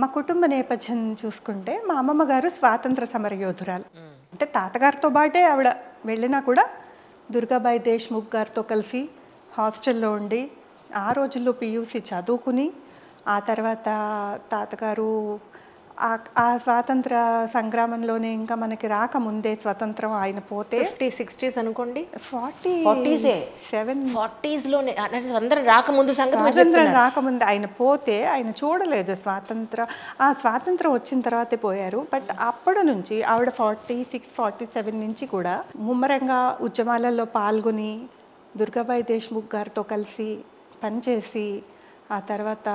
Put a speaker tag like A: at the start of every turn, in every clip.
A: మా కుటుంబ నేపథ్యం చూసుకుంటే మా అమ్మమ్మ గారు స్వాతంత్ర సమరయోధురాలు. అంటే తాతగారితో పాటే ఆవిడ వెళ్ళినా కూడా దుర్గాబాయి దేశ్ముఖ్ గారితో కలిసి హాస్టల్లో ఉండి ఆ రోజుల్లో పీయూసీ చదువుకుని ఆ తర్వాత తాతగారు ఆ స్వాతంత్ర సంగ్రామంలోనే ఇంకా మనకి రాకముందే స్వతంత్రం ఆయన పోతే
B: 50s, 60s అనుకోండి.
A: 40s
B: లోనే స్వతంత్రం రాకముందు సంగతి
A: స్వాతంత్రం రాకముందు ఆయన పోతే ఆయన చూడలేదు స్వాతంత్రం వచ్చిన తర్వాతే పోయారు. బట్ అప్పటి నుంచి ఆవిడ 46, 47 నుంచి కూడా ముమ్మరంగా ఉద్యమాలలో పాల్గొని దుర్గాబాయి దేశ్ముఖ్ గారితో కలిసి పనిచేసి ఆ తర్వాత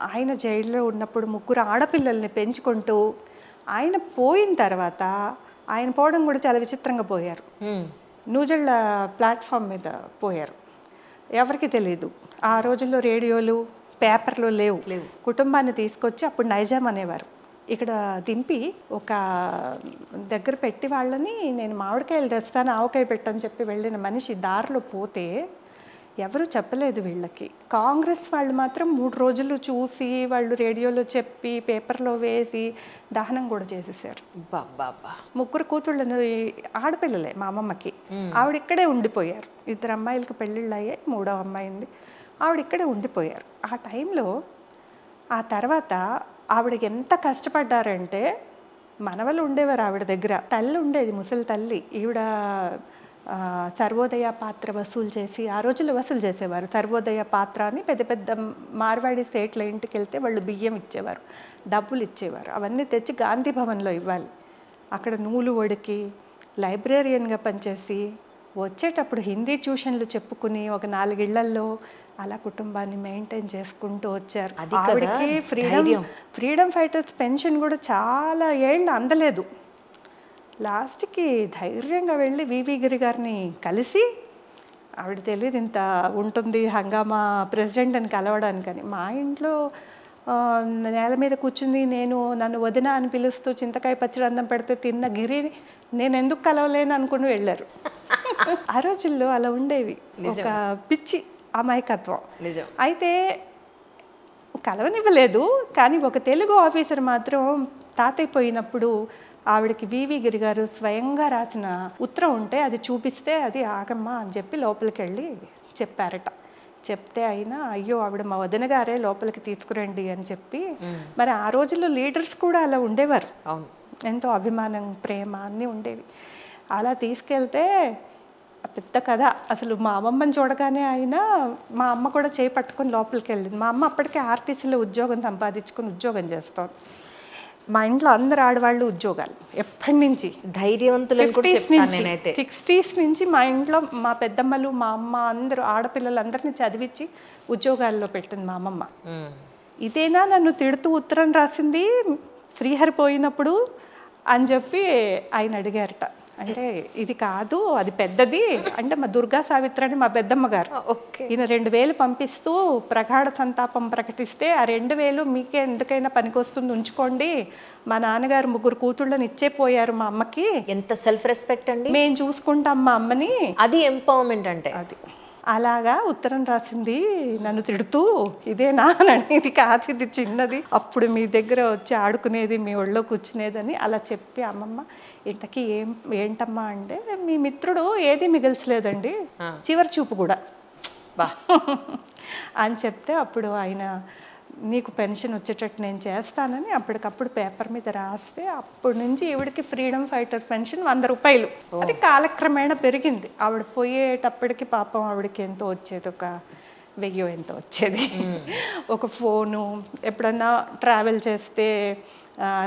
A: ఆయన జైల్లో ఉన్నప్పుడు 3 ఆడపిల్లల్ని పెంచుకుంటూ ఆయన పోయిన తర్వాత ఆయన పోవడం కూడా చాలా విచిత్రంగా పోయారు. నూజళ్ళ ప్లాట్ఫామ్ మీద పోయారు. ఎవరికి తెలియదు. ఆ రోజుల్లో రేడియోలు పేపర్లు లేవు. కుటుంబాన్ని తీసుకొచ్చి అప్పుడు నైజాం అనేవారు. ఇక్కడ దింపి ఒక దగ్గర పెట్టి వాళ్ళని నేను మామిడికాయలు తెస్తాను ఆవకాయ పెట్టని చెప్పి వెళ్ళిన మనిషి దారిలో పోతే ఎవరు చెప్పలేదు వీళ్ళకి. కాంగ్రెస్ వాళ్ళు మాత్రం 3 రోజులు చూసి వాళ్ళు రేడియోలో చెప్పి పేపర్లో వేసి దహనం కూడా చేసేసారు. 3 కూతుళ్ళను ఆడపిల్లలే మా అమ్మమ్మకి. ఆవిడ ఇక్కడే ఉండిపోయారు. 2 అమ్మాయిలకి పెళ్ళిళ్ళు అయ్యాయి, 3వ అమ్మాయింది. ఆవిడ ఇక్కడే ఉండిపోయారు. ఆ టైంలో ఆ తర్వాత ఆవిడకి ఎంత కష్టపడ్డారంటే మనవలు ఉండేవారు ఆవిడ దగ్గర. తల్లి ఉండేది, ముసలి తల్లి. ఈవిడ సర్వోదయ పాత్ర వసూలు చేసి ఆ రోజుల్లో వసూలు చేసేవారు. సర్వోదయ పాత్ర అని పెద్ద పెద్ద మార్వాడి స్టేట్ల ఇంటికి వెళ్తే వాళ్ళు బియ్యం ఇచ్చేవారు, డబ్బులు ఇచ్చేవారు. అవన్నీ తెచ్చి గాంధీ భవన్లో ఇవ్వాలి. అక్కడ నూలు వడికి లైబ్రేరియన్గా పనిచేసి వచ్చేటప్పుడు హిందీ ట్యూషన్లు చెప్పుకుని ఒక 4 ఇళ్లల్లో అలా కుటుంబాన్ని మెయింటైన్ చేసుకుంటూ వచ్చారు. ఆవిడకి ఫ్రీడమ్ ఫైటర్స్ పెన్షన్ కూడా చాలా ఏళ్ళు అందలేదు. లాస్ట్కి ధైర్యంగా వెళ్ళి వివి గిరి గారిని కలిసి ఆవిడ తెలియదు ఇంత ఉంటుంది హంగామా ప్రెసిడెంట్ అని కలవడానికని. మా ఇంట్లో నేల మీద కూర్చుని నన్ను వదిన అని పిలుస్తూ చింతకాయ పచ్చడి అన్నం పెడితే తిన్న గిరిని నేను ఎందుకు కలవలేను అనుకుని వెళ్ళారు. ఆ రోజుల్లో అలా ఉండేవి, ఒక పిచ్చి అమాయకత్వం. అయితే కలవనివ్వలేదు. కానీ ఒక తెలుగు ఆఫీసర్ మాత్రం తాతయ్య పోయినప్పుడు ఆవిడకి వివి గిరి గారు స్వయంగా రాసిన ఉత్తరం ఉంటే అది చూపిస్తే అది ఆగమ్మా అని చెప్పి లోపలికి వెళ్ళి చెప్పారట. చెప్తే అయినా అయ్యో ఆవిడ మా వదిన గారే లోపలికి తీసుకురండి అని చెప్పి. మరి ఆ రోజుల్లో లీడర్స్ కూడా అలా ఉండేవారు. ఎంతో అభిమానం, ప్రేమ అన్నీ ఉండేవి. అలా తీసుకెళ్తే పెద్ద కథ. అసలు మా అమ్మమ్మని చూడగానే అయినా మా అమ్మ కూడా చేయి పట్టుకొని లోపలికి వెళ్ళింది. మా అమ్మ అప్పటికే ఆర్టీసీలో ఉద్యోగం సంపాదించుకొని ఉద్యోగం చేస్తాం. మా ఇంట్లో అందరు ఆడవాళ్ళు ఉద్యోగాలు ఎప్పటి నుంచి,
B: ధైర్యవంతులు
A: 60s నుంచి మా ఇంట్లో మా పెద్దమ్మలు మా అమ్మ అందరూ ఆడపిల్లలందరినీ చదివించి ఉద్యోగాల్లో పెట్టింది మా అమ్మమ్మ. ఇదేనా నన్ను తిడుతూ ఉత్తరం రాసింది శ్రీహరి పోయినప్పుడు అని చెప్పి ఆయన అడిగారట. అంటే ఇది కాదు, అది పెద్దది అంటే మా దుర్గా సావిత్రి అని మా పెద్దమ్మ గారు. ఈయన 2000 పంపిస్తూ ప్రగాఢ సంతాపం ప్రకటిస్తే ఆ 2000 మీకే ఎందుకైనా పనికొస్తుంది ఉంచుకోండి, మా నాన్నగారు 3 కూతుళ్ళని ఇచ్చేపోయారు మా అమ్మకి.
B: ఎంత సెల్ఫ్ రెస్పెక్ట్ అండి.
A: మేము చూసుకుంటాం మా అమ్మని.
B: అది ఎంపవర్మెంట్ అంటే.
A: అది అలాగా ఉత్తరం రాసింది నన్ను తిడుతూ, ఇదేనా అని. ఇది కాదు, ఇది చిన్నది, అప్పుడు మీ దగ్గర వచ్చి ఆడుకునేది, మీ ఒళ్ళో కూర్చునేదని అలా చెప్పి అమ్మమ్మ ఇంతకీ ఏంటమ్మా అంటే మీ మిత్రుడు ఏది మిగిల్చలేదండి, చివరి చూపు కూడా అని చెప్తే అప్పుడు ఆయన నీకు పెన్షన్ వచ్చేటట్టు నేను చేస్తానని అప్పటికప్పుడు పేపర్ మీద రాస్తే అప్పటి నుంచి ఈవిడికి ఫ్రీడమ్ ఫైటర్ పెన్షన్ 100 రూపాయలు. అది కాలక్రమేణా పెరిగింది. ఆవిడ పోయేటప్పటికి పాపం ఆవిడకి ఎంతో వచ్చేది, ఒక 1000 ఎంతో వచ్చేది. ఒక ఫోను, ఎప్పుడన్నా ట్రావెల్ చేస్తే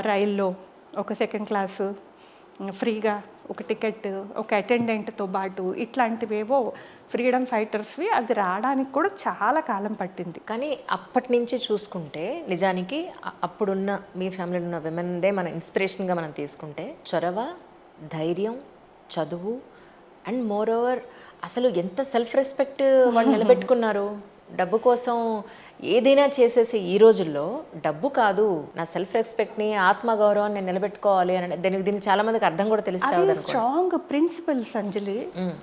A: రైల్లో ఒక 2nd క్లాసు ఫ్రీగా, ఒక టికెట్, ఒక అటెండెంట్తో పాటు, ఇట్లాంటివేవో ఫ్రీడమ్ ఫైటర్స్వి. అది రావడానికి కూడా చాలా కాలం పట్టింది.
B: కానీ అప్పటి నుంచి చూసుకుంటే నిజానికి అప్పుడున్న మీ ఫ్యామిలీలో ఉన్న విమెన్దే మన ఇన్స్పిరేషన్గా మనం తీసుకుంటే చొరవ, ధైర్యం, చదువు అండ్ మోర్ ఓవర్ అసలు ఎంత సెల్ఫ్ రెస్పెక్ట్ వాళ్ళు నిలబెట్టుకున్నారు. డబ్బు కోసం ఏదైనా చేసేసి ఈ రోజుల్లో డబ్బు కాదు, నా సెల్ఫ్ రెస్పెక్ట్ని, ఆత్మగౌరవాన్ని నేను నిలబెట్టుకోవాలి అని దీనికి చాలా మందికి అర్థం కూడా తెలుసు.
A: స్ట్రాంగ్ ప్రిన్సిపల్స్ అంజలి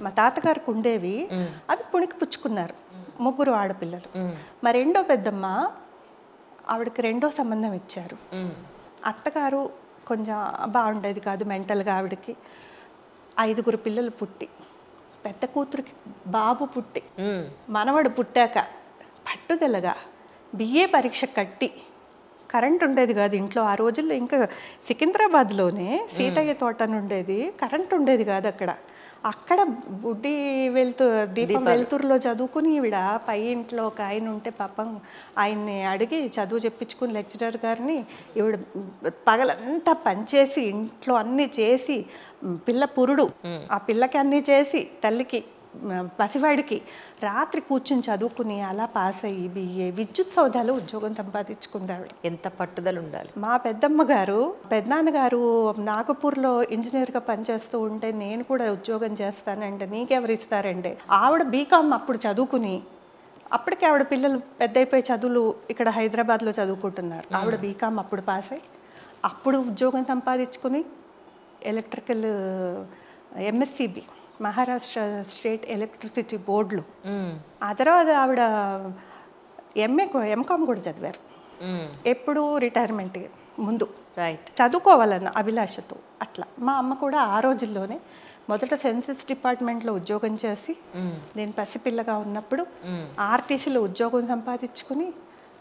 A: మా తాతగారికి ఉండేవి, అవి పుణికి పుచ్చుకున్నారు 3 ఆడపిల్లలు. మా రెండో పెద్దమ్మ ఆవిడకి రెండో సంబంధం ఇచ్చారు. అత్తగారు కొంచెం బాగుండేది కాదు మెంటల్గా ఆవిడకి. 5 పిల్లలు పుట్టి, పెద్ద కూతురికి బాబు పుట్టి, మనవడు పుట్టాక పట్టుదలగా బిఏ పరీక్ష కట్టి, కరెంట్ ఉండేది కాదు ఇంట్లో ఆ రోజుల్లో. ఇంకా సికింద్రాబాద్లోనే సీతయ్య తోట అని ఉండేది, కరెంట్ ఉండేది కాదు అక్కడ. అక్కడ బుడ్డి దీపం వెలుతురులో చదువుకుని ఈవిడ పై ఇంట్లో ఒక ఆయన ఉంటే పాపం ఆయన్ని అడిగి చదువు చెప్పించుకుని లెక్చరర్ గారిని ఈవిడ పగలంతా పనిచేసి ఇంట్లో అన్నీ చేసి, పిల్ల పురుడు ఆ పిల్లకి అన్నీ చేసి, తల్లికి పసివాడికి రాత్రి కూర్చుని చదువుకుని అలా పాస్ అయ్యి బిఏ విద్యుత్ సౌదాలో ఉద్యోగం సంపాదించుకుంది ఆవిడ.
B: ఎంత పట్టుదల ఉండాలి.
A: మా పెద్దమ్మ గారు పెద్దనాన్నగారు నాగపూర్లో ఇంజనీర్గా పనిచేస్తూ ఉంటే నేను కూడా ఉద్యోగం చేస్తానంటే నీకెవరు ఇస్తారంటే ఆవిడ బీకామ్ అప్పుడు చదువుకుని, అప్పటికే ఆవిడ పిల్లలు పెద్ద అయిపోయి చదువులు ఇక్కడ హైదరాబాద్లో చదువుకుంటున్నారు. ఆవిడ బీకామ్ అప్పుడు పాస్ అయ్యి అప్పుడు ఉద్యోగం సంపాదించుకుని ఎలక్ట్రికల్ ఎంఎస్సిబి మహారాష్ట్ర స్టేట్ ఎలక్ట్రిసిటీ బోర్డులు. ఆ తర్వాత ఆవిడ ఎంకామ్ కూడా చదివారు. ఎప్పుడు రిటైర్మెంట్ ముందు చదువుకోవాలన్న అభిలాషతో అట్లా. మా అమ్మ కూడా ఆ రోజుల్లోనే మొదట సెన్సస్ డిపార్ట్మెంట్లో ఉద్యోగం చేసి, నేను పసిపిల్లగా ఉన్నప్పుడు ఆర్టీసీలో ఉద్యోగం సంపాదించుకుని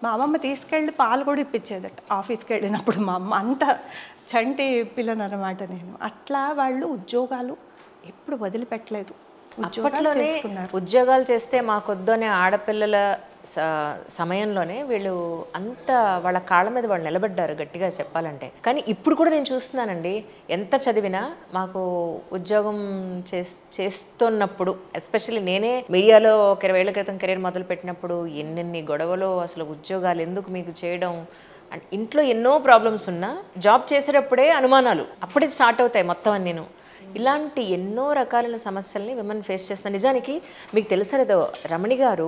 A: మా అమ్మమ్మ తీసుకెళ్ళి పాలు కూడా ఇప్పించేదట ఆఫీస్కి వెళ్ళినప్పుడు. మా అమ్మ అంత చంటి పిల్లను అనమాట నేను. అట్లా వాళ్ళు ఉద్యోగాలు ఎప్పుడు వదిలిపెట్టలేదు.
B: అప్పట్లోనే ఉద్యోగాలు చేస్తే మాకొద్దు అనే ఆడపిల్లల సమయంలోనే వీళ్ళు అంత వాళ్ళ కాళ్ళ మీద వాళ్ళు నిలబడ్డారు గట్టిగా చెప్పాలంటే. కానీ ఇప్పుడు కూడా నేను చూస్తున్నానండి, ఎంత చదివినా మాకు ఉద్యోగం చేస్తున్నప్పుడు, ఎస్పెషల్లీ నేనే మీడియాలో ఒక 20 ఏళ్ల క్రితం కెరీర్ మొదలు పెట్టినప్పుడు ఎన్నెన్ని గొడవలు, అసలు ఉద్యోగాలు ఎందుకు మీకు చేయడం, అండ్ ఇంట్లో ఎన్నో ప్రాబ్లమ్స్ ఉన్నా జాబ్ చేసేటప్పుడే అనుమానాలు అప్పుడే స్టార్ట్ అవుతాయి మొత్తం అని. నేను ఇలాంటి ఎన్నో రకాలైన సమస్యల్ని విమెన్ ఫేస్ చేస్తాను. నిజానికి మీకు తెలుసలేదో రమణి గారు,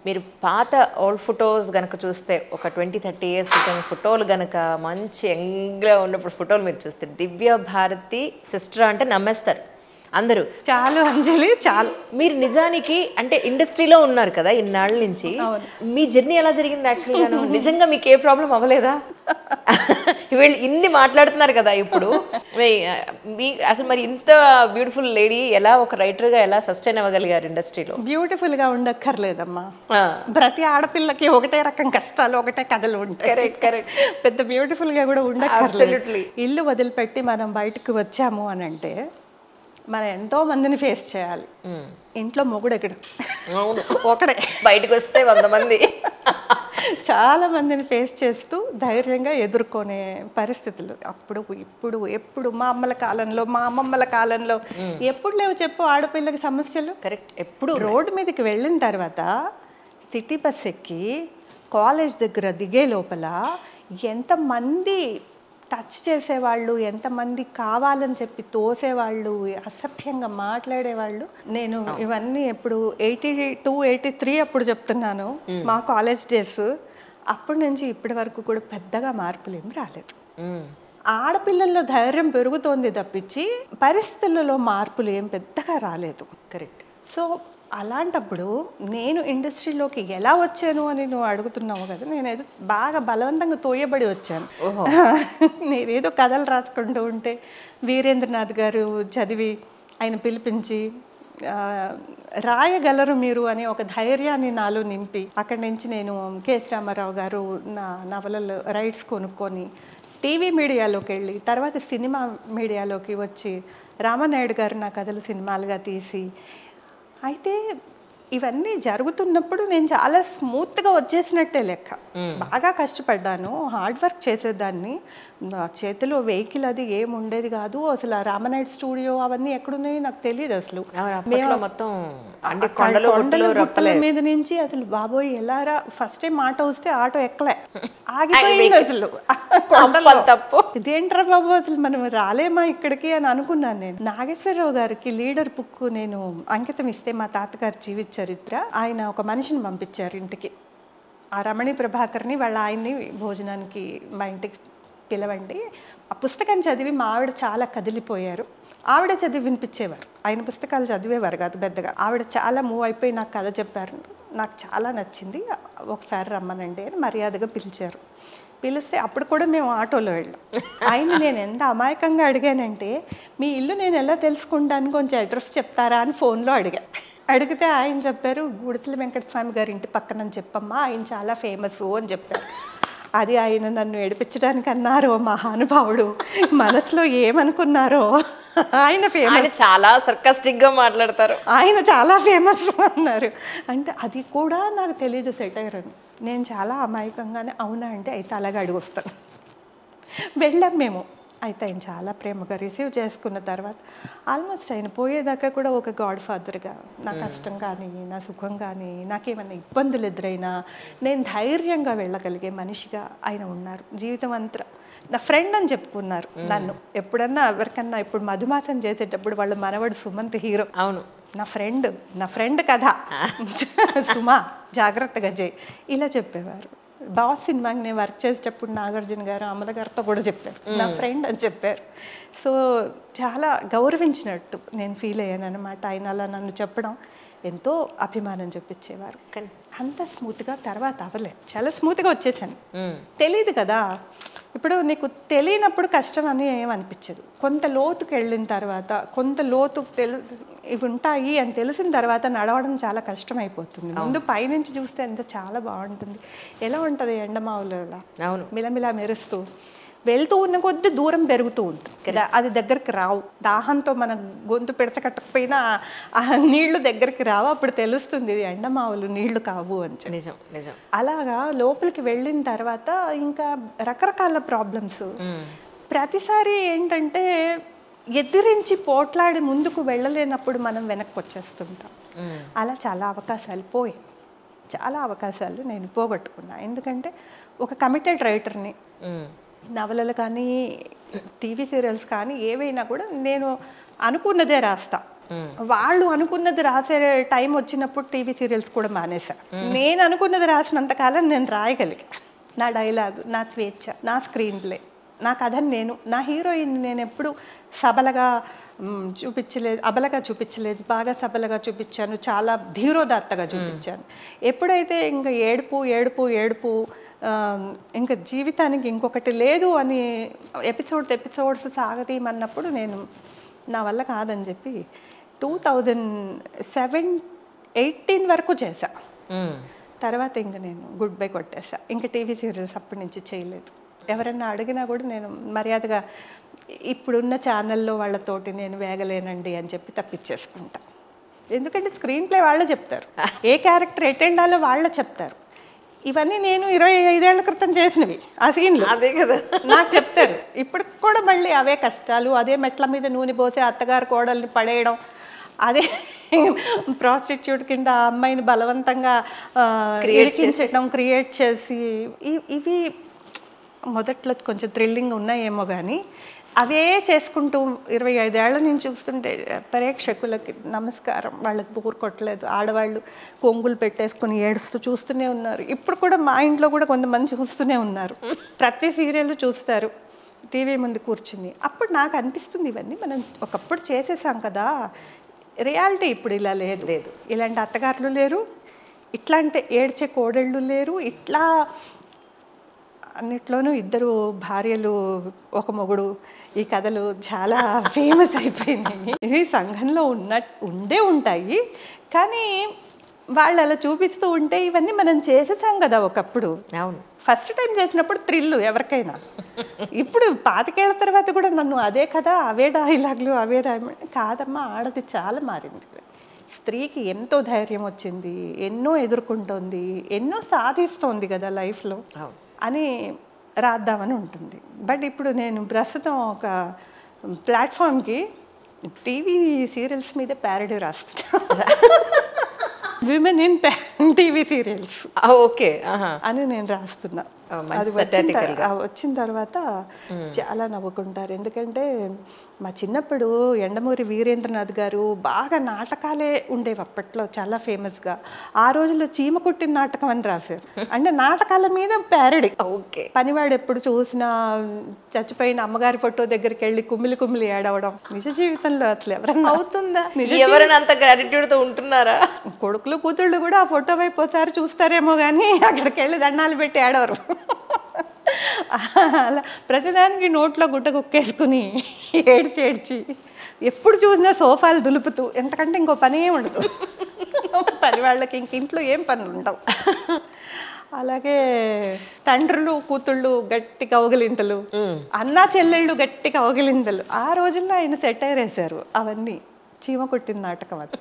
B: మీరు పాత ఓల్డ్ ఫొటోస్ కనుక చూస్తే ఒక 20-30 years క్రితం ఫోటోలు కనుక మంచి యంగ్గా ఉన్నప్పుడు ఫోటోలు మీరు చూస్తే దివ్య భారతి సిస్టర్ అంటే నమ్మేస్తారు అందరూ.
A: చాలు అంజలి చాలు.
B: మీరు నిజానికి అంటే ఇండస్ట్రీలో ఉన్నారు కదా ఇన్నాళ్ళ నుంచి, మీ జర్నీ ఎలా జరిగింది యాక్చువల్గా? నిజంగా మీకు ఏ ప్రాబ్లం అవ్వలేదా? వీళ్ళు ఇన్ని మాట్లాడుతున్నారు కదా ఇప్పుడు, మీ అసలు మరి ఇంత బ్యూటిఫుల్ లేడీ ఎలా ఒక రైటర్గా ఎలా సస్టైన్ అవ్వగలిగారు ఇండస్ట్రీలో?
A: బ్యూటిఫుల్గా ఉండక్కర్లేదమ్మా, ప్రతి ఆడపిల్లకి ఒకటే రకం కష్టాలు, ఒకటే కథలు ఉంటాయి.
B: Correct correct.
A: పెద్ద బ్యూటిఫుల్గా కూడా ఉండక్కర్లేదు. ఇల్లు వదిలిపెట్టి మనం బయటకు వచ్చాము అని అంటే మనం ఎంతో మందిని ఫేస్ చేయాలి. ఇంట్లో మొగుడు ఎక్కడ ఒకడే,
B: బయటకు వస్తే 100 మంది
A: చాలా మందిని ఫేస్ చేస్తూ ధైర్యంగా ఎదుర్కొనే పరిస్థితులు అప్పుడు ఇప్పుడు ఎప్పుడు మా అమ్మల కాలంలో మా అమ్మమ్మల కాలంలో ఎప్పుడు లేవు చెప్పు ఆడపిల్లకి సమస్యలు.
B: కరెక్ట్. ఎప్పుడు
A: రోడ్డు మీదకి వెళ్ళిన తర్వాత సిటీ బస్ ఎక్కి కాలేజ్ దగ్గర దిగే లోపల ఎంతమంది టచ్ చేసేవాళ్ళు, ఎంతమంది కావాలని చెప్పి తోసేవాళ్ళు, అసభ్యంగా మాట్లాడేవాళ్ళు. నేను ఇవన్నీ ఎప్పుడు 82-83 అప్పుడు చెప్తున్నాను, మా కాలేజ్ డేస్. అప్పటి నుంచి ఇప్పటి వరకు కూడా పెద్దగా మార్పులు ఏమి రాలేదు. ఆడపిల్లల్లో ధైర్యం పెరుగుతోంది తప్పించి పరిస్థితులలో మార్పులు ఏం పెద్దగా రాలేదు.
B: కరెక్ట్.
A: సో అలాంటప్పుడు నేను ఇండస్ట్రీలోకి ఎలా వచ్చాను అని నువ్వు అడుగుతున్నావు కదా, నేనేదో బాగా బలవంతంగా తోయబడి వచ్చాను. నేనేదో కథలు రాసుకుంటూ ఉంటే వీరేంద్రనాథ్ గారు చదివి ఆయన పిలిపించి రాయగలరు మీరు అనే ఒక ధైర్యాన్ని నాలో నింపి, అక్కడి నుంచి నేను కెఎస్ రామారావు గారు నా నవలలు రైట్స్ కొనుక్కొని టీవీ మీడియాలోకి వెళ్ళి, తర్వాత సినిమా మీడియాలోకి వచ్చి రామానాయుడు గారు నా కథలు సినిమాలుగా తీసి, అయితే ఇవన్నీ జరుగుతున్నప్పుడు నేను చాలా స్మూత్గా వచ్చేసినట్టే లెక్క. బాగా కష్టపడ్డాను, హార్డ్ వర్క్ చేసేదాన్ని. చేతిలో వెహికల్ అది ఏం ఉండేది కాదు అసలు. ఆ రామనాయుడు స్టూడియో అవన్నీ ఎక్కడున్నాయి నాకు తెలియదు అసలు.
B: మొత్తం
A: కొండల మీద నుంచి అసలు బాబోయ్ ఎలారా, ఫస్ట్ టైం ఆటో వస్తే ఆటో ఎక్కలే, ఆగిపోయింది అసలు.
B: తప్పు
A: ఇదేంట్రా బాబు అసలు మనం రాలేమా ఇక్కడికి అని అనుకున్నాను నేను. నాగేశ్వరరావు గారికి లీడర్ బుక్ నేను అంకితం ఇస్తే, మా తాతగారి జీవిత చరిత్ర, ఆయన ఒక మనిషిని పంపించారు ఇంటికి, ఆ రమణి ప్రభాకర్ని వాళ్ళ ఆయన్ని భోజనానికి మా ఇంటికి పిలవండి. ఆ పుస్తకం చదివి మా ఆవిడ చాలా కదిలిపోయారు. ఆవిడే చదివి వినిపించేవారు. ఆయన పుస్తకాలు చదివేవారు కాదు పెద్దగా. ఆవిడ చాలా మూవ్ అయిపోయి నాకు కథ చెప్పారు. నాకు చాలా నచ్చింది, ఒకసారి రమ్మనండి అని మర్యాదగా పిలిచారు. పిలిస్తే అప్పుడు కూడా మేము ఆటోలో వెళ్ళాం. ఆయన నేను ఎంత అమాయకంగా అడిగానంటే, మీ ఇల్లు నేను ఎలా తెలుసుకుంటాను, కొంచెం అడ్రస్ చెప్తారా అని ఫోన్లో అడిగితే ఆయన చెప్పారు, గుడితల వెంకటస్వామి గారి ఇంటి పక్కన చెప్పమ్మా, ఆయన చాలా ఫేమస్ అని చెప్పారు. అది ఆయన నన్ను ఏడిపించడానికి అన్నారో మహానుభావుడు, మనసులో ఏమనుకున్నారో. ఆయన ఫేమస్,
B: చాలా సర్కాస్టిక్గా మాట్లాడతారు,
A: ఆయన చాలా ఫేమస్ అన్నారు. అంటే అది కూడా నాకు తెలియదు సెటైర్ అని. నేను చాలా అమాయకంగానే అవునా అంటే అయితే అలాగే అడిగి వస్తాను. వెళ్ళాం మేము. అయితే ఆయన చాలా ప్రేమగా రిసీవ్ చేసుకున్న తర్వాత ఆల్మోస్ట్ ఆయన పోయేదాకా కూడా ఒక గాడ్ ఫాదర్గా నా కష్టం కానీ నా సుఖం కానీ నాకేమైనా ఇబ్బందులు ఎదురైనా నేను ధైర్యంగా వెళ్ళగలిగే మనిషిగా ఆయన ఉన్నారు. జీవితం అంతా నా ఫ్రెండ్ అని చెప్పుకున్నారు నన్ను. ఎప్పుడన్నా ఎవరికన్నా ఇప్పుడు మధుమాసం చేసేటప్పుడు వాళ్ళ మనవడు సుమంత్ హీరో,
B: అవును
A: నా ఫ్రెండ్ కథ సుమా జాగ్రత్తగా చేయి ఇలా చెప్పేవారు. బాస్ సినిమాకి నేను వర్క్ చేసేటప్పుడు నాగార్జున గారు అమల గారితో కూడా చెప్పారు, నా ఫ్రెండ్ అని చెప్పారు. సో చాలా గౌరవించినట్టు నేను ఫీల్ అయ్యాను అనమాట. ఆయన అలా నన్ను చెప్పడం ఎంతో అభిమానం చూపించేవారు. అంత స్మూత్గా తర్వాత అవ్వలేదు, చాలా స్మూత్గా వచ్చేసాను. తెలీదు కదా, ఇప్పుడు నీకు తెలియనప్పుడు కష్టం అని ఏమనిపించదు. కొంత లోతుకు వెళ్ళిన తర్వాత, కొంత లోతు ఇవి ఉంటాయి అని తెలిసిన తర్వాత నడవడం చాలా కష్టం అయిపోతుంది. ముందు పైనుంచి చూస్తే ఎంత చాలా బాగుంటుంది. ఎలా ఉంటుంది ఎండమావులు
B: అవును
A: మిలమిలా మెరుస్తూ వెళ్తూ ఉన్న కొద్ది దూరం పెరుగుతూ ఉంటుంది, అది దగ్గరికి రావు. దాహంతో మన గొంతు పిడచకట్టకపోయినా ఆ నీళ్లు దగ్గరికి రావు, అప్పుడు తెలుస్తుంది ఇది ఎండమావులు నీళ్లు కావు అని.
B: నిజం నిజం.
A: అలాగా లోపలికి వెళ్ళిన తర్వాత ఇంకా రకరకాల ప్రాబ్లమ్స్. ప్రతిసారి ఏంటంటే ఎదిరించి పోట్లాడి ముందుకు వెళ్ళలేనప్పుడు మనం వెనక్కి వచ్చేస్తుంటాం. అలా చాలా అవకాశాలు పోయి, చాలా అవకాశాలు నేను పోగొట్టుకున్నా. ఎందుకంటే ఒక కమిటెడ్ రైటర్ని, నవలలు కానీ టీవీ సీరియల్స్ కానీ ఏవైనా కూడా నేను అనుకున్నదే రాస్తా. వాళ్ళు అనుకున్నది రాసే టైం వచ్చినప్పుడు టీవీ సీరియల్స్ కూడా మానేసా. నేను అనుకున్నది రాసినంతకాలం నేను రాయగలిగా. నా డైలాగ్, నా స్వేచ్ఛ, నా స్క్రీన్ ప్లే, నా కథని నా హీరోయిన్ నేను ఎప్పుడు సబలగా చూపించలేదు, అబలగా చూపించలేదు, బాగా సబలగా చూపించాను, చాలా ధీరోదాత్తగా చూపించాను. ఎప్పుడైతే ఇంకా ఏడుపు ఇంకా జీవితానికి ఇంకొకటి లేదు అని ఎపిసోడ్స్ సాగతీయమన్నప్పుడు నేను నా వల్ల కాదని చెప్పి 2018 వరకు చేశా. తర్వాత ఇంక నేను గుడ్ బై కొట్టేసా. ఇంకా టీవీ సీరియల్స్ అప్పటి నుంచి చేయలేదు. ఎవరన్నా అడిగినా కూడా నేను మర్యాదగా ఇప్పుడున్న ఛానల్లో వాళ్ళతోటి నేను వేగలేనండి అని చెప్పి తప్పించేసుకుంటా. ఎందుకంటే స్క్రీన్ ప్లే వాళ్ళే చెప్తారు, ఏ క్యారెక్టర్ ఎటెండాలో వాళ్ళే చెప్తారు. ఇవన్నీ నేను 25 ఏళ్ల క్రితం చేసినవి, ఆ సీన్లు
B: అదే కదా
A: నాకు చెప్తారు. ఇప్పుడు కూడా మళ్ళీ అవే కష్టాలు, అదే మెట్ల మీద నూనె పోసి అత్తగారు కోడల్ని పడేయడం, అదే ప్రాస్టిట్యూట్ కింద ఆ అమ్మాయిని బలవంతంగా క్రియేట్ చేసి ఇవి మొదట్లో కొంచెం థ్రిల్లింగ్ ఉన్నాయేమో కానీ అవే చేసుకుంటూ 25 ఏళ్ల నుంచి చూస్తుంటే ప్రేక్షకులకి నమస్కారం, వాళ్ళకి బోర్ కొట్టలేదు. ఆడవాళ్ళు కొంగులు పెట్టేసుకుని ఏడుస్తూ చూస్తూనే ఉన్నారు. ఇప్పుడు కూడా మా ఇంట్లో కూడా కొంతమంది చూస్తూనే ఉన్నారు. ప్రతి సీరియల్ చూస్తారు టీవీ ముందు కూర్చుని. అప్పుడు నాకు అనిపిస్తుంది ఇవన్నీ మనం ఒకప్పుడు చేసేసాం కదా, రియాలిటీ ఇప్పుడు ఇలా లేదు. ఇలాంటి అత్తగారులు లేరు, ఇట్లాంటి ఏడ్చే కోడళ్ళు లేరు, ఇట్లా అన్నిట్లోనూ 2 భార్యలు ఒక మొగుడు, ఈ కథలు చాలా ఫేమస్ అయిపోయినాయి. ఇవి సంఘంలో ఉండే ఉంటాయి, కానీ వాళ్ళు అలా చూపిస్తూ ఉంటే ఇవన్నీ మనం చేసేసాం కదా ఒకప్పుడు.
B: అవును,
A: ఫస్ట్ టైం చేసినప్పుడు థ్రిల్లు ఎవరికైనా. ఇప్పుడు 25 ఏళ్ల తర్వాత కూడా నన్ను అదే కదా, అవే డైలాగులు, అవే కాదమ్మా, ఆడది చాలా మారింది. స్త్రీకి ఎంతో ధైర్యం వచ్చింది, ఎన్నో ఎదుర్కొంటోంది, ఎన్నో సాధిస్తోంది కదా లైఫ్లో అని రాద్దామని ఉంటుంది. బట్ ఇప్పుడు నేను ప్రస్తుతం ఒక ప్లాట్ఫామ్కి టీవీ సీరియల్స్ మీద ప్యారడీ రాస్తున్నా. Women in TV serials
B: okay
A: అని నేను రాస్తున్నా. అది వచ్చిన తర్వాత చాలా నవ్వుకుంటారు. ఎందుకంటే మా చిన్నప్పుడు యండమూరి వీరేంద్రనాథ్ గారు బాగా నాటకాలే ఉండేవి అప్పట్లో, చాలా ఫేమస్గా. ఆ రోజుల్లో చీమ కుట్టిన నాటకం అని రాశారు. అంటే నాటకాల మీద ప్యారడీ.
B: ఓకే.
A: పనివాడు ఎప్పుడు చూసినా చచ్చిపోయిన అమ్మగారి ఫోటో దగ్గరికి వెళ్ళి కుమిలి కుమిలి ఏడవడం. నిజ జీవితంలో అసలు ఎవరన్నా
B: అవుతుందా? ఎవరైనా అంత గ్రాటిట్యూడ్తో ఉంటున్నారా?
A: కొడుకులు కూతుళ్ళు కూడా ఆ ఫోటో వైపు ఒకసారి చూస్తారేమో కానీ అక్కడికి వెళ్ళి దండాలు పెట్టి ఏడవరు. అలా ప్రతిదానికి నోట్లో గుడ్డ కుక్కేసుకుని ఏడ్చి ఎప్పుడు చూసినా సోఫాలు దులుపుతూ, ఎంతకంటే ఇంకో పని ఏమి ఉండదు. పని వాళ్ళకి ఇంక ఇంట్లో ఏం పనులు ఉండవు. అలాగే తండ్రులు కూతుళ్ళు గట్టి కౌగిలింతలు, అన్నా చెల్లెళ్ళు గట్టి కౌగిలింతలు. ఆ రోజుల్లో ఆయన సెటైర్ వేశారు అవన్నీ. చీమ కొట్టిన నాటకం అది.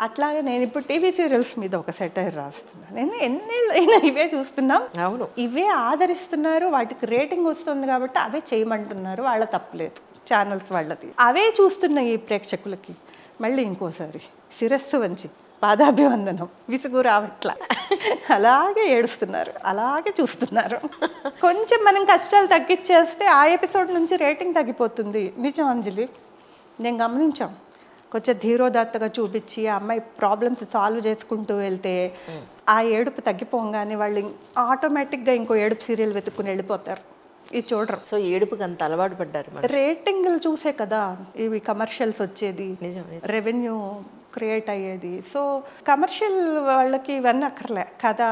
A: అట్లాగే నేను ఇప్పుడు టీవీ సీరియల్స్ మీద ఒక సెటైర్ రాస్తున్నాను. నేను ఎన్నేళ్ళు అయినా ఇవే చూస్తున్నాం,
B: అవును,
A: ఇవే ఆదరిస్తున్నారు, వాటికి రేటింగ్ వస్తుంది కాబట్టి అవే చేయమంటున్నారు. వాళ్ళ తప్పలేదు, ఛానల్స్ వాళ్ళది. అవే చూస్తున్న ఈ ప్రేక్షకులకి మళ్ళీ ఇంకోసారి శిరస్సు వంచి పాదాభివందనం, విసుగు రావట్ల, అలాగే ఏడుస్తున్నారు, అలాగే చూస్తున్నారు. కొంచెం మనం కష్టాలు తగ్గించేస్తే ఆ ఎపిసోడ్ నుంచి రేటింగ్ తగ్గిపోతుంది. నిజం అంజలి, నేను గమనించాం. కొంచెం ధీరోదాత్తగా చూపించి ఆ అమ్మాయి ప్రాబ్లమ్స్ సాల్వ్ చేసుకుంటూ వెళ్తే ఆ ఏడుపు తగ్గిపోగానే వాళ్ళు ఆటోమేటిక్గా ఇంకో ఏడుపు సీరియల్ వెతుక్కుని వెళ్ళిపోతారు. ఇది చూడరు.
B: సో ఏడుపుకి అంత అలవాటు పడ్డారు.
A: రేటింగ్లు చూసే కదా ఇవి కమర్షియల్స్ వచ్చేది, రెవెన్యూ క్రియేట్ అయ్యేది. సో కమర్షియల్ వాళ్ళకి ఇవన్నీ అక్కర్లే. కథ,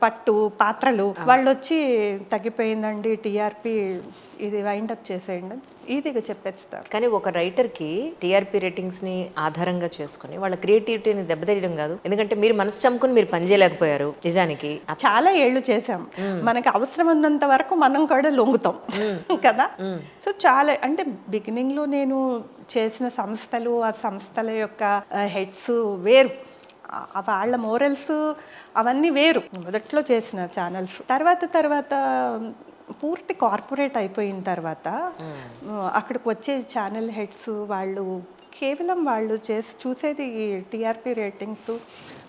A: పట్టు, పాత్రలు, వాళ్ళు వచ్చి తగ్గిపోయిందండి టీఆర్పీ, ఇది వైండప్ చేసేయండి, ఈజీగా చెప్పేస్తారు.
B: కానీ ఒక రైటర్కి టీఆర్పీ రేటింగ్స్ని ఆధారంగా చేసుకుని వాళ్ళ క్రియేటివిటీని దెబ్బతీయడం కాదు. ఎందుకంటే మీరు మనసు చంపుకుని మీరు పని చేయలేకపోయారు. నిజానికి చాలా
A: ఏళ్ళు చేసాం, మనకి అవసరం ఉన్నంత వరకు మనం కూడా లొంగుతాం కదా. సో చాలా అంటే బిగినింగ్లో నేను చేసిన సంస్థలు, ఆ సంస్థల యొక్క హెడ్స్ వేరు, వాళ్ళ మోరల్స్ అవన్నీ వేరు. మొదట్లో చేసిన ఛానల్స్ తర్వాత పూర్తి కార్పొరేట్ అయిపోయిన తర్వాత అక్కడికి వచ్చే ఛానల్ హెడ్స్ వాళ్ళు కేవలం వాళ్ళు చూసేది టీఆర్పీ రేటింగ్స్,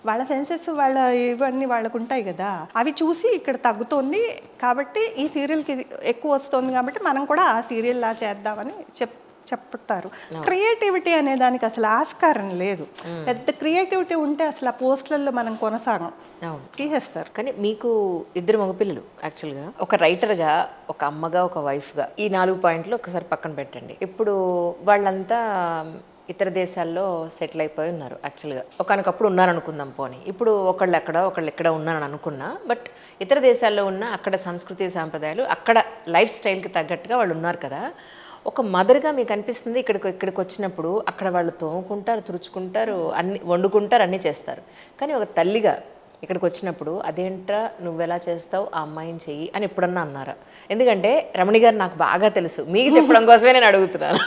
A: వాళ్ళ సెన్సెస్, వాళ్ళ ఇవన్నీ వాళ్ళకు ఉంటాయి కదా, అవి చూసి ఇక్కడ తగ్గుతోంది కాబట్టి ఈ సీరియల్కి ఎక్కువ వస్తుంది కాబట్టి మనం కూడా ఆ సీరియల్లా చేద్దామని చెప్తారు. క్రియేటివిటీ అనే దానికి అసలు ఆస్కారం లేదు. పెద్ద క్రియేటివిటీ ఉంటే అసలు ఆ పోస్టులలో మనం కొనసాగం, తీసేస్తారు.
B: కానీ మీకు ఇద్దరు మగపిల్లలు. యాక్చువల్గా ఒక రైటర్గా, ఒక అమ్మగా, ఒక వైఫ్గా ఈ 4 పాయింట్లు ఒకసారి పక్కన పెట్టండి. ఇప్పుడు వాళ్ళంతా ఇతర దేశాల్లో సెటిల్ అయిపోయి ఉన్నారు. యాక్చువల్గా ఒకనకప్పుడు ఉన్నారనుకుందాం, పోనీ ఇప్పుడు ఒకళ్ళు ఇక్కడ ఉన్నారని అనుకున్నా, బట్ ఇతర దేశాల్లో ఉన్న అక్కడ సంస్కృతి సాంప్రదాయాలు, అక్కడ లైఫ్ స్టైల్కి తగ్గట్టుగా వాళ్ళు ఉన్నారు కదా. ఒక మదర్గా మీకు అనిపిస్తుంది ఇక్కడికి వచ్చినప్పుడు అక్కడ వాళ్ళు తోముకుంటారు, తుడుచుకుంటారు, అన్ని వండుకుంటారు, అన్నీ చేస్తారు. కానీ ఒక తల్లిగా ఇక్కడికి వచ్చినప్పుడు అదేంట్రా నువ్వెలా చేస్తావు, ఆ అమ్మాయిని చెయ్యి అని ఎప్పుడన్నా అన్నారా? ఎందుకంటే రమణి గారు నాకు బాగా తెలుసు, మీకు చెప్పడం కోసమే నేను అడుగుతున్నాను.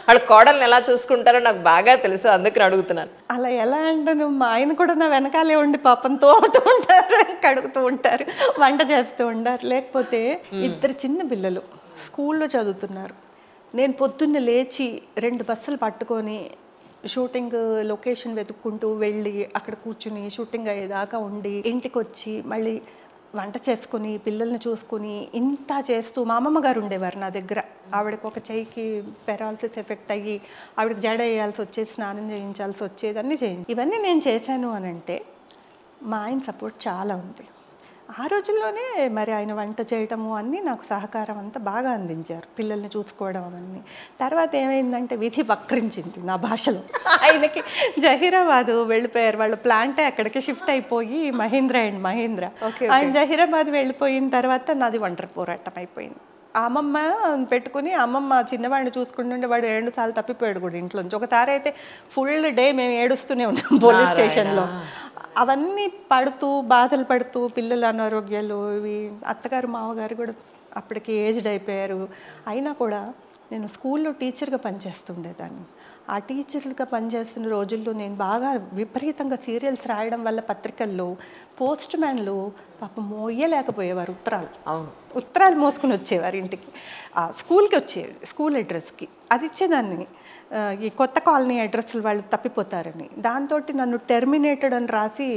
B: వాళ్ళు కోడల్ని ఎలా చూసుకుంటారో నాకు బాగా తెలుసు, అందుకని అడుగుతున్నాను.
A: అలా ఎలా అంటే మా ఆయన కూడా నా వెనకాలే ఉండి పాపం తోముతూ ఉంటారు, కడుగుతూ ఉంటారు, వంట చేస్తూ ఉంటారు. లేకపోతే ఇద్దరు చిన్న పిల్లలు స్కూల్లో చదువుతున్నారు. నేను పొద్దున్నే లేచి 2 బస్సులు పట్టుకొని షూటింగ్ లొకేషన్ వెతుక్కుంటూ వెళ్ళి అక్కడ కూర్చుని షూటింగ్ అయ్యేదాకా ఉండి ఇంటికి వచ్చి మళ్ళీ వంట చేసుకుని పిల్లల్ని చూసుకుని ఇంత చేస్తూ మా అమ్మమ్మ గారు ఉండేవారు నా దగ్గర. ఆవిడకి ఒక చెయ్యికి పెరాలసిస్ ఎఫెక్ట్ అయ్యి ఆవిడకి జడ వేయాల్సి వచ్చేది, స్నానం చేయించాల్సి వచ్చేది, అన్నీ చేయింది. ఇవన్నీ నేను చేశాను అని అంటే మా ఆయన సపోర్ట్ చాలా ఉంది. ఆ రోజుల్లోనే మరి ఆయన వంట చేయటము అన్నీ నాకు సహకారం అంతా బాగా అందించారు, పిల్లల్ని చూసుకోవడం అవన్నీ. తర్వాత ఏమైందంటే విధి వక్రించింది నా భాషలో. ఆయనకి జహీరాబాద్ వెళ్ళిపోయారు, వాళ్ళ ప్లాంటే అక్కడికి షిఫ్ట్ అయిపోయి మహీంద్ర ఆయన జహీరాబాద్ వెళ్ళిపోయిన తర్వాత నాది ఒంటరి పోరాటం అయిపోయింది. అమ్మమ్మ పెట్టుకుని అమ్మమ్మ చిన్నవాడిని చూసుకుంటుంటే వాడు 2 సార్లు తప్పిపోయాడు కూడా ఇంట్లోంచి. ఒకసారి అయితే ఫుల్ డే మేము ఏడుస్తూనే ఉన్నాం పోలీస్ స్టేషన్లో. అవన్నీ పడుతూ బాధలు పడుతూ పిల్లల అనారోగ్యాలు ఇవి. అత్తగారు మామగారు కూడా అప్పటికి ఏజ్డ్ అయిపోయారు. అయినా కూడా నేను స్కూల్లో టీచర్గా పనిచేస్తుండేదాన్ని. ఆ టీచర్లుగా పనిచేస్తున్న రోజుల్లో నేను బాగా విపరీతంగా సీరియల్స్ రాయడం వల్ల పత్రికల్లో పోస్ట్ మ్యాన్లు పాపం మోయలేకపోయేవారు ఉత్తరాలు మోసుకుని వచ్చేవారు ఇంటికి, స్కూల్కి వచ్చేది, స్కూల్ అడ్రస్కి. అది ఇచ్చేదాన్ని, ఈ కొత్త కాలనీ అడ్రస్లు వాళ్ళు తప్పిపోతారని. దాంతో నన్ను టెర్మినేటెడ్ అని రాసి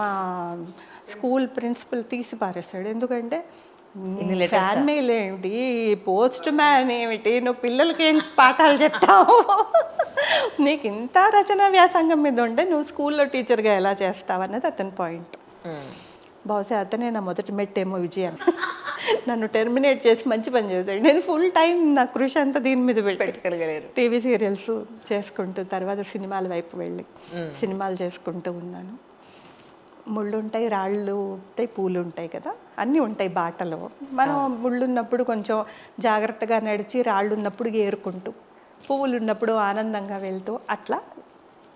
A: మా స్కూల్ ప్రిన్సిపల్ తీసి పారేస్తాడు. ఎందుకంటే ఫ్యాన్ మెయిల్ ఏమిటి, పోస్ట్ మ్యాన్ ఏమిటి, నువ్వు పిల్లలకి ఏం పాఠాలు చెప్తావు, నీకు ఇంత రచన వ్యాసంగం మీద ఉంటే నువ్వు స్కూల్లో టీచర్గా ఎలా చేస్తావు అన్నది అతని పాయింట్. బహుశా అతనే నా మొదటి మెట్టేమో విజయం. నన్ను టెర్మినేట్ చేసి మంచి పని చేశాడు. నేను ఫుల్ టైం నా కృషి అంతా దీని మీద
B: పెట్టుకోగలిగారు.
A: టీవీ సీరియల్స్ చేసుకుంటూ తర్వాత సినిమాల వైపు వెళ్ళి సినిమాలు చేసుకుంటూ ఉన్నాను. ముళ్ళు ఉంటాయి, రాళ్ళు ఉంటాయి, పూలు ఉంటాయి కదా, అన్నీ ఉంటాయి బాటలో. మనం ముళ్ళు ఉన్నప్పుడు కొంచెం జాగ్రత్తగా నడిచి, రాళ్ళు ఉన్నప్పుడు ఏరుకుంటూ, పువ్వులు ఉన్నప్పుడు ఆనందంగా వెళ్తూ అట్లా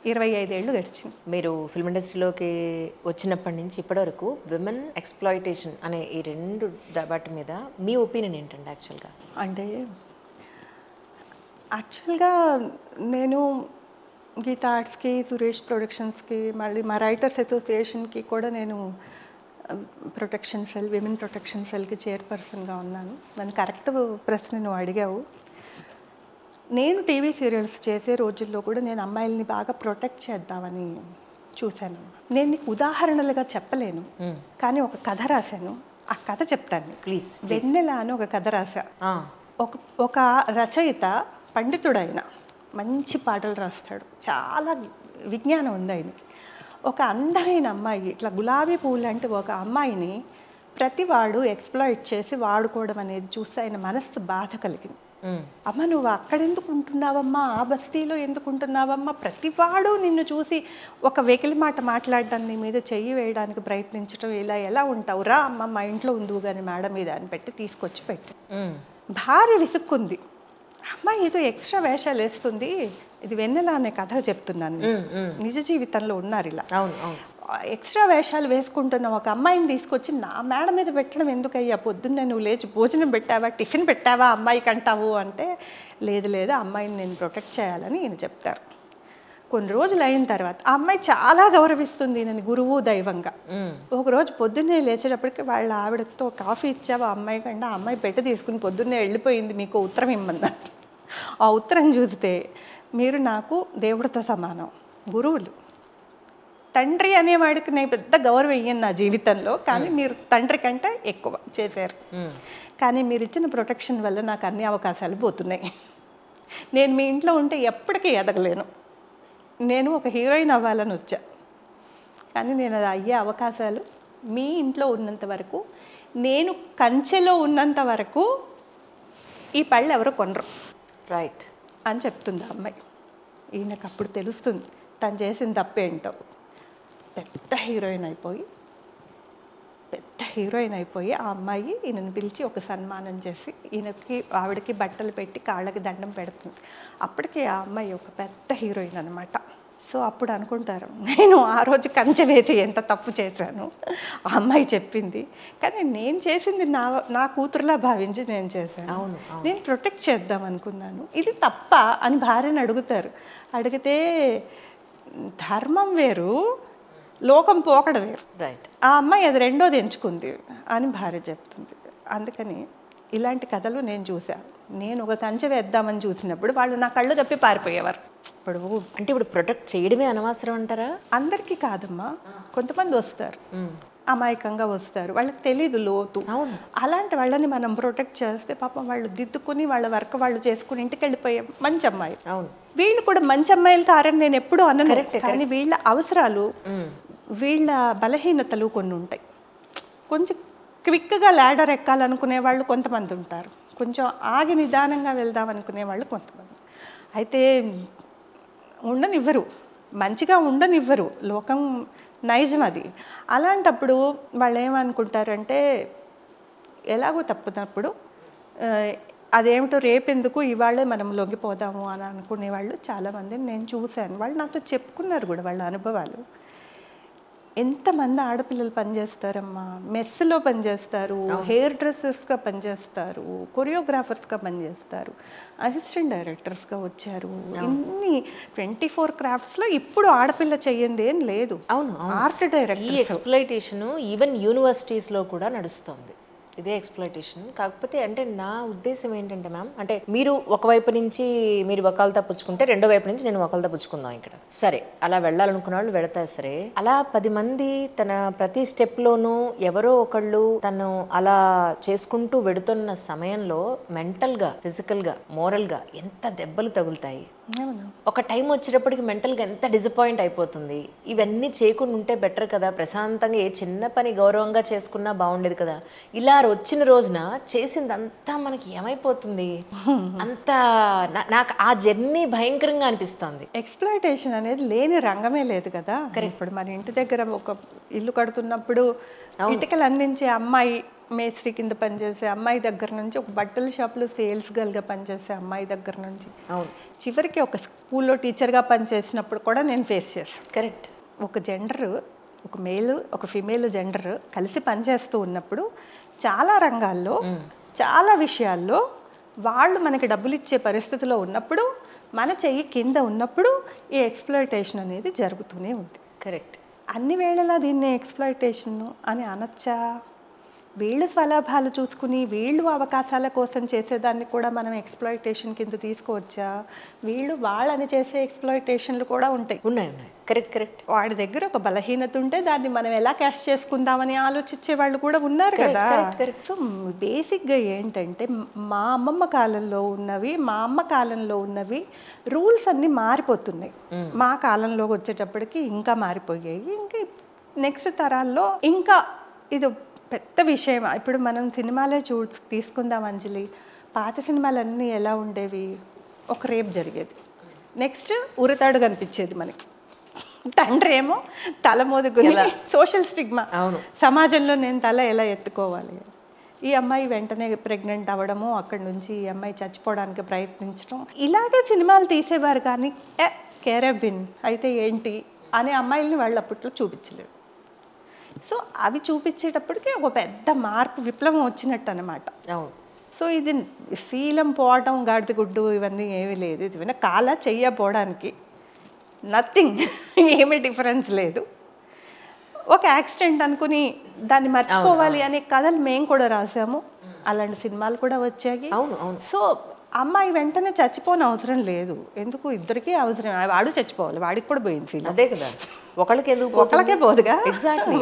A: 25 ఏళ్ళు గడిచింది.
B: మీరు ఫిల్మ్ ఇండస్ట్రీలోకి వచ్చినప్పటి నుంచి ఇప్పటివరకు విమెన్ ఎక్స్ప్లాయిటేషన్ అనే ఈ రెండు వాటి మీద మీ ఒపీనియన్ ఏంటండి?
A: యాక్చువల్గా నేను గీతా ఆర్ట్స్కి, సురేష్ ప్రొడక్షన్స్కి, మళ్ళీ మా రైటర్స్ అసోసియేషన్కి కూడా నేను ప్రొటెక్షన్ సెల్, విమెన్ ప్రొటెక్షన్ సెల్కి చైర్పర్సన్గా ఉన్నాను. నన్ను కరెక్ట్ ప్రశ్న నువ్వు అడిగావు. నేను టీవీ సీరియల్స్ చేసే రోజుల్లో కూడా నేను అమ్మాయిల్ని బాగా ప్రొటెక్ట్ చేద్దామని చూశాను. నేను నీకు ఉదాహరణలుగా చెప్పలేను, కానీ ఒక కథ రాశాను. ఆ కథ చెప్తాను
B: ప్లీజ్.
A: వెన్నెల అని ఒక కథ రాశా. ఒక రచయిత పండితుడైన మంచి పాటలు రాస్తాడు, చాలా విజ్ఞానం ఉంది ఆయన. ఒక అందమైన అమ్మాయి, ఇట్లా గులాబీ పువ్వు లాంటి ఒక అమ్మాయిని ప్రతివాడు ఎక్స్ప్లాయిట్ చేసి వాడుకోవడం అనేది చూస్తే ఆయన మనస్సు బాధ కలిగింది. అమ్మ నువ్వు అక్కడెందుకు ఉంటున్నావమ్మా, ఆ బస్తీలో ఎందుకు ఉంటున్నావమ్మా, ప్రతివాడు నిన్ను చూసి ఒక వెకిలి మాట మాట్లాడడం, నీ మీద చెయ్యి వేయడానికి ప్రయత్నించడం, ఇలా ఎలా ఉంటావు, రా అమ్మ మా ఇంట్లో ఉందువు కానీ మేడం మీద అని పెట్టి తీసుకొచ్చి పెట్టి భార్య విసుక్కుంది. అమ్మ ఏదో ఎక్స్ట్రా వేషాలు వేస్తుంది, ఇది వెన్నెల అనే కథ చెప్తున్నాను, నిజ జీవితంలో ఉన్నారు ఇలా ఎక్స్ట్రా వేషాలు వేసుకుంటున్న ఒక అమ్మాయిని తీసుకొచ్చి నా మేడ మీద పెట్టడం ఎందుకయ్యా, పొద్దున్నే నువ్వు లేచి భోజనం పెట్టావా, టిఫిన్ పెట్టావా అమ్మాయికి అంటావు అంటే, లేదు లేదు అమ్మాయిని నేను ప్రొటెక్ట్ చేయాలని ఈయన చెప్తారు. కొన్ని రోజులు అయిన తర్వాత ఆ అమ్మాయి చాలా గౌరవిస్తుంది ఈయనని గురువు దైవంగా. ఒకరోజు పొద్దున్నే లేచేటప్పటికి వాళ్ళ ఆవిడతో కాఫీ ఇచ్చావా అమ్మాయి కంటే, ఆ అమ్మాయి పెట్ట తీసుకుని పొద్దున్నే వెళ్ళిపోయింది, మీకు ఉత్తరం ఇమ్మన్నారు. ఆ ఉత్తరం చూస్తే, మీరు నాకు దేవుడితో సమానం, గురువులు, తండ్రి అనేవాడికి నేను పెద్ద గౌరవం ఇయ్యను నా జీవితంలో, కానీ మీరు తండ్రి కంటే ఎక్కువ చేశారు, కానీ మీరు ఇచ్చిన ప్రొటెక్షన్ వల్ల నాకు అన్ని అవకాశాలు పోతున్నాయి. నేను మీ ఇంట్లో ఉంటే ఎప్పటికీ ఎదగలేను, నేను ఒక హీరోయిన్ అవ్వాలని వచ్చా, కానీ నేను అది అయ్యే అవకాశాలు మీ ఇంట్లో ఉన్నంత వరకు, నేను కంచెలో ఉన్నంత వరకు ఈ పళ్ళు ఎవరు కొనరు
B: రైట్
A: అని చెప్తుంది ఆ అమ్మాయి. ఈయనకు అప్పుడు తెలుస్తుంది తను చేసిన తప్పేంటో. పెద్ద హీరోయిన్ అయిపోయి ఆ అమ్మాయి ఈయనను పిలిచి ఒక సన్మానం చేసి ఈయనకి ఆవిడకి బట్టలు పెట్టి కాళ్ళకి దండం పెడుతుంది. అప్పటికి ఆ అమ్మాయి ఒక పెద్ద హీరోయిన్ అనమాట. సో అప్పుడు అనుకుంటారు, నేను ఆ రోజు కంచె వేసి ఎంత తప్పు చేశాను, ఆ అమ్మాయి చెప్పింది, కానీ నేను చేసింది నా కూతురులా భావించి నేను చేశాను, నేను ప్రొటెక్ట్ చేద్దాం అనుకున్నాను, ఇది తప్ప అని భార్యను అడుగుతారు. అడిగితే ధర్మం వేరు, లోకం పోకడ వేరు, ఆ అమ్మాయి అది రెండోది ఎంచుకుంది అని భార్య చెప్తుంది. అందుకని ఇలాంటి కథలు నేను చూశాను. నేను ఒక కంచె వేద్దామని చూసినప్పుడు వాళ్ళు నా కళ్ళు కప్పి పారిపోయేవారు.
B: ఇప్పుడు ప్రొటెక్ట్ చేయడమే అనవసరం అంటారా?
A: అందరికీ కాదమ్మా, కొంతమంది వస్తారు అమాయకంగా వస్తారు, వాళ్ళకి తెలీదు లోతు. అలాంటి వాళ్ళని మనం ప్రొటెక్ట్ చేస్తే పాపం వాళ్ళు దిద్దుకుని వాళ్ళ వర్క్ వాళ్ళు చేసుకుని ఇంటికి వెళ్ళిపోయే మంచి అమ్మాయి. వీళ్ళు కూడా మంచి అమ్మాయిలు కారని నేను ఎప్పుడూ అనను, కానీ వీళ్ళ అవసరాలు, వీళ్ళ బలహీనతలు కొన్ని ఉంటాయి. కొంచెం క్విక్గా ల్యాడర్ ఎక్కాలనుకునే వాళ్ళు కొంతమంది ఉంటారు, కొంచెం ఆగి నిదానంగా వెళ్దాం అనుకునే వాళ్ళు కొంతమంది. అయితే ఉండనివ్వరు, మంచిగా ఉండనివ్వరు, లోకం నైజం అది. అలాంటప్పుడు వాళ్ళు ఏమనుకుంటారంటే, ఎలాగో తప్పునప్పుడు అదేమిటో రేపెందుకు ఇవాళే మనం లొంగిపోదాము అని అనుకునే వాళ్ళు చాలామందిని నేను చూశాను. వాళ్ళు నాతో చెప్పుకున్నారు కూడా వాళ్ళ అనుభవాలు. ఎంతమంది ఆడపిల్లలు పనిచేస్తారమ్మా, మెస్లో పనిచేస్తారు, హెయిర్ డ్రెస్సెస్గా పనిచేస్తారు, కొరియోగ్రాఫర్స్గా పనిచేస్తారు, అసిస్టెంట్ డైరెక్టర్స్గా వచ్చారు. ఇన్ని 24 క్రాఫ్ట్స్లో ఇప్పుడు ఆడపిల్ల చెయ్యింది ఏం లేదు.
B: అవును,
A: ఆర్ట్ డైరెక్టర్.
B: ఈ ఎక్స్‌ప్లాయిటేషన్ ఈవెన్ యూనివర్సిటీస్లో కూడా నడుస్తుంది. ఇదే ఎక్స్‌ప్లాయిటేషన్. కాకపోతే అంటే నా ఉద్దేశ్యం ఏంటంటే మ్యామ్, అంటే మీరు ఒకవైపు నుంచి మీరు వకాల్తా పుచ్చుకుంటే, రెండో వైపు నుంచి నేను వకాల్తా పుచ్చుకుందాం ఇక్కడ. సరే, అలా వెళ్ళాలనుకున్న వాళ్ళు వెళతారు సరే. అలా 10 మంది తన ప్రతి స్టెప్‌లోనూ ఎవరో ఒకళ్ళు తను అలా చేసుకుంటూ వెడుతున్న సమయంలో మెంటల్‌గా, ఫిజికల్‌గా, మోరల్‌గా ఎంత దెబ్బలు తగులుతాయి. ఒక టైం వచ్చేటప్పటికి మెంటల్గా ఎంత డిసప్పాయింట్ అయిపోతుంది. ఇవన్నీ చేయకుండా ఉంటే బెటర్ కదా, ప్రశాంతంగా ఏ చిన్న పని గౌరవంగా చేసుకున్నా బాగుండేది కదా. ఇలా వచ్చిన రోజున చేసిందంతా మనకి ఏమైపోతుంది, అంత నాకు ఆ జర్నీ భయంకరంగా అనిపిస్తుంది.
A: ఎక్స్‌ప్లాయిటేషన్ అనేది లేని రంగమే లేదు కదా. ఇప్పుడు మన ఇంటి దగ్గర ఒక ఇల్లు కడుతున్నప్పుడు ఇటుకలు అందించే అమ్మాయి, మేస్త్రి కింద పనిచేసే అమ్మాయి దగ్గర నుంచి, ఒక బట్టల షాప్లో సేల్స్ గర్ల్గా పనిచేసే అమ్మాయి దగ్గర నుంచి,
B: అవును,
A: చివరికి ఒక స్కూల్లో టీచర్గా పనిచేసినప్పుడు కూడా నేను ఫేస్ చేశాను.
B: కరెక్ట్.
A: ఒక జెండర్, ఒక మేల్ ఒక ఫిమేల్ జెండర్ కలిసి పనిచేస్తూ ఉన్నప్పుడు చాలా రంగాల్లో, చాలా విషయాల్లో వాళ్ళు మనకి డబ్బులు ఇచ్చే పరిస్థితిలో ఉన్నప్పుడు, మన చెయ్యి కింద ఉన్నప్పుడు ఈ ఎక్స్‌ప్లాయిటేషన్ అనేది జరుగుతూనే ఉంది.
B: కరెక్ట్.
A: అన్ని వేళలా దీన్ని ఎక్స్‌ప్లాయిటేషన్ అని అనొచ్చా? వీళ్ళు స్వలాభాలు చూసుకుని వీళ్ళు అవకాశాల కోసం చేసేదాన్ని కూడా మనం ఎక్స్‌ప్లాయిటేషన్ కింద తీసుకోవచ్చా? వీళ్ళు వాళ్ళని చేసే ఎక్స్‌ప్లాయిటేషన్లు కూడా ఉంటాయి.
B: ఉన్నాయి. Correct correct.
A: వాడి దగ్గర ఒక బలహీనత ఉంటే దాన్ని మనం ఎలా క్యాష్ చేసుకుందామని ఆలోచించే వాళ్ళు కూడా ఉన్నారు కదా. సో బేసిక్గా ఏంటంటే, మా అమ్మమ్మ కాలంలో ఉన్నవి, మా అమ్మ కాలంలో ఉన్నవి రూల్స్ అన్నీ మారిపోతున్నాయి. మా కాలంలోకి వచ్చేటప్పటికి ఇంకా మారిపోయాయి. ఇంకా నెక్స్ట్ తరాల్లో ఇంకా ఇది పెద్ద విషయం. ఇప్పుడు మనం సినిమాలే తీసుకుందాం అంజలి. పాత సినిమాలన్నీ ఎలా ఉండేవి? ఒక రేప్ జరిగేది, నెక్స్ట్ ఉరితాడు కనిపించేది మనకి, తండ్రి ఏమో తల మోదుకుని సోషల్ స్టిగ్మా, సమాజంలో నేను తల ఎలా ఎత్తుకోవాలి. ఈ అమ్మాయి వెంటనే ప్రెగ్నెంట్ అవ్వడము, అక్కడి నుంచి ఈ అమ్మాయి చచ్చిపోవడానికి ప్రయత్నించడం, ఇలాగే సినిమాలు తీసేవారు. కానీ కేరబిన్ అయితే ఏంటి అనే అమ్మాయిల్ని వాళ్ళు అప్పట్లో చూపించలేరు. సో అవి చూపించేటప్పటికి ఒక పెద్ద మార్పు, విప్లవం వచ్చినట్టు అనమాట. సో ఇది శీలం పోవడం, గాడిద గుడ్డు ఇవన్నీ ఏమీ లేదు. ఇది విన కాల చెయ్యపోవడానికి నథింగ్, ఏమీ డిఫరెన్స్ లేదు. ఒక యాక్సిడెంట్ అనుకుని దాన్ని మర్చిపోవాలి అనే కథలు మేము కూడా రాసాము, అలాంటి సినిమాలు కూడా వచ్చాయి. సో అమ్మాయి వెంటనే చచ్చిపోని అవసరం లేదు. ఎందుకు, ఇద్దరికీ అవసరం. వాడు చచ్చిపోవాలి, వాడికి కూడా పోయింది సీన్.
B: అదే కదా, ఒకళ్ళకే
A: పోదుగా,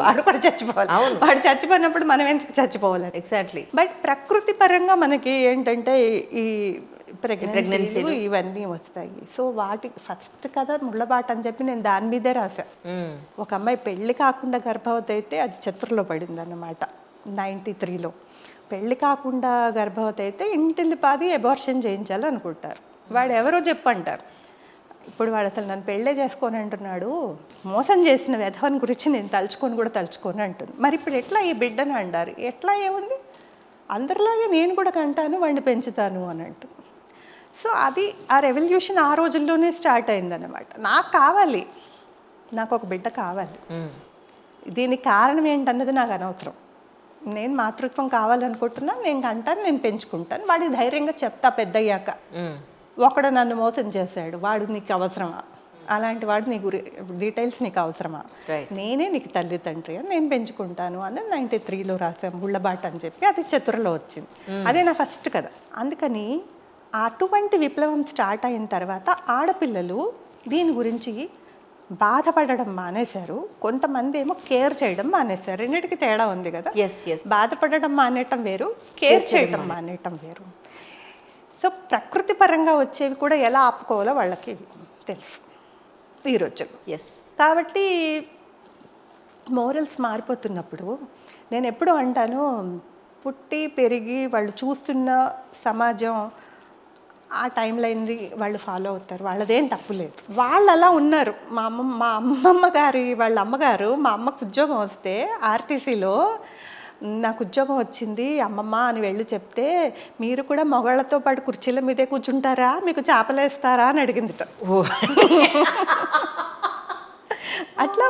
A: వాడు కూడా చచ్చిపోవాలి. వాడు చచ్చిపోయినప్పుడు మనం ఎందుకు చచ్చిపోవాలి?
B: ఎగ్జాక్ట్లీ.
A: బట్ ప్రకృతి పరంగా మనకి ఏంటంటే ఈ ప్రెగ్నెన్సీలు ఇవన్నీ వస్తాయి. సో వాటికి ఫస్ట్ కదా ముళ్ళబాట అని చెప్పి నేను దాని మీదే రాశా. ఒక అమ్మాయి పెళ్లి కాకుండా గర్భవతి అయితే అది చతుర్లో పడింది అన్నమాట. 93లో పెళ్లి కాకుండా గర్భవతి అయితే ఇంటిల్లి పాది అబార్షన్ చేయించాలనుకుంటారు. వాడు ఎవరో చెప్పంటారు. ఇప్పుడు వాడు అసలు నన్ను పెళ్ళే చేసుకొని అంటున్నాడు, మోసం చేసిన వెధవని గురించి నేను తలుచుకొని కూడా తలుచుకొని అంటుంది. మరి ఇప్పుడు ఎట్లా ఈ బిడ్డను అంటారు? ఎట్లా ఏముంది, అందరిలాగే నేను కూడా కంటాను, వాడిని పెంచుతాను అని అంటుంది. సో అది ఆ రెవల్యూషన్ ఆ రోజుల్లోనే స్టార్ట్ అయిందన్నమాట. నాకు కావాలి, నాకు ఒక బిడ్డ కావాలి. దీనికి కారణం ఏంటన్నది నాకు అనవసరం. నేను మాతృత్వం కావాలనుకుంటున్నా, నేను కంటాను, నేను పెంచుకుంటాను, వాడికి ధైర్యంగా చెప్తా పెద్దయ్యాక. ఒకడు నన్ను మోసం చేశాడు, వాడు నీకు అవసరమా? అలాంటి వాడు నీకు డీటెయిల్స్ నీకు అవసరమా? నేనే నీకు తల్లి తండ్రి అని నేను పెంచుకుంటాను అని 93లో రాసాం ముళ్ళబాట అని చెప్పి. అది చతురలో వచ్చింది. అదే నా ఫస్ట్ కథ. అందుకని అటువంటి విప్లవం స్టార్ట్ అయిన తర్వాత ఆడపిల్లలు దీని గురించి బాధపడడం మానేశారు. కొంతమంది ఏమో కేర్ చేయడం మానేశారు. రెండింటికి తేడా ఉంది కదా. బాధపడడం మానేయటం వేరు, కేర్ చేయడం మానేయటం వేరు. సో ప్రకృతి పరంగా వచ్చేవి కూడా ఎలా ఆపుకోవాలో వాళ్ళకి తెలుసు ఈరోజు. కాబట్టి మోరల్స్ మారిపోతున్నప్పుడు నేను ఎప్పుడు అంటాను, పుట్టి పెరిగి వాళ్ళు చూస్తున్న సమాజం ఆ టైం లైన్ని వాళ్ళు ఫాలో అవుతారు, వాళ్ళదేం తప్పు లేదు. వాళ్ళు అలా ఉన్నారు. మా అమ్మమ్మ గారి వాళ్ళ అమ్మగారు, మా అమ్మకు ఉద్యోగం వస్తే ఆర్టీసీలో నాకు ఉద్యోగం వచ్చింది అమ్మమ్మ అని వెళ్ళి చెప్తే, మీరు కూడా మగవాళ్ళతో పాటు కుర్చీల మీదే కూర్చుంటారా, మీకు చేపలేస్తారా అని అడిగింది. అట్లా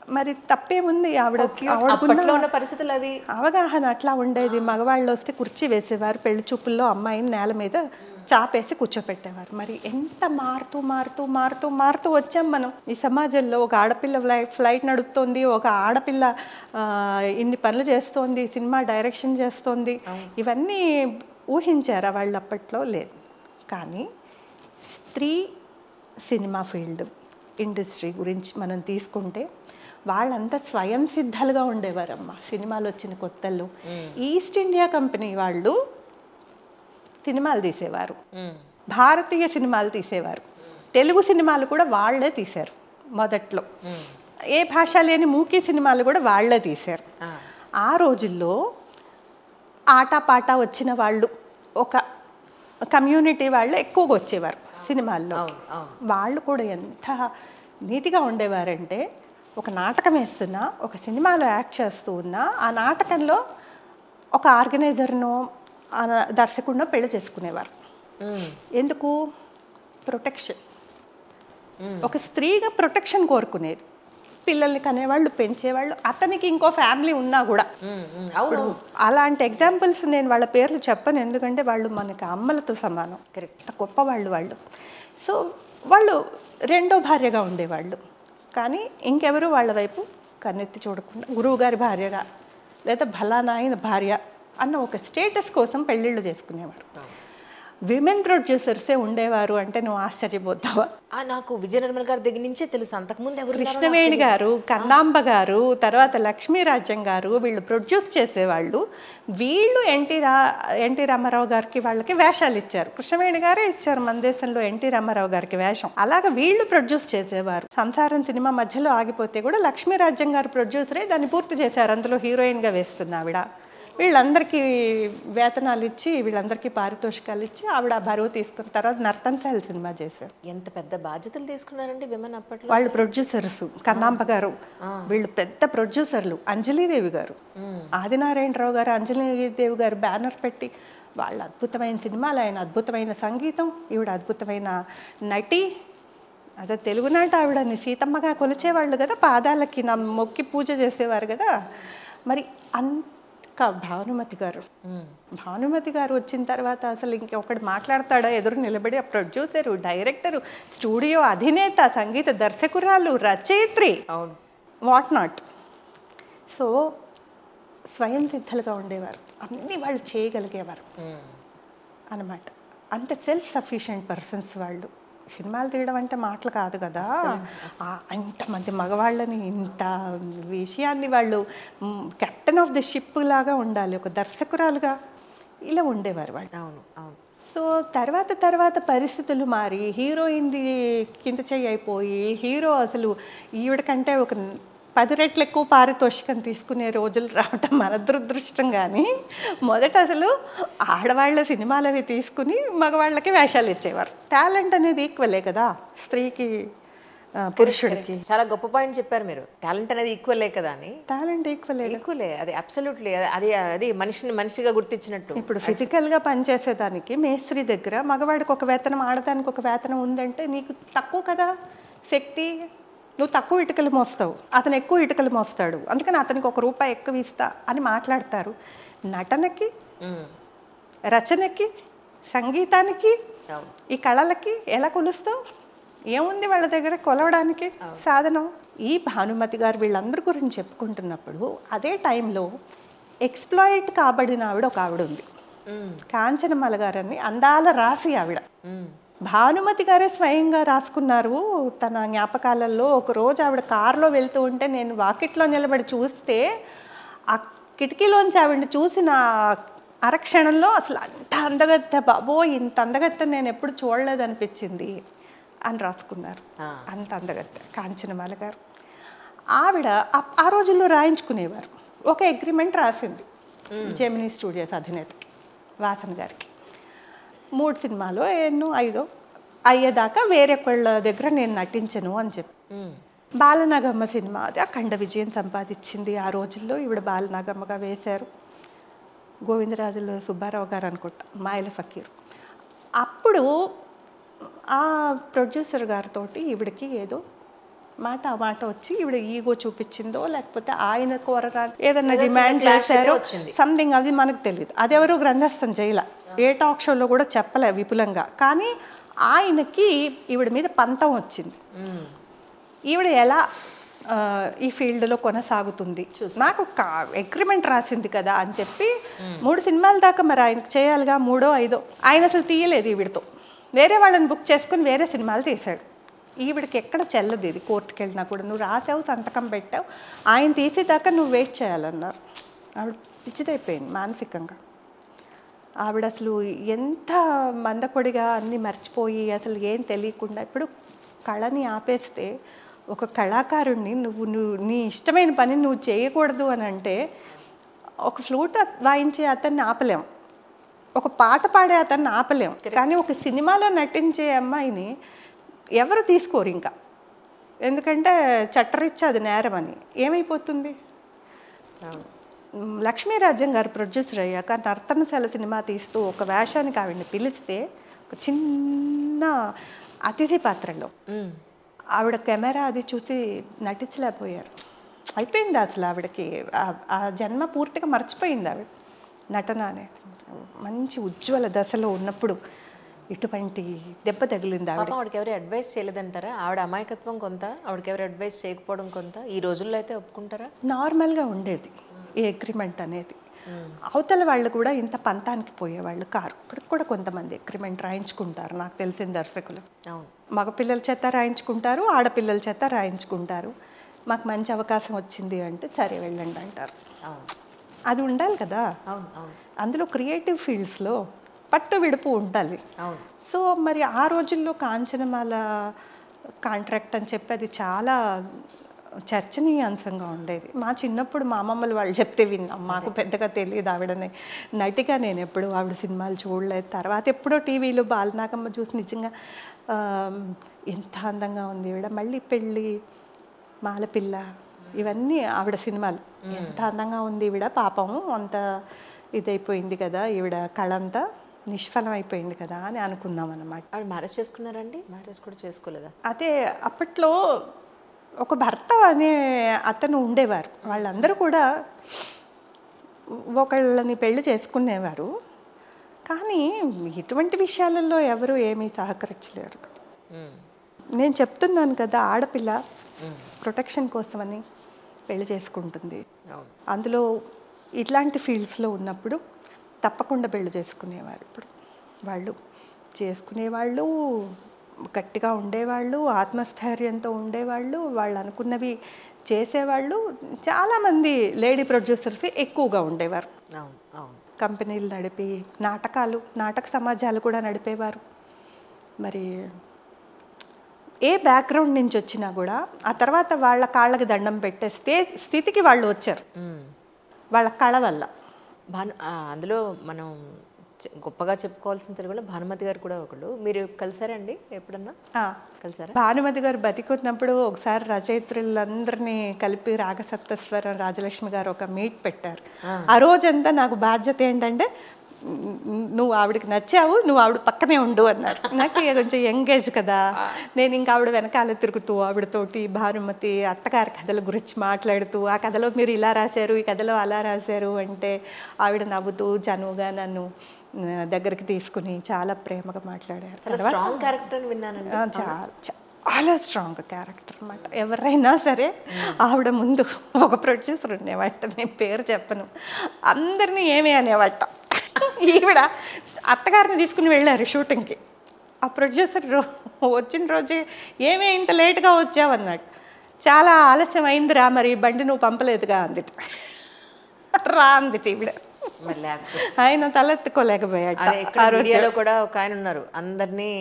A: మరి తప్పేముంది ఆవిడకున్న
B: అప్పట్లో ఉన్న పరిస్థితులు అవి.
A: అవగాహన అట్లా ఉండేది. మగవాళ్ళు వస్తే కుర్చీ వేసేవారు, పెళ్లి చూపుల్లో అమ్మాయిని నేల మీద చాపేసి కూర్చోపెట్టేవారు. మరి ఎంత మారుతూ మారుతూ మారుతూ మారుతూ వచ్చాం మనం ఈ సమాజంలో. ఒక ఆడపిల్ల ఫ్లైట్ నడుపుతోంది, ఒక ఆడపిల్ల ఇన్ని పనులు చేస్తోంది, సినిమా డైరెక్షన్ చేస్తోంది. ఇవన్నీ ఊహించారా వాళ్ళు అప్పట్లో? లేదు. కానీ స్త్రీ సినిమా ఫీల్డ్ ఇండస్ట్రీ గురించి మనం తీసుకుంటే వాళ్ళంతా స్వయం సిద్ధాలుగా ఉండేవారమ్మ. సినిమాలు వచ్చిన కొత్తల్లో ఈస్ట్ ఇండియా కంపెనీ వాళ్ళు సినిమాలు తీసేవారు, భారతీయ సినిమాలు తీసేవారు, తెలుగు సినిమాలు కూడా వాళ్లే తీశారు మొదట్లో. ఏ భాష లేని మూకీ సినిమాలు కూడా వాళ్లే తీశారు. ఆ రోజుల్లో ఆటపాట వచ్చిన వాళ్ళు, ఒక కమ్యూనిటీ వాళ్ళు ఎక్కువగా వచ్చేవారు సినిమాల్లో. వాళ్ళు కూడా ఎంత నీతిగా ఉండేవారంటే, ఒక నాటకం వేస్తున్నా, ఒక సినిమాలో యాక్ట్ చేస్తూ ఉన్నా, ఆ నాటకంలో ఒక ఆర్గనైజర్నో దర్శకుడినో పెళ్లి చేసుకునేవారు. ఎందుకు? ప్రొటెక్షన్. ఒక స్త్రీగా ప్రొటెక్షన్ కోరుకునేది. పిల్లల్ని కనేవాళ్ళు, పెంచేవాళ్ళు, అతనికి ఇంకో ఫ్యామిలీ ఉన్నా కూడా. అలాంటి ఎగ్జాంపుల్స్ నేను వాళ్ళ పేర్లు చెప్పను, ఎందుకంటే వాళ్ళు మనకి అమ్మలతో సమానం. కరెక్ట్, గొప్పవాళ్ళు వాళ్ళు. సో వాళ్ళు రెండో భార్యగా ఉండేవాళ్ళు. కానీ ఇంకెవరు వాళ్ళ వైపు కన్నెత్తి చూడకుండా గురువుగారి భార్యగా లేదా భలానాయన భార్య అన్న ఒక స్టేటస్ కోసం పెళ్ళిళ్ళు చేసుకునేవారు. విమెన్ ప్రొడ్యూసర్సే ఉండేవారు అంటే నువ్వు ఆశ్చర్యపోతావా?
B: నాకు విజయ నిర్మల్ గారి దగ్గర నుంచే తెలుసు. అంతకుముందు ఎవరు?
A: కృష్ణవేణి గారు, కన్నాంబ గారు, తర్వాత లక్ష్మీరాజ్యం గారు, వీళ్ళు ప్రొడ్యూస్ చేసేవాళ్ళు. వీళ్ళు ఎన్టీ రామారావు గారికి వాళ్ళకి వేషాలు ఇచ్చారు. కృష్ణవేణి గారే ఇచ్చారు మన దేశంలో ఎన్టీ రామారావు గారికి వేషం. అలాగా వీళ్ళు ప్రొడ్యూస్ చేసేవారు. సంసారం సినిమా మధ్యలో ఆగిపోతే కూడా లక్ష్మీరాజ్యం గారు ప్రొడ్యూసరే దాన్ని పూర్తి చేశారు. అందులో హీరోయిన్గా వేస్తున్న ఆవిడ. వీళ్ళందరికీ వేతనాలు ఇచ్చి, వీళ్ళందరికీ పారితోషికాలు ఇచ్చి ఆవిడ బరువు తీసుకున్న తర్వాత నర్తన్శాల సినిమా చేశారు.
B: ఎంత పెద్ద బాధ్యతలు తీసుకున్నారండి విమెన్ అప్పట్లో.
A: వాళ్ళు ప్రొడ్యూసర్స్. కన్నాంబ గారు వీళ్ళు పెద్ద ప్రొడ్యూసర్లు. అంజలీదేవి గారు, ఆదినారాయణరావు గారు, అంజలీదేవి గారు బ్యానర్ పెట్టి వాళ్ళ అద్భుతమైన సినిమాలు, ఆయన అద్భుతమైన సంగీతం, ఈవిడ అద్భుతమైన నటి. అదే తెలుగునాట ఆవిడని సీతమ్మగా కొలిచేవాళ్ళు కదా, పాదాలకి మొక్కి పూజ చేసేవారు కదా. మరి భానుమతి గారు వచ్చిన తర్వాత అసలు ఇంకొకటి మాట్లాడతాడా? ఎదురు నిలబడి ఆ ప్రొడ్యూసరు, డైరెక్టరు, స్టూడియో అధినేత, సంగీత దర్శకురాలు, రచయిత్రి, వాట్ నాట్. సో స్వయం సిద్ధలుగా ఉండేవారు, అన్నీ వాళ్ళు చేయగలిగేవారు అన్నమాట. అంత సెల్ఫ్ సఫిషియెంట్ పర్సన్స్ వాళ్ళు. సినిమాలు తీయడం అంటే మాటలు కాదు కదా. ఇంతమంది మగవాళ్ళని, ఇంత విషయాన్ని వాళ్ళు కెప్టెన్ ఆఫ్ ది షిప్ లాగా ఉండాలి, ఒక దర్శకురాలుగా ఇలా ఉండేవారు వాళ్ళు.
B: అవును అవును.
A: సో తర్వాత పరిస్థితులు మారి హీరోయిన్ది కింద చెయ్యి అయిపోయి, హీరో అసలు ఈవిడ కంటే ఒక 10 రెట్లు ఎక్కువ పారితోషికం తీసుకునే రోజులు రావటం మన దురదృష్టం. కానీ మొదట అసలు ఆడవాళ్ళ సినిమాలు అవి తీసుకుని మగవాళ్ళకి వేషాలు ఇచ్చేవారు. టాలెంట్ అనేది ఈక్వలే కదా స్త్రీకి పురుషుడికి.
B: చాలా గొప్ప పాయింట్ చెప్పారు మీరు. టాలెంట్ అనేది ఈక్వలే కదా అని.
A: టాలెంట్ ఈక్వలే,
B: అది అబ్సల్యూట్లీ. అది మనిషిగా గుర్తించినట్టు.
A: ఇప్పుడు ఫిజికల్గా పనిచేసేదానికి మేస్త్రి దగ్గర మగవాడికి ఒక వేతనం, ఆడదానికి ఒక వేతనం ఉందంటే నీకు తక్కువ కదా శక్తి. నువ్వు తక్కువ ఇటుకలు మోస్తావు, అతను ఎక్కువ ఇటుకలు మోస్తాడు, అందుకని అతనికి ₹1 ఎక్కువ ఇస్తా అని మాట్లాడతారు. నటనకి, రచనకి, సంగీతానికి, ఈ కళలకి ఎలా కొలుస్తావు? ఏముంది వాళ్ళ దగ్గర కొలవడానికి సాధనం? ఈ భానుమతి గారు వీళ్ళందరి గురించి చెప్పుకుంటున్నప్పుడు అదే టైంలో ఎక్స్ప్లాయిట్ కాబడిన ఆవిడ ఒక ఆవిడ ఉంది, కాంచనమాల గారని. అందాల రాసి ఆవిడ. భానుమతి గారే స్వయంగా రాసుకున్నారు తన జ్ఞాపకాలలో. ఒకరోజు ఆవిడ కారులో వెళ్తూ ఉంటే నేను వాకిట్లో నిలబడి చూస్తే ఆ కిటికీలోంచి ఆవిడని చూసిన అరక్షణంలో అసలు అంత అందగత్తె, బాబోయ్ ఇంత అందగత్తె నేను ఎప్పుడు చూడలేదనిపించింది అని రాసుకున్నారు. అంత అందగత్తె కాంచనమాల గారు. ఆవిడ ఆ రోజుల్లో రాయించుకునేవారు. ఒక అగ్రిమెంట్ రాసింది జెమినీ స్టూడియోస్ అధినేతకి, వాసన గారికి. 3 సినిమాలు ఎన్నో 5 అయ్యేదాకా వేరొకళ్ళ దగ్గర నేను నటించను అని చెప్పి. బాలనాగమ్మ సినిమా అది అఖండ విజయం సంపాదించింది ఆ రోజుల్లో. ఈవిడ బాలనాగమ్మగా వేశారు. గోవిందరాజులు సుబ్బారావు గారు అనుకుంటా, మాయల ఫకీర్. అప్పుడు ఆ ప్రొడ్యూసర్ గారితో ఈవిడికి ఏదో మాట ఆ మాట వచ్చి ఈవిడ ఈగో చూపించిందో లేకపోతే ఆయన కోరరా ఏదైనా డిమాండ్ చేశారో సంథింగ్, అది మనకు తెలియదు. అదెవరో గ్రంథస్థం చేయలే, ఏ టాక్ షోలో కూడా చెప్పలే విపులంగా. కానీ ఆయనకి ఈవిడ మీద పంతం వచ్చింది. ఈవిడ ఎలా ఈ ఫీల్డ్లో కొనసాగుతుంది, నాకు అగ్రిమెంట్ రాసింది కదా అని చెప్పి 3 సినిమాల దాకా మరి ఆయనకు చేయాలిగా, 3ో 5ో ఆయన అసలు తీయలేదు ఈవిడతో. వేరే వాళ్ళని బుక్ చేసుకుని వేరే సినిమాలు చేశాడు. ఈవిడికి ఎక్కడ చెల్లదు ఇది. కోర్టుకి వెళ్ళినా కూడా నువ్వు రాసావు, సంతకం పెట్టావు, ఆయన తీసేదాకా నువ్వు వెయిట్ చేయాలన్నారు. ఆవిడ పిచ్చిదైపోయింది మానసికంగా. ఆవిడ అసలు ఎంత మందకొడిగా అన్నీ మర్చిపోయి అసలు ఏం తెలియకుండా ఇప్పుడు కళని ఆపేస్తే, ఒక కళాకారుణ్ణి నువ్వు నీ ఇష్టమైన పని నువ్వు చేయకూడదు అని అంటే, ఒక ఫ్లూట్ వాయించే అతన్ని ఆపలేం, ఒక పాట పాడే అతన్ని ఆపలేం. కానీ ఒక సినిమాలో నటించే అమ్మాయిని ఎవరు తీసుకోరు ఇంకా, ఎందుకంటే చట్టరీత్యా అది నేరం అని. ఏమైపోతుంది? లక్ష్మీరాజ్యం గారు ప్రొడ్యూసర్ అయ్యాక నర్తనశాల సినిమా తీస్తూ ఒక వేషానికి ఆవిడని పిలిస్తే, ఒక చిన్న అతిథి పాత్రలో ఆవిడ కెమెరా అది చూసి నటించలేకపోయారు. అయిపోయింది అసలు ఆవిడకి ఆ జన్మ పూర్తిగా మర్చిపోయింది ఆవిడ నటన అనేది. మంచి ఉజ్వల దశలో ఉన్నప్పుడు ఇటువంటి దెబ్బ తగిలింది ఆవిడ.
B: ఆవిడకి ఎవరు అడ్వైస్ చేయలేదంటారా? ఆవిడ అమాయకత్వం కొంత, ఆవిడకి ఎవరు అడ్వైస్ చేయకపోవడం కొంత. ఈ రోజుల్లో అయితే ఒప్పుకుంటారా?
A: నార్మల్గా ఉండేది ఈ అగ్రిమెంట్ అనేది. అవతల వాళ్ళు కూడా ఇంత పంతానికి పోయేవాళ్ళు కారు. ఇప్పటికి కూడా కొంతమంది అగ్రిమెంట్ రాయించుకుంటారు, నాకు తెలిసిన దర్శకులు. మగపిల్లల చేత రాయించుకుంటారు, ఆడపిల్లల చేత రాయించుకుంటారు. మాకు మంచి అవకాశం వచ్చింది అంటే సరే వెళ్ళండి అంటారు. అది ఉండాలి కదా. అందులో క్రియేటివ్ ఫీల్డ్స్లో పట్టు విడుపు ఉండాలి. సో మరి ఆ రోజుల్లో కాంచనమాల కాంట్రాక్ట్ అని చెప్పి అది చాలా చర్చనీయాంశంగా ఉండేది. మా చిన్నప్పుడు మా అమ్మమ్మలు వాళ్ళు చెప్తే విన్నాం, మాకు పెద్దగా తెలియదు. ఆవిడని నటిగా నేను ఎప్పుడు ఆవిడ సినిమాలు చూడలేదు. తర్వాత ఎప్పుడో టీవీలో బాలనాగమ్మ చూసి నిజంగా ఎంత అందంగా ఉంది ఈవిడ, మళ్ళీ పెళ్ళి, మాలపిల్ల, ఇవన్నీ ఆవిడ సినిమాలు. ఎంత అందంగా ఉంది ఈవిడ, పాపం అంత ఇదైపోయింది కదా ఈవిడ, కళ అంతా నిష్ఫలం అయిపోయింది కదా అని అనుకున్నాం అన్నమాట.
B: ఆవిడ మ్యారేజ్ చేసుకున్నారండి? మ్యారేజ్ కూడా చేసుకోలేదా?
A: అదే అప్పట్లో ఒక భర్త అనే అతను ఉండేవారు. వాళ్ళందరూ కూడా ఒకళ్ళని పెళ్లి చేసుకునేవారు. కానీ ఇటువంటి విషయాలలో ఎవరు ఏమీ సహకరించలేరు. నేను చెప్తున్నాను కదా, ఆడపిల్ల ప్రొటెక్షన్ కోసమని పెళ్లి చేసుకుంటుంది. అందులో ఇట్లాంటి ఫీల్డ్స్లో ఉన్నప్పుడు తప్పకుండా పెళ్లి చేసుకునేవారు. ఇప్పుడు వాళ్ళు చేసుకునేవాళ్ళు, గట్టిగా ఉండేవాళ్ళు, ఆత్మస్థైర్యంతో ఉండేవాళ్ళు, వాళ్ళు అనుకున్నవి చేసేవాళ్ళు. చాలామంది లేడీ ప్రొడ్యూసర్స్ ఎక్కువగా ఉండేవారు. కంపెనీలు నడిపి నాటకాలు, నాటక సమాజాలు కూడా నడిపేవారు. మరి ఏ బ్యాక్గ్రౌండ్ నుంచి వచ్చినా కూడా ఆ తర్వాత వాళ్ళ కాళ్ళకి దండం పెట్టే స్థితికి వాళ్ళు వచ్చారు వాళ్ళ కళ వల్ల.
B: అందులో మనం గొప్పగా చెప్పుకోవాల్సిన తెలుగులో భానుమతి గారు కూడా ఒకళ్ళు. మీరు కలిసారండి ఎప్పుడన్నా? కలిసారా?
A: భానుమతి గారు బతికున్నప్పుడు ఒకసారి రచయిత్రులందరినీ కలిపి రాగసప్తస్వరం రాజలక్ష్మి గారు ఒక మీట్ పెట్టారు. ఆ రోజంతా నాకు బాధ్యత ఏంటంటే, నువ్వు ఆవిడకి నచ్చావు, నువ్వు ఆవిడ పక్కనే ఉండు అన్నారు. నాకు కొంచెం యంగేజ్ కదా, నేను ఇంకా ఆవిడ వెనకాల తిరుగుతూ ఆవిడతోటి భానుమతి అత్తగారి కథల గురించి మాట్లాడుతూ, ఆ కథలో మీరు ఇలా రాశారు, ఈ కథలో అలా రాశారు అంటే ఆవిడ నవ్వుతూ చనువుగా నన్ను దగ్గరికి తీసుకుని చాలా ప్రేమగా మాట్లాడారు. చాలా స్ట్రాంగ్ క్యారెక్టర్ అన్నమాట. ఎవరైనా సరే ఆవిడ ముందు ఒక ప్రొడ్యూసర్ ఉండేవాట, నేను పేరు చెప్పను, అందరినీ ఏమి అనేవాట. ఈవిడ అత్తగారిని తీసుకుని వెళ్ళారు షూటింగ్కి. ఆ ప్రొడ్యూసర్ వచ్చిన రోజే ఏమే ఇంత లేట్గా వచ్చావన్నాడు. చాలా ఆలస్యం అయిందిరా, మరి బండి నువ్వు పంపలేదుగా అందిట. రా అందిట ఈవిడ. ఆయన తలెత్తుకోలేకపోయాడు.
B: కూడా ఒక ఆయన ఉన్నారు, అందరినీ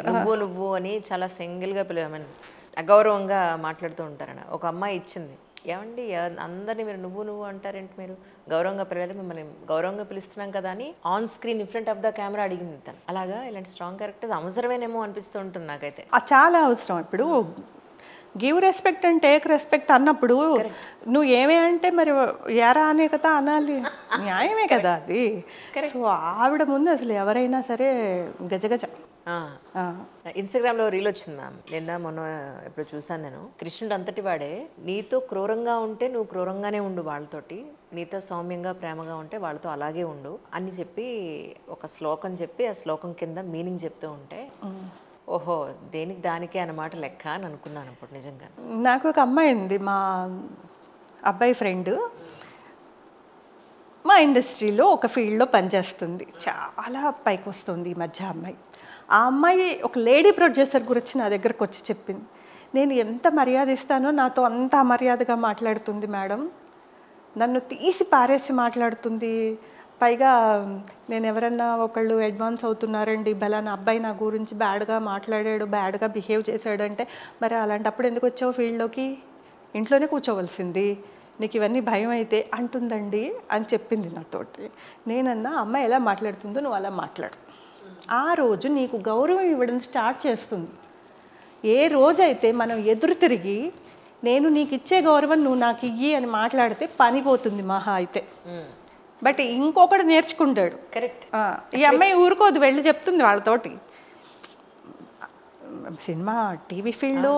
B: నువ్వు నువ్వు అని చాలా సింగిల్గా అగౌరవంగా మాట్లాడుతూ ఉంటారని ఒక అమ్మాయి ఇచ్చింది. ఏమండి అందరినీ మీరు నువ్వు నువ్వు అంటారేంటి, మీరు గౌరవంగా పిల్లలు, మిమ్మల్ని గౌరవంగా పిలుస్తున్నాం కదా అని on screen in front of the camera అడిగింది తను. అలాగా ఇలాంటి స్ట్రాంగ్ క్యారెక్టర్స్ అవసరమేనేమో అనిపిస్తూ ఉంటుంది నాకైతే.
A: చాలా అవసరం. ఇప్పుడు give respect and take respect అన్నప్పుడు నువ్వు ఏమే అంటే మరి ఎరా అనే కదా అనాలి, న్యాయమే కదా అది. సో ఆవిడ ముందు అసలు ఎవరైనా సరే గజగజ.
B: ఇన్స్టాగ్రామ్లో రీల్ వచ్చింది మ్యామ్, నిన్న మొన్న ఎప్పుడు చూసాను నేను. కృష్ణుడు అంతటి వాడే నీతో క్రూరంగా ఉంటే నువ్వు క్రూరంగానే ఉండు వాళ్ళతోటి, నీతో సౌమ్యంగా ప్రేమగా ఉంటే వాళ్ళతో అలాగే ఉండు అని చెప్పి ఒక శ్లోకం చెప్పి ఆ శ్లోకం కింద మీనింగ్ చెప్తూ ఉంటే ఓహో దేనికి దానికే అన్నమాట లెక్క అని అనుకున్నాను అప్పుడు నిజంగా.
A: నాకు ఒక అమ్మాయి ఉంది, మా అబ్బాయి ఫ్రెండ్, మా ఇండస్ట్రీలో ఒక ఫీల్డ్లో పనిచేస్తుంది, చాలా పైకి వస్తుంది ఈ మధ్య అమ్మాయి. ఆ అమ్మాయి ఒక లేడీ ప్రొడ్యూసర్ గురించి నా దగ్గరకు వచ్చి చెప్పింది, నేను ఎంత మర్యాద ఇస్తానో నాతో అంత అమర్యాదగా మాట్లాడుతుంది మేడం, నన్ను తీసి పారేసి మాట్లాడుతుంది, పైగా నేను ఎవరన్నా ఒకళ్ళు అడ్వాన్స్ అవుతున్నారండి బలానా అబ్బాయి నా గురించి బ్యాడ్గా మాట్లాడాడు, బ్యాడ్గా బిహేవ్ చేశాడంటే మరి అలాంటప్పుడు ఎందుకు వచ్చావు ఫీల్డ్లోకి, ఇంట్లోనే కూర్చోవలసింది, నీకు ఇవన్నీ భయం అయితే అంటుందండి అని చెప్పింది నాతోటి. నేనన్నా అమ్మాయి ఎలా మాట్లాడుతుందో నువ్వు అలా మాట్లాడు, ఆ రోజు నీకు గౌరవం ఇవ్వడం స్టార్ట్ చేస్తుంది. ఏ రోజైతే మనం ఎదురు తిరిగి నేను నీకు ఇచ్చే గౌరవం నువ్వు నాకు ఇయ్యి అని మాట్లాడితే పని పోతుంది మహా అయితే. బట్ ఇంకొకడు నేర్చుకుంటాడు.
B: కరెక్ట్.
A: ఈ అమ్మాయి ఊరుకోదు, వెళ్ళి చెప్తుంది వాళ్ళతోటి. సినిమా టీవీ ఫీల్డ్లో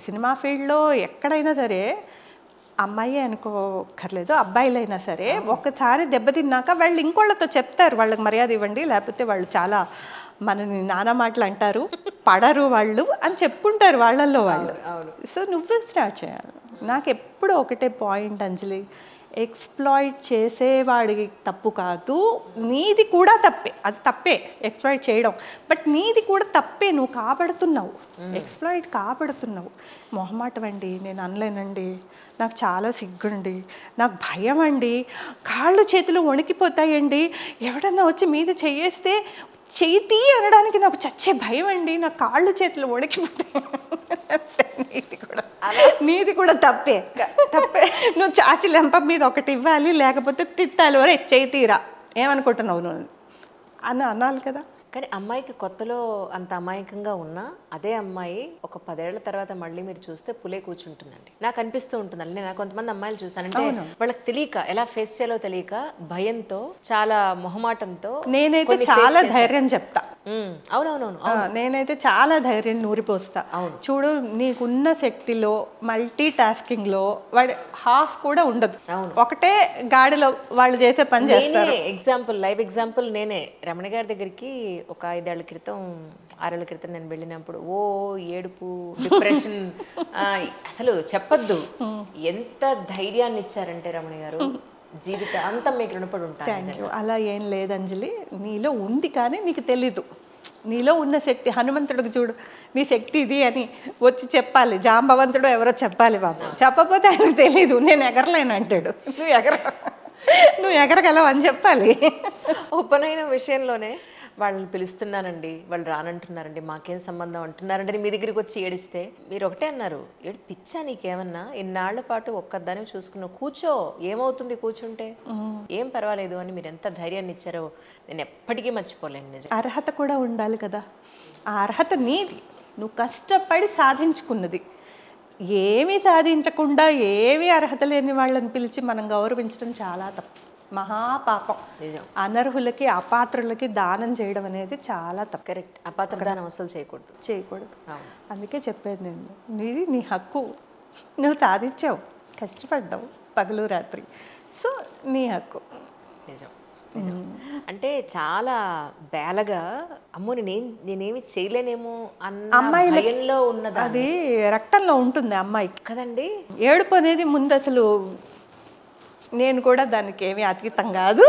A: సినిమా ఫీల్డ్లో ఎక్కడైనా సరే అమ్మాయి అనుకోకర్లేదు, అబ్బాయిలైనా సరే ఒక్కసారి దెబ్బతిన్నాక వాళ్ళు ఇంకోళ్ళతో చెప్తారు వాళ్ళకి మర్యాద ఇవ్వండి, లేకపోతే వాళ్ళు చాలా మనని నానా మాటలు అంటారు, పడరు వాళ్ళు అని చెప్పుకుంటారు వాళ్ళల్లో వాళ్ళు. సో నువ్వే స్టార్ట్ చేయాలి. నాకు ఎప్పుడు ఒకటే పాయింట్ అంజలి, ఎక్స్ప్లాయిట్ చేసేవాడికి తప్పు కాదు, నీది కూడా తప్పే, అది తప్పే ఎక్స్ప్లాయిట్ చేయడం, బట్ నీది కూడా తప్పే, నువ్వు కాబడుతున్నావు, ఎక్స్ప్లాయిట్ కాబడుతున్నావు. మొహమాటం అండి, నేను అనలేనండి, నాకు చాలా సిగ్గుండి, నాకు భయం అండి, కాళ్ళు చేతులు వణికిపోతాయండి, ఎవడన్నా వచ్చి మీద చెయ్యేస్తే చేతి అనడానికి నాకు చచ్చే భయం అండి, నా కాళ్ళు చేతులు వణికిపోతాయి. నీది కూడా తప్పే, తప్పే. నువ్వు చాచి లెంప మీద ఒకటి ఇవ్వాలి, లేకపోతే తిట్టాలి, ఒరే చేయి తీరా ఏమనుకుంటున్నావు నువ్వు అని అనాలి కదా.
B: కానీ అమ్మాయికి కొత్తలో అంత అమాయకంగా ఉన్నా అదే అమ్మాయి ఒక 10 ఏళ్ల తర్వాత మళ్ళీ మీరు చూస్తే పులే కూర్చుంటుందండి. నాకు అనిపిస్తూ ఉంటుందండి, నేను కొంతమంది అమ్మాయిలు చూసానంటే వాళ్ళకి తెలియక ఎలా ఫేస్ చేయాలో తెలియక భయంతో చాలా మొహమాటంతో.
A: నేనైతే చాలా ధైర్యం చెప్తా.
B: అవునవునవును,
A: నేనైతే చాలా ధైర్యం నూరిపోస్తా. చూడు నీకున్న శక్తిలో మల్టీ టాస్కింగ్ లో వాడి హాఫ్ కూడా ఉండదు, ఒకటే గాడిలో వాళ్ళు చేసే పని చేస్తారు.
B: ఎగ్జాంపుల్, లైవ్ ఎగ్జాంపుల్ నేనే. రమణ గారి దగ్గరికి ఒక 5 ఏళ్ల క్రితం 6 ఏళ్ల క్రితం నేను వెళ్ళినప్పుడు ఓ ఏడుపు, డిప్రెషన్, అసలు చెప్పద్దు ఎంత ధైర్యాన్ని ఇచ్చారంటే రమణ గారు, జీవితం అంతా మీకు రుణపడి ఉంటాను.
A: అలా ఏం లేదు అంజలి, నీలో ఉంది కానీ నీకు తెలీదు, నీలో ఉన్న శక్తి. హనుమంతుడికి చూడు, నీ శక్తి ఇది అని వచ్చి చెప్పాలి, జాంబవంతుడు ఎవరో చెప్పాలి బాబు, చెప్పకపోతే ఆయనకు తెలీదు, నేను ఎగరలేను అంటాడు. నువ్వు ఎగరగలవు అని చెప్పాలి.
B: ఉపనయన విషయంలోనే వాళ్ళని పిలుస్తున్నానండి, వాళ్ళు రానంటున్నారండి, మాకేం సంబంధం అంటున్నారంటే మీ దగ్గరికి వచ్చి ఏడిస్తే మీరు ఒకటే అన్నారు, ఏడు పిచ్చా నీకేమన్నా, ఇన్నాళ్ల పాటు ఒక్కదాన్ని చూసుకున్నావు, కూర్చో ఏమవుతుంది కూర్చుంటే, ఏం పర్వాలేదు అని మీరు ఎంత ధైర్యాన్ని ఇచ్చారో నేను ఎప్పటికీ మర్చిపోలేను. నిజం
A: అర్హత కూడా ఉండాలి కదా, ఆ అర్హత నీది, నువ్వు కష్టపడి సాధించుకున్నది. ఏమీ సాధించకుండా ఏమీ అర్హత లేని వాళ్ళని పిలిచి మనం గౌరవించడం చాలా తప్పు, మహాపాపం. అనర్హులకి అపాత్రులకి దానం చేయడం అనేది చాలా తప్పు.
B: కరెక్ట్. అపాత్ర దానం అసలు చేయకూడదు.
A: అందుకే చెప్పేది నేను, నీది నీ హక్కు, నువ్వు సాధించావు, కష్టపడ్డావు పగలు రాత్రి, సో నీ హక్కు.
B: నిజం. అంటే చాలా బేలగా అమ్మో నేనేమి చేయలేనేమో అన్న భయంలో ఉన్నది,
A: అది రక్తంలో ఉంటుంది అమ్మాయికి
B: కదండి.
A: ఏడుపు అనేది ముందు అసలు, నేను కూడా దానికి ఏమీ అతీతం కాదు.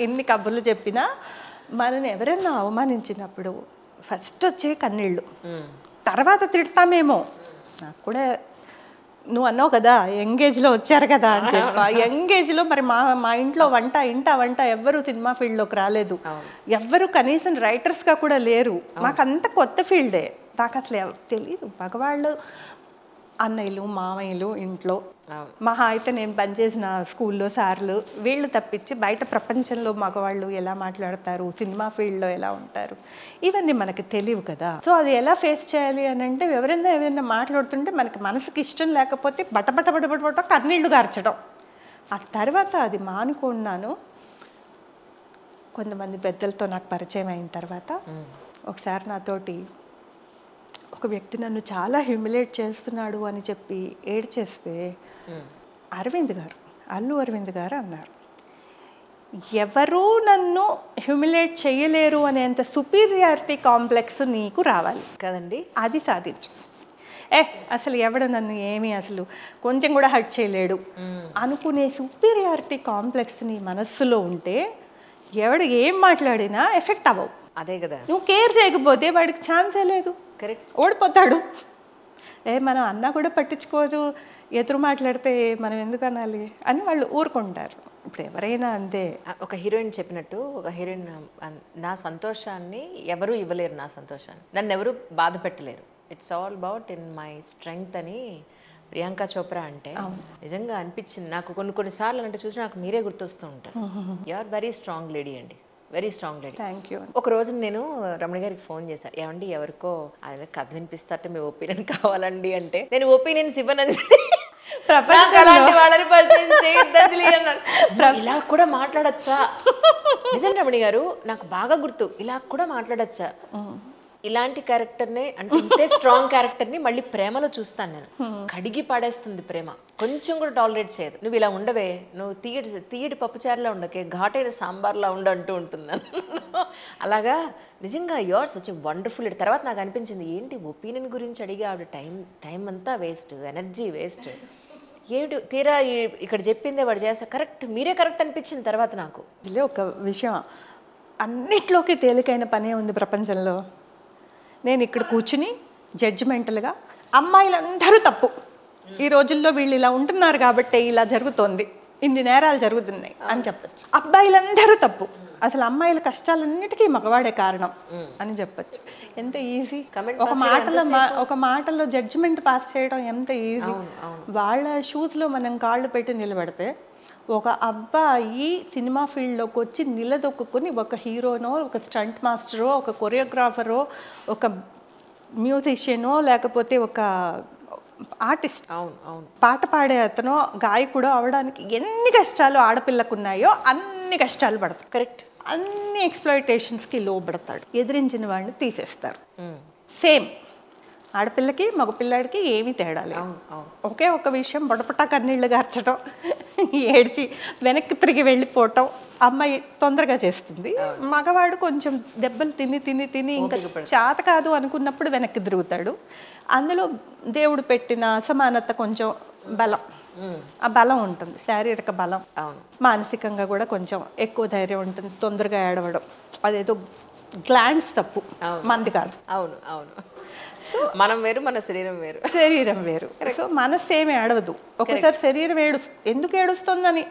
A: ఎన్ని కబుర్లు చెప్పినా మనని ఎవరైనా అవమానించినప్పుడు ఫస్ట్ వచ్చే కన్నీళ్ళు, తర్వాత తిడతామేమో. నాకు కూడా నువ్వు అన్నావు కదా ఎంగేజ్లో వచ్చారు కదా అని చెప్పి, ఎంగేజ్లో మరి మా ఇంట్లో వంట ఎవ్వరు సినిమా ఫీల్డ్లోకి రాలేదు, ఎవ్వరు కనీసం రైటర్స్గా కూడా లేరు, మాకు అంత కొత్త ఫీల్డే, నాకు అసలు తెలియదు. మగవాళ్ళు అన్నయ్యలు మామయ్యలు ఇంట్లో
B: అవును.
A: మహా అయితే నేను పనిచేసిన స్కూల్లో సార్లు వీళ్ళు తప్పించి బయట ప్రపంచంలో మగవాళ్ళు ఎలా మాట్లాడతారు, సినిమా ఫీల్డ్లో ఎలా ఉంటారు, ఇవన్నీ మనకి తెలియవు కదా. సో అది ఎలా ఫేస్ చేయాలి అని అంటే ఎవరైనా మాట్లాడుతుంటే మనకి మనసుకి ఇష్టం లేకపోతే బటబట కన్నీళ్లు గార్చడం. ఆ తర్వాత అది మానుకున్నాను. కొంతమంది పెద్దలతో నాకు పరిచయం అయిన తర్వాత ఒకసారి నాతోటి ఒక వ్యక్తి నన్ను చాలా హ్యూమిలేట్ చేస్తున్నాడు అని చెప్పి ఏడ్చేస్తే అల్లు అరవింద్ గారు అన్నారు, ఎవరూ నన్ను హ్యూమిలేట్ చేయలేరు అనేంత సుపీరియారిటీ కాంప్లెక్స్ నీకు రావాలి
B: కదండి.
A: అది సాధించు. అసలు ఎవడు నన్ను ఏమీ అసలు కొంచెం కూడా హర్ట్ చేయలేడు అనుకునే సుపీరియారిటీ కాంప్లెక్స్ నీ మనస్సులో ఉంటే ఎవడు ఏం మాట్లాడినా ఎఫెక్ట్ అవ్వవు.
B: అదే కదా.
A: నువ్వు కేర్ చేయకపోతే వాడికి ఛాన్సే లేదు,
B: కరెక్ట్,
A: ఓడిపోతాడు. మనం అన్నా కూడా పట్టించుకోరు, ఎదురు మాట్లాడితే మనం ఎందుకు అనాలి అని వాళ్ళు ఊరుకుంటారు. ఇప్పుడు ఎవరైనా అంతే.
B: ఒక హీరోయిన్ చెప్పినట్టు, ఒక హీరోయిన్ నా సంతోషాన్ని ఎవరు ఇవ్వలేరు, నా సంతోషాన్ని నన్ను ఎవరు బాధ పెట్టలేరు, it's all about in my strength అని ప్రియాంక చోప్రా అంటే నిజంగా అనిపించింది నాకు. కొన్నిసార్లు అంటే చూసి నాకు మీరే గుర్తొస్తూ ఉంటారు. You are very strong lady అండి, very strong lady.
A: Thank you.
B: ఒక రోజు నేను రమణ గారికి ఫోన్ చేశాను, ఏమండి ఎవరికో ఆయన కథ వినిపిస్తారంటే మీ ఒపీనియన్ కావాలండి అంటే, నేను ఒపీనియన్స్ ఇవ్వనండి, అలాంటి వాళ్ళని పరిచయం చేయొద్దండి అన్నాడు. ఇలా కూడా మాట్లాడచ్చా? నిజం రమణి గారు, నాకు బాగా గుర్తు, ఇలా కూడా మాట్లాడచ్చా? ఇలాంటి క్యారెక్టర్ని అంటే ఇంతే స్ట్రాంగ్ క్యారెక్టర్ని మళ్ళీ ప్రేమలో చూస్తాను నేను. కడిగి పడేస్తుంది ప్రేమ, కొంచెం కూడా టాలరేట్ చేయదు. నువ్వు ఇలా ఉండవే, నువ్వు తీయటి పప్పుచారులా ఉండకే, ఘాటైన సాంబార్లా అంటూ ఉంటుంది. అలాగా నిజంగా యూఆర్ సచ్ వండర్ఫుల్. తర్వాత నాకు అనిపించింది, ఏంటి ఒపీనియన్ గురించి అడిగి ఆవిడ టైం అంతా వేస్ట్, ఎనర్జీ వేస్ట్. ఏమిటి తీరా ఇక్కడ చెప్పిందే వాడు చేస్తా కరెక్ట్, మీరే కరెక్ట్ అనిపించింది తర్వాత నాకు.
A: ఇదే ఒక విషయం, అన్నిట్లోకి తేలికైన పనే ఉంది ప్రపంచంలో. నేను ఇక్కడ కూర్చుని జడ్జిమెంటల్గా అమ్మాయిలందరూ తప్పు, ఈ రోజుల్లో వీళ్ళు ఇలా ఉంటున్నారు కాబట్టి ఇలా జరుగుతోంది, ఇన్ని నేరాలు జరుగుతున్నాయి అని చెప్పచ్చు. అబ్బాయిలందరూ తప్పు, అసలు అమ్మాయిల కష్టాలన్నిటికీ మగవాడే కారణం అని చెప్పచ్చు. ఎంత ఈజీ, ఒక మాటలో జడ్జిమెంట్ పాస్ చేయడం ఎంత ఈజీ. వాళ్ళ షూస్లో మనం కాళ్ళు పెట్టి నిలబడితే ఒక అబ్బాయి సినిమా ఫీల్డ్లోకి వచ్చి నిలదొక్కుని ఒక హీరోనో, ఒక స్టంట్ మాస్టరో, ఒక కొరియోగ్రాఫరో, ఒక మ్యూజిషియనో, లేకపోతే ఒక ఆర్టిస్ట్, పాట పాడే అతనో, గాయకుడో అవడానికి ఎన్ని కష్టాలు ఆడపిల్లకు ఉన్నాయో అన్ని కష్టాలు పడతారు.
B: కరెక్ట్.
A: అన్ని ఎక్స్‌ప్లాయిటేషన్స్కి లోబడతాడు, ఎదిరించిన వాళ్ళని తీసేస్తారు. సేమ్ ఆడపిల్లకి మగపిల్లాడికి ఏమీ తేడా లేదు. ఒకే ఒక విషయం, బొడపటా కన్నీళ్ళు గార్చడం, ఏడ్చి వెనక్కి తిరిగి వెళ్ళిపోవటం అమ్మాయి తొందరగా చేస్తుంది. మగవాడు కొంచెం దెబ్బలు తిని ఇంకా చేత కాదు అనుకున్నప్పుడు వెనక్కి తిరుగుతాడు. అందులో దేవుడు పెట్టిన అసమానత, కొంచెం బలం, ఆ బలం ఉంటుంది, శారీరక బలం. మానసికంగా కూడా కొంచెం ఎక్కువ ధైర్యం ఉంటుంది, తొందరగా ఏడవడం. అదేదో గ్లాండ్స్ తప్పు, మంది కాదు.
B: అవును అవును, మనం వేరు, మన శరీరం
A: వేరు. సో మనస్సు ఏమి ఏడవదు. ఒకసారి శరీరం ఎందుకు ఏడుస్తుందని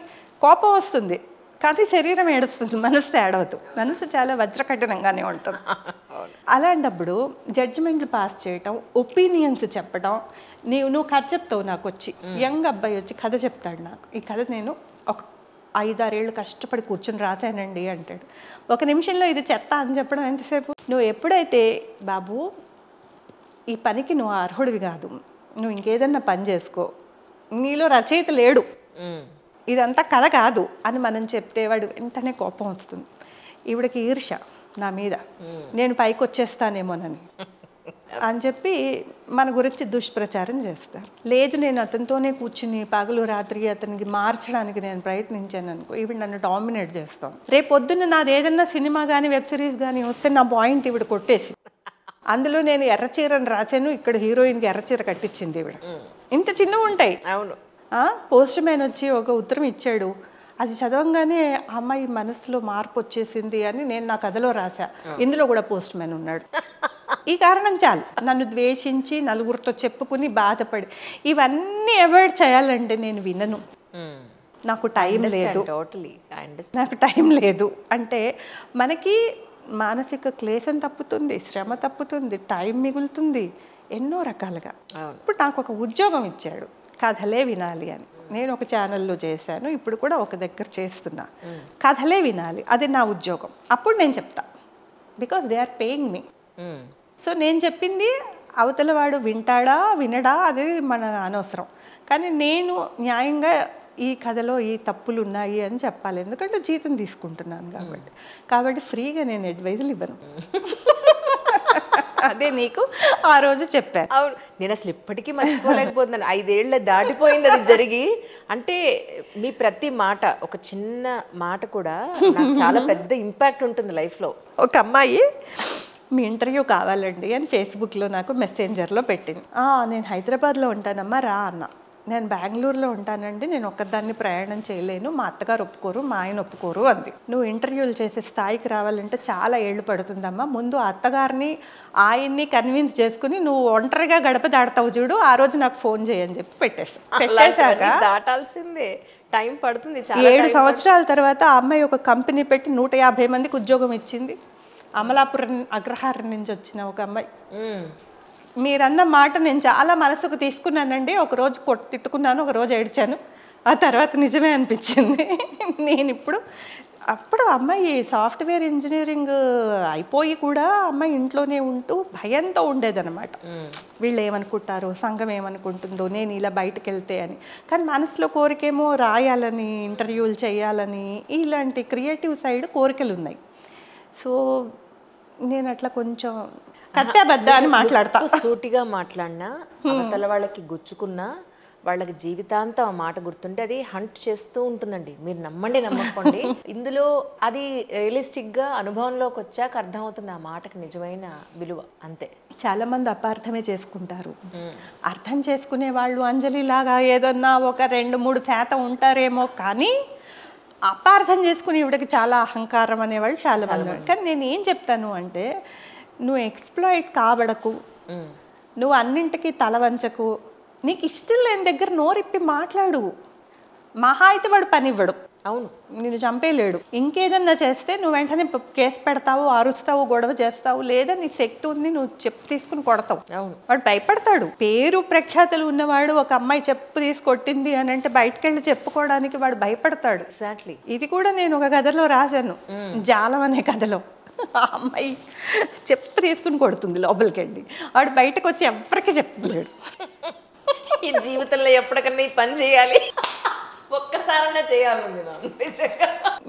A: కోపం వస్తుంది, కానీ శరీరం ఏడుస్తుంది, మనస్సు ఏడవదు. మనస్సు చాలా వజ్రకఠినంగానే ఉంటుంది. అలాంటప్పుడు జడ్జిమెంట్లు పాస్ చేయటం, ఒపీనియన్స్ చెప్పడం. నువ్వు కథ చెప్తావు, నాకు వచ్చి యంగ్ అబ్బాయి వచ్చి కథ చెప్తాడు నాకు, ఈ కథ నేను ఒక 5-6 ఏళ్ళు కష్టపడి కూర్చొని రాశానండి అంటాడు. ఒక నిమిషంలో ఇది చెత్త అని చెప్పడం ఎంతసేపు? నువ్వు ఎప్పుడైతే బాబు ఈ పనికి నువ్వు అర్హుడివి కాదు, నువ్వు ఇంకేదన్నా పని చేసుకో, నీలో రచయిత లేడు, ఇదంతా కథ కాదు అని మనం చెప్తే వాడు వెంటనే కోపం వస్తుంది. ఈవిడకి ఈర్ష్య నా మీద, నేను పైకి వచ్చేస్తానేమోనని అని చెప్పి మన గురించి దుష్ప్రచారం చేస్తారు. లేదు, నేను అతనితోనే కూర్చుని పగలు రాత్రి అతనికి మార్చడానికి నేను ప్రయత్నించాను అనుకో, ఈవిడ నన్ను డామినేట్ చేస్తాం. రేపు పొద్దున్న నాది ఏదన్నా సినిమా కానీ వెబ్ సిరీస్ కానీ వస్తే నా పాయింట్ ఈవిడ కొట్టేసి, అందులో నేను ఎర్రచీరని రాశాను, ఇక్కడ హీరోయిన్కి ఎర్రచీర కట్టించింది ఈవిడ. ఇంత చిన్నవి ఉంటాయి.
B: అవును.
A: పోస్ట్ మ్యాన్ వచ్చి ఒక ఉత్తరం ఇచ్చాడు, అది చదవంగానే అమ్మాయి మనసులో మార్పు వచ్చేసింది అని నేను నా కథలో రాశా. ఇందులో కూడా పోస్ట్ మ్యాన్ ఉన్నాడు. ఈ కారణం చాలు నన్ను ద్వేషించి నలుగురితో చెప్పుకుని బాధపడి ఇవన్నీ అవాయిడ్ చేయాలంటే నేను వినను. నాకు టైం లేదు అంటే మనకి మానసిక క్లేశం తప్పుతుంది, శ్రమ తప్పుతుంది, టైం మిగులుతుంది, ఎన్నో రకాలుగా. ఇప్పుడు నాకు ఒక ఉద్యోగం ఇచ్చాడు, కథలే వినాలి అని. నేను ఒక ఛానల్లో చేశాను, ఇప్పుడు కూడా ఒక దగ్గర చేస్తున్నా. కథలే వినాలి, అది నా ఉద్యోగం. అప్పుడు నేను చెప్తా, because they are paying me. So నేను చెప్పింది అవతల వాడు వింటాడా వినడా అది మన అనవసరం, కానీ నేను న్యాయంగా ఈ కథలో ఈ తప్పులు ఉన్నాయి అని చెప్పాలి, ఎందుకంటే జీతం తీసుకుంటున్నాను కాబట్టి ఫ్రీగా నేను అడ్వైజులు ఇవ్వను. అదే నీకు ఆ రోజు చెప్పాను.
B: అవును, నేను అసలు ఇప్పటికీ మర్చిపోలేకపోతున్నాను. 5 ఏళ్ళ దాటిపోయింది అది జరిగి. అంటే మీ ప్రతి మాట, ఒక చిన్న మాట కూడా నాకు చాలా పెద్ద ఇంపాక్ట్ ఉంటుంది లైఫ్లో.
A: ఒక అమ్మాయి మీ ఇంటర్వ్యూ కావాలండి అని ఫేస్బుక్లో నాకు మెసెంజర్లో పెట్టింది. నేను హైదరాబాద్లో ఉంటానమ్మా రా అన్న. నేను బెంగళూరులో ఉంటానండి, నేను ఒక్కదాన్ని ప్రయాణం చేయలేను, మా అత్తగారు ఒప్పుకోరు, మా ఆయన ఒప్పుకోరు అంది. నువ్వు ఇంటర్వ్యూలు చేసే స్థాయికి రావాలంటే చాలా ఏళ్ళు పడుతుందమ్మా, ముందు అత్తగారిని ఆయన్ని కన్విన్స్ చేసుకుని నువ్వు ఒంటరిగా గడప దాడతావు చూడు, ఆ రోజు నాకు ఫోన్ చేయని చెప్పి పెట్టేశాక
B: దాటాల్సిందే, టైం పడుతుంది.
A: 7 సంవత్సరాల తర్వాత ఆ అమ్మాయి ఒక కంపెనీ పెట్టి 150 మందికి ఉద్యోగం ఇచ్చింది. అమలాపురం అగ్రహారం నుంచి వచ్చిన ఒక అమ్మాయి. మీరన్న మాట నేను చాలా మనసుకు తీసుకున్నానండి. ఒకరోజు తిట్టుకున్నాను, ఒకరోజు ఏడ్చాను, ఆ తర్వాత నిజమే అనిపించింది. నేను అప్పుడు అమ్మాయి సాఫ్ట్వేర్ ఇంజనీరింగ్ అయిపోయి కూడా అమ్మాయి ఇంట్లోనే ఉంటూ భయంతో ఉండేదన్నమాట. వీళ్ళు ఏమనుకుంటారో, సంఘం ఏమనుకుంటుందో, నేను ఇలా బయటకు వెళ్తే అని. కానీ మనసులో కోరికేమో రాయాలని, ఇంటర్వ్యూలు చేయాలని, ఇలాంటి క్రియేటివ్ సైడ్ కోరికలు ఉన్నాయి. సో నేను అట్లా కొంచెం కత్తాబద్ద అని మాట్లాడతా.
B: సూటిగా మాట్లాడినా అవతల వాళ్ళకి గుచ్చుకున్నా వాళ్ళకి జీవితాంతం ఆ మాట గుర్తుంటే అది హంట్ చేస్తూ ఉంటుందండి. మీరు నమ్మండి నమ్మకండి, ఇందులో అది రియలిస్టిక్గా అనుభవంలోకి వచ్చాక అర్థమవుతుంది ఆ మాటకి నిజమైన విలువ. అంతే.
A: చాలా మంది అపార్థమే చేసుకుంటారు. అర్థం చేసుకునే వాళ్ళు అంజలిలాగా ఏదన్నా ఒక 2-3% ఉంటారేమో, కానీ అపార్థం చేసుకుని ఇవిడికి చాలా అహంకారం అనేవాళ్ళు చాలా మంది. కానీ నేను ఏం చెప్తాను అంటే, నువ్వు ఎక్స్ప్లాయిట్ కాబడకు, నువ్వు అన్నింటికీ తలవంచకు, నీకు ఇష్టం లేని దగ్గర నోరిప్పి మాట్లాడు. మహా అయితే వాడు పని ఇవ్వడు,
B: అవును,
A: నిన్ను చంపేలేడు. ఇంకేదన్నా చేస్తే నువ్వు వెంటనే కేసు పెడతావు, అరుస్తావు, గొడవ చేస్తావు, లేదా నీ శక్తి ఉంది నువ్వు చెప్పు తీసుకుని కొడతావు. వాడు భయపడతాడు. పేరు ప్రఖ్యాతులు ఉన్నవాడు ఒక అమ్మాయి చెప్పు తీసి కొట్టింది అని అంటే బయటకు వెళ్ళి చెప్పుకోవడానికి వాడు భయపడతాడు.
B: ఎగ్జాక్ట్లీ.
A: ఇది కూడా నేను ఒక కథలో రాశాను, జాలం అనే కథలో. ఆ అమ్మాయి చెప్పు తీసుకుని కొడుతుంది లోపలికి వెళ్ళి, వాడు బయటకు వచ్చి ఎవరికి చెప్పలేడు.
B: ఈ జీవితంలో ఎప్పటికన్నా ఈ పని చేయాలి, ఒక్కసారైనా చేయాలి.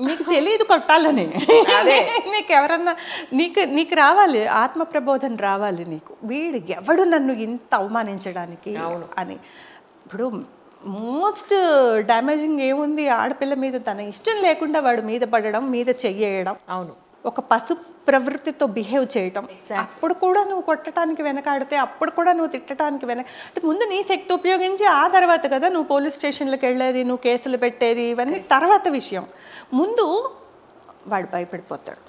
A: నీకు తెలియదు కొట్టాలని, నీకు ఎవరన్నా నీకు రావాలి, ఆత్మ ప్రబోధన రావాలి నీకు. వీడు ఎవడు నన్ను ఇంత అవమానించడానికి అని. ఇప్పుడు మోస్ట్ డ్యామేజింగ్ ఏముంది, ఆడపిల్ల మీద తన ఇష్టం లేకుండా వాడు మీద పడడం, మీద చెయ్యడం,
B: అవును,
A: ఒక పసు ప్రవృత్తితో బిహేవ్ చేయటం. అప్పుడు కూడా నువ్వు కొట్టడానికి వెనకాడితే, అప్పుడు కూడా నువ్వు తిట్టడానికి అంటే ముందు నీ శక్తి ఉపయోగించి ఆ తర్వాత కదా నువ్వు పోలీస్ స్టేషన్లకు వెళ్ళేది, నువ్వు కేసులు పెట్టేది, ఇవన్నీ తర్వాత విషయం. ముందు వాడు భయపడిపోతాడు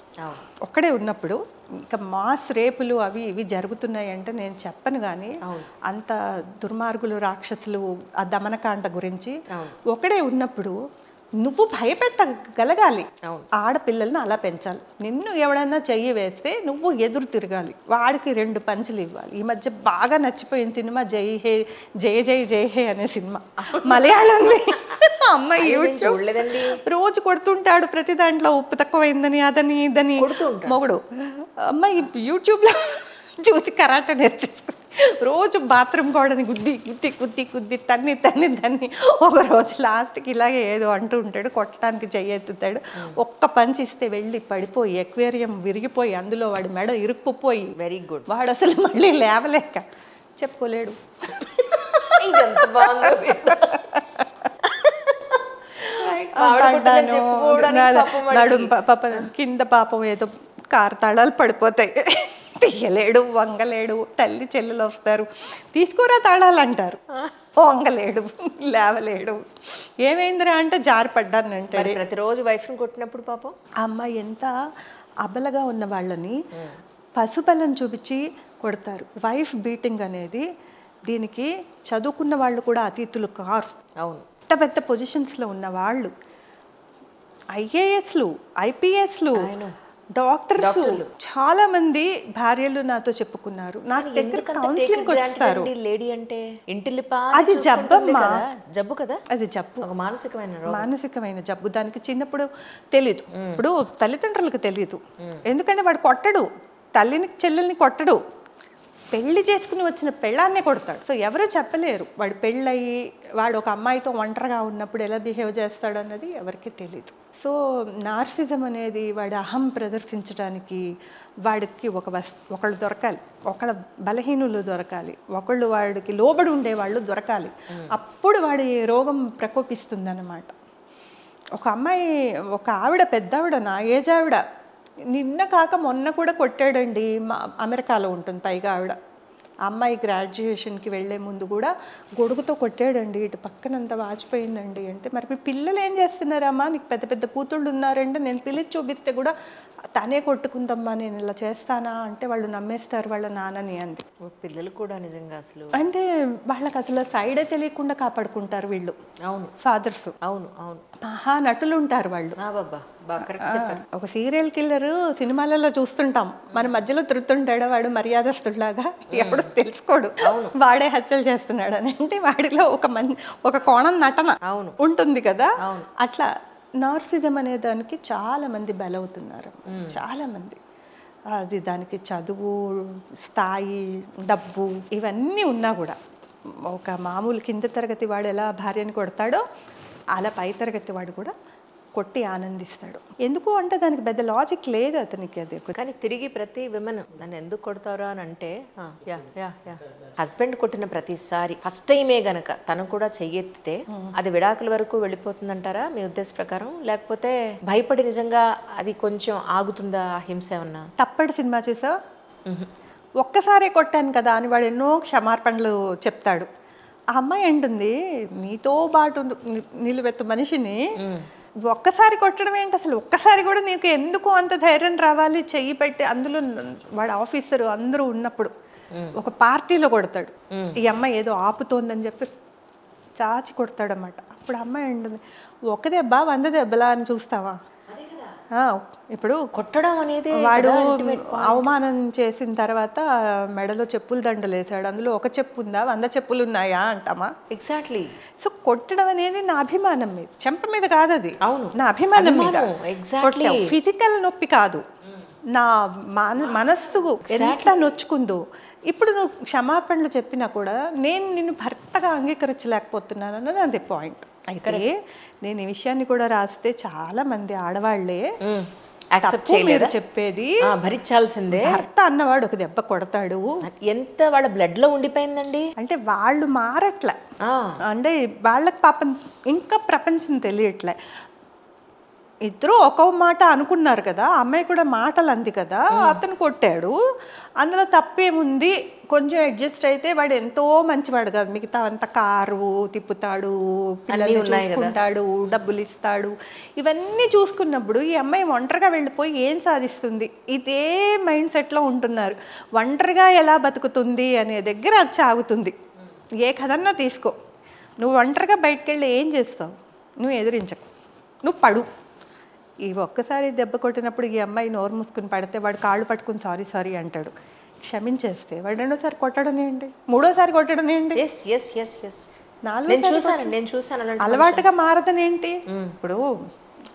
A: ఒక్కడే ఉన్నప్పుడు. ఇంకా మాస్ రేపులు అవి ఇవి జరుగుతున్నాయి అంటే నేను చెప్పను, కానీ అంత దుర్మార్గులు, రాక్షసులు, ఆ దమనకాండ గురించి ఒకడే ఉన్నప్పుడు నువ్వు భయపెట్టగలగాలి. ఆడపిల్లల్ని అలా పెంచాలి. నిన్ను ఎవడన్నా చెయ్యి వేస్తే నువ్వు ఎదురు తిరగాలి, వాడికి 2 పంచులు ఇవ్వాలి. ఈ మధ్య బాగా నచ్చిపోయిన సినిమా జై హే, జయ జయ జయ హే అనే సినిమా, మలయాళంది. అమ్మాయి రోజు కొడుతుంటాడు ప్రతి దాంట్లో, ఉప్పు తక్కువైందని, అదని ఇదని మొగుడు. అమ్మాయి యూట్యూబ్లో చూసి కరాటే నేర్చేసుకుని రోజు బాత్రూమ్ గోడని గుద్ది గుద్ది గుద్ది గుద్ది తన్ని తన్ని తన్ని ఒక రోజు లాస్ట్కి ఇలాగే ఏదో అంటూ ఉంటాడు, కొట్టడానికి చెయ్యెత్తుతాడు. ఒక్క పంచి ఇస్తే వెళ్ళి పడిపోయి ఎక్వేరియం విరిగిపోయి అందులో వాడి మెడ ఇరుక్కుపోయి,
B: వెరీ గుడ్,
A: వాడు అసలు మళ్ళీ లేవలేక చెప్పుకోలేడు. నడుం పాప కింద పాపం ఏదో కారు తాళాలు పడిపోతాయి, తీయలేడు, వంగలేడు. తల్లి చెల్లెలు వస్తారు, తీసుకోరా తాళాలు అంటారు, వంగలేడు, లేవలేడు. ఏమైందిరా అంటే జారి పడ్డాను అంటాడు.
B: ప్రతిరోజు వైఫ్ని కొట్టినప్పుడు పాపం
A: ఆ అమ్మాయి ఎంత అబలగా ఉన్న వాళ్ళని పసుబలం చూపించి కొడతారు. వైఫ్ బీటింగ్ అనేది దీనికి చదువుకున్న వాళ్ళు కూడా అతీతులు కారు.
B: అవును,
A: పెద్ద పెద్ద పొజిషన్స్లో ఉన్న వాళ్ళు, ఐఏఎస్లు, ఐపీఎస్లు, డాక్టర్స్ చాలా మంది భార్యలు నాతో చెప్పుకున్నారు. నాకు దగ్గర కౌన్సిలింగ్ వస్తారు.
B: లేడీ అంటే ఇంటిల్లిపా
A: అది జబ్బమ్మా,
B: జబ్బు కదా,
A: అది జబ్బు,
B: ఒక
A: మానసికమైన జబ్బు. దానికి చిన్నప్పుడు తెలీదు, ఇప్పుడు తల్లిదండ్రులకు తెలీదు. ఎందుకంటే వాడు కొట్టడు, తల్లిని చెల్లెల్ని కొట్టడు, పెళ్లి చేసుకుని వచ్చిన పెళ్ళాన్నే కొడతాడు. సో ఎవరూ చెప్పలేరు వాడు పెళ్ళయి వాడు ఒక అమ్మాయితో ఒంటరిగా ఉన్నప్పుడు ఎలా బిహేవ్ చేస్తాడు అన్నది ఎవరికి తెలీదు. సో నార్సిజం అనేది వాడి అహం ప్రదర్శించడానికి వాడికి ఒకళ్ళు దొరకాలి, ఒకళ్ళ బలహీనులు దొరకాలి, ఒకళ్ళు వాడికి లోబడి ఉండేవాళ్ళు దొరకాలి. అప్పుడు వాడి రోగం ప్రకోపిస్తుందన్నమాట. ఒక అమ్మాయి, ఒక ఆవిడ, పెద్ద ఆవిడ, నా ఏజ్ ఆవిడ, నిన్న కాక మొన్న కూడా కొట్టాడండి. అమెరికాలో ఉంటుంది పైగా ఆవిడ. ఆ అమ్మాయి గ్రాడ్యుయేషన్కి వెళ్ళే ముందు కూడా గొడుగుతో కొట్టాడండి, ఇటు పక్కనంతా వాచిపోయిందండి. అంటే మరి మీ పిల్లలు ఏం చేస్తున్నారమ్మా, నీకు పెద్ద పెద్ద కూతుళ్ళు ఉన్నారంటే నేను పిలిచి చూపిస్తే కూడా తనే కొట్టుకుందమ్మా, నేను ఇలా చేస్తానా అంటే వాళ్ళు నమ్మేస్తారు వాళ్ళ నాన్నని అంది.
B: పిల్లలు కూడా నిజంగా అసలు
A: అంటే వాళ్ళకి అసలు సైడే తెలియకుండా కాపాడుకుంటారు వీళ్ళు.
B: అవును,
A: ఫాదర్స్.
B: అవును అవును,
A: మహా నటులు ఉంటారు వాళ్ళు. ఒక సీరియల్ కిల్లర్ సినిమాలలో చూస్తుంటాం, మన మధ్యలో తిరుగుతుంటాడు వాడు మర్యాదస్తులాగా, ఎప్పుడు తెలుసుకోడు వాడే హత్యలు చేస్తున్నాడు అని. అంటే వాడిలో ఒక కోణం నటన ఉంటుంది కదా. అట్లా నార్సిజం అనే దానికి చాలా మంది బలవుతున్నారు, చాలా మంది. అది దానికి చదువు, స్థాయి, డబ్బు ఇవన్నీ ఉన్నా కూడా ఒక మామూలు కింద తరగతి వాడు ఎలా భార్యని కొడతాడో అలా పై తరగతి వాడు కూడా కొట్టి ఆనందిస్తాడు. ఎందుకు అంటే దానికి పెద్ద లాజిక్ లేదు అతనికి. అది
B: కానీ తిరిగి ప్రతి విమెన్ నన్ను ఎందుకు కొడతారో అని అంటే, హస్బెండ్ కొట్టిన ప్రతిసారి ఫస్ట్ టైమే గనక తను కూడా చెయ్యెత్తితే అది విడాకుల వరకు వెళ్ళిపోతుందంటారా మీ ఉద్దేశ ప్రకారం? లేకపోతే భయపడి నిజంగా అది కొంచెం ఆగుతుందా ఆ హింస ఏమన్నా?
A: తప్పటి సినిమా చూసా, ఒక్కసారే కొట్టాను కదా అని వాడు ఎన్నో క్షమార్పణలు చెప్తాడు. ఆ అమ్మాయి అంటుంది, నీతో పాటు నిలువెత్తు మనిషిని ఒక్కసారి కొట్టడం ఏంటి అసలు, ఒక్కసారి కూడా నీకు ఎందుకు అంత ధైర్యం రావాలి, చెయ్యి పెట్టి. అందులో వాడు ఆఫీసరు అందరూ ఉన్నప్పుడు ఒక పార్టీలో కొడతాడు. ఈ అమ్మాయి ఏదో ఆపుతోందని చెప్పి చాచి కొడతాడన్నమాట. అప్పుడు అమ్మాయి అంటుంది, ఒక దెబ్బ 100 దెబ్బలా అని చూస్తావా? ఇప్పుడు
B: కొట్టడం అనేది
A: వాడు అవమానం చేసిన తర్వాత మెడలో చెప్పులు దండలు వేసాడు, అందులో ఒక చెప్పు ఉందా 100 చెప్పులు ఉన్నాయా అంటామా?
B: ఎగ్జాక్ట్లీ.
A: సో కొట్టడం అనేది నా అభిమానం మీద, చెంప మీద కాదు, అది నా అభిమానం మీద. ఫిజికల్ నొప్పి కాదు, నా మనస్సు ఎంత నొచ్చుకుందో. ఇప్పుడు నువ్వు క్షమాపణలు చెప్పినా కూడా నేను నిన్ను భర్తగా అంగీకరించలేకపోతున్నాను అన్నది అది పాయింట్. అయితే నేను ఈ విషయాన్ని కూడా రాస్తే చాలా మంది ఆడవాళ్లే మీరు చెప్పేది
B: భరించాల్సిందే,
A: భర్త అన్నవాడు ఒక దెబ్బ కొడతాడు,
B: ఎంత వాళ్ళ బ్లడ్ లో ఉండిపోయిందండి.
A: అంటే వాళ్ళు మారట్లే, అంటే వాళ్ళకి పాపం ఇంకా ప్రపంచం తెలియట్లే. ఇద్దరు ఒక మాట అనుకున్నారు కదా, అమ్మాయి కూడా మాటలు అంది కదా, అతను కొట్టాడు, అందులో తప్పేముంది, కొంచెం అడ్జస్ట్ అయితే వాడు ఎంతో మంచివాడు కదా, మిగతా అంత కారు తిప్పుతాడు, పిల్లల్ని చూసుకుంటాడు, డబ్బులు ఇస్తాడు, ఇవన్నీ చూసుకున్నప్పుడు ఈ అమ్మాయి ఒంటరిగా వెళ్ళిపోయి ఏం సాధిస్తుంది? ఇదే మైండ్ సెట్లో ఉంటున్నారు. ఒంటరిగా ఎలా బతుకుతుంది అనే దగ్గర అది ఆగుతుంది. ఏ కథన్నా తీసుకో, నువ్వు ఒంటరిగా బయటకు వెళ్ళి ఏం చేస్తావు? నువ్వు ఎదిరించకు, నువ్వు పడు. ఈ ఒక్కసారి దెబ్బ కొట్టినప్పుడు ఈ అమ్మాయి నోరు మూసుకుని పడితే వాడు కాళ్ళు పట్టుకుని సారీ సారీ అంటాడు, క్షమించేస్తే వాడు రెండోసారి కొట్టడం ఏంటి, మూడోసారి కొట్టడం ఏంటి, అలవాటుగా మారదనేంటి? ఇప్పుడు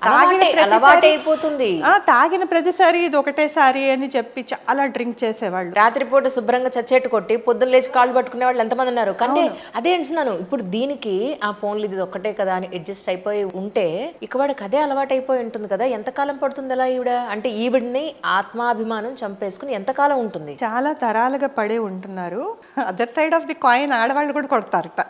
B: అలవాటైపోతుంది.
A: తాగిన ప్రతిసారి ఇది ఒకటేసారి అని చెప్పి చాలా డ్రింక్ చేసేవాళ్ళు,
B: రాత్రిపూట శుభ్రంగా చచ్చేటు కొట్టి పొద్దున్న లేచి కాళ్ళు పట్టుకునే వాళ్ళు ఎంతమంది ఉన్నారు. కానీ అదే అంటున్నాను, ఇప్పుడు దీనికి ఆ ఫోన్లు ఇది ఒక్కటే కదా అని అడ్జస్ట్ అయిపోయి ఉంటే ఇక వాడికి అదే అలవాటు అయిపోయి ఉంటుంది కదా. ఎంతకాలం పడుతుంది అలా ఈవిడ అంటే ఈవిడిని ఆత్మాభిమానం చంపేసుకుని ఎంతకాలం ఉంటుంది?
A: చాలా తరాలుగా పడే ఉంటున్నారు. Other side of the coin ఆడవాళ్ళు కూడా కొడతారట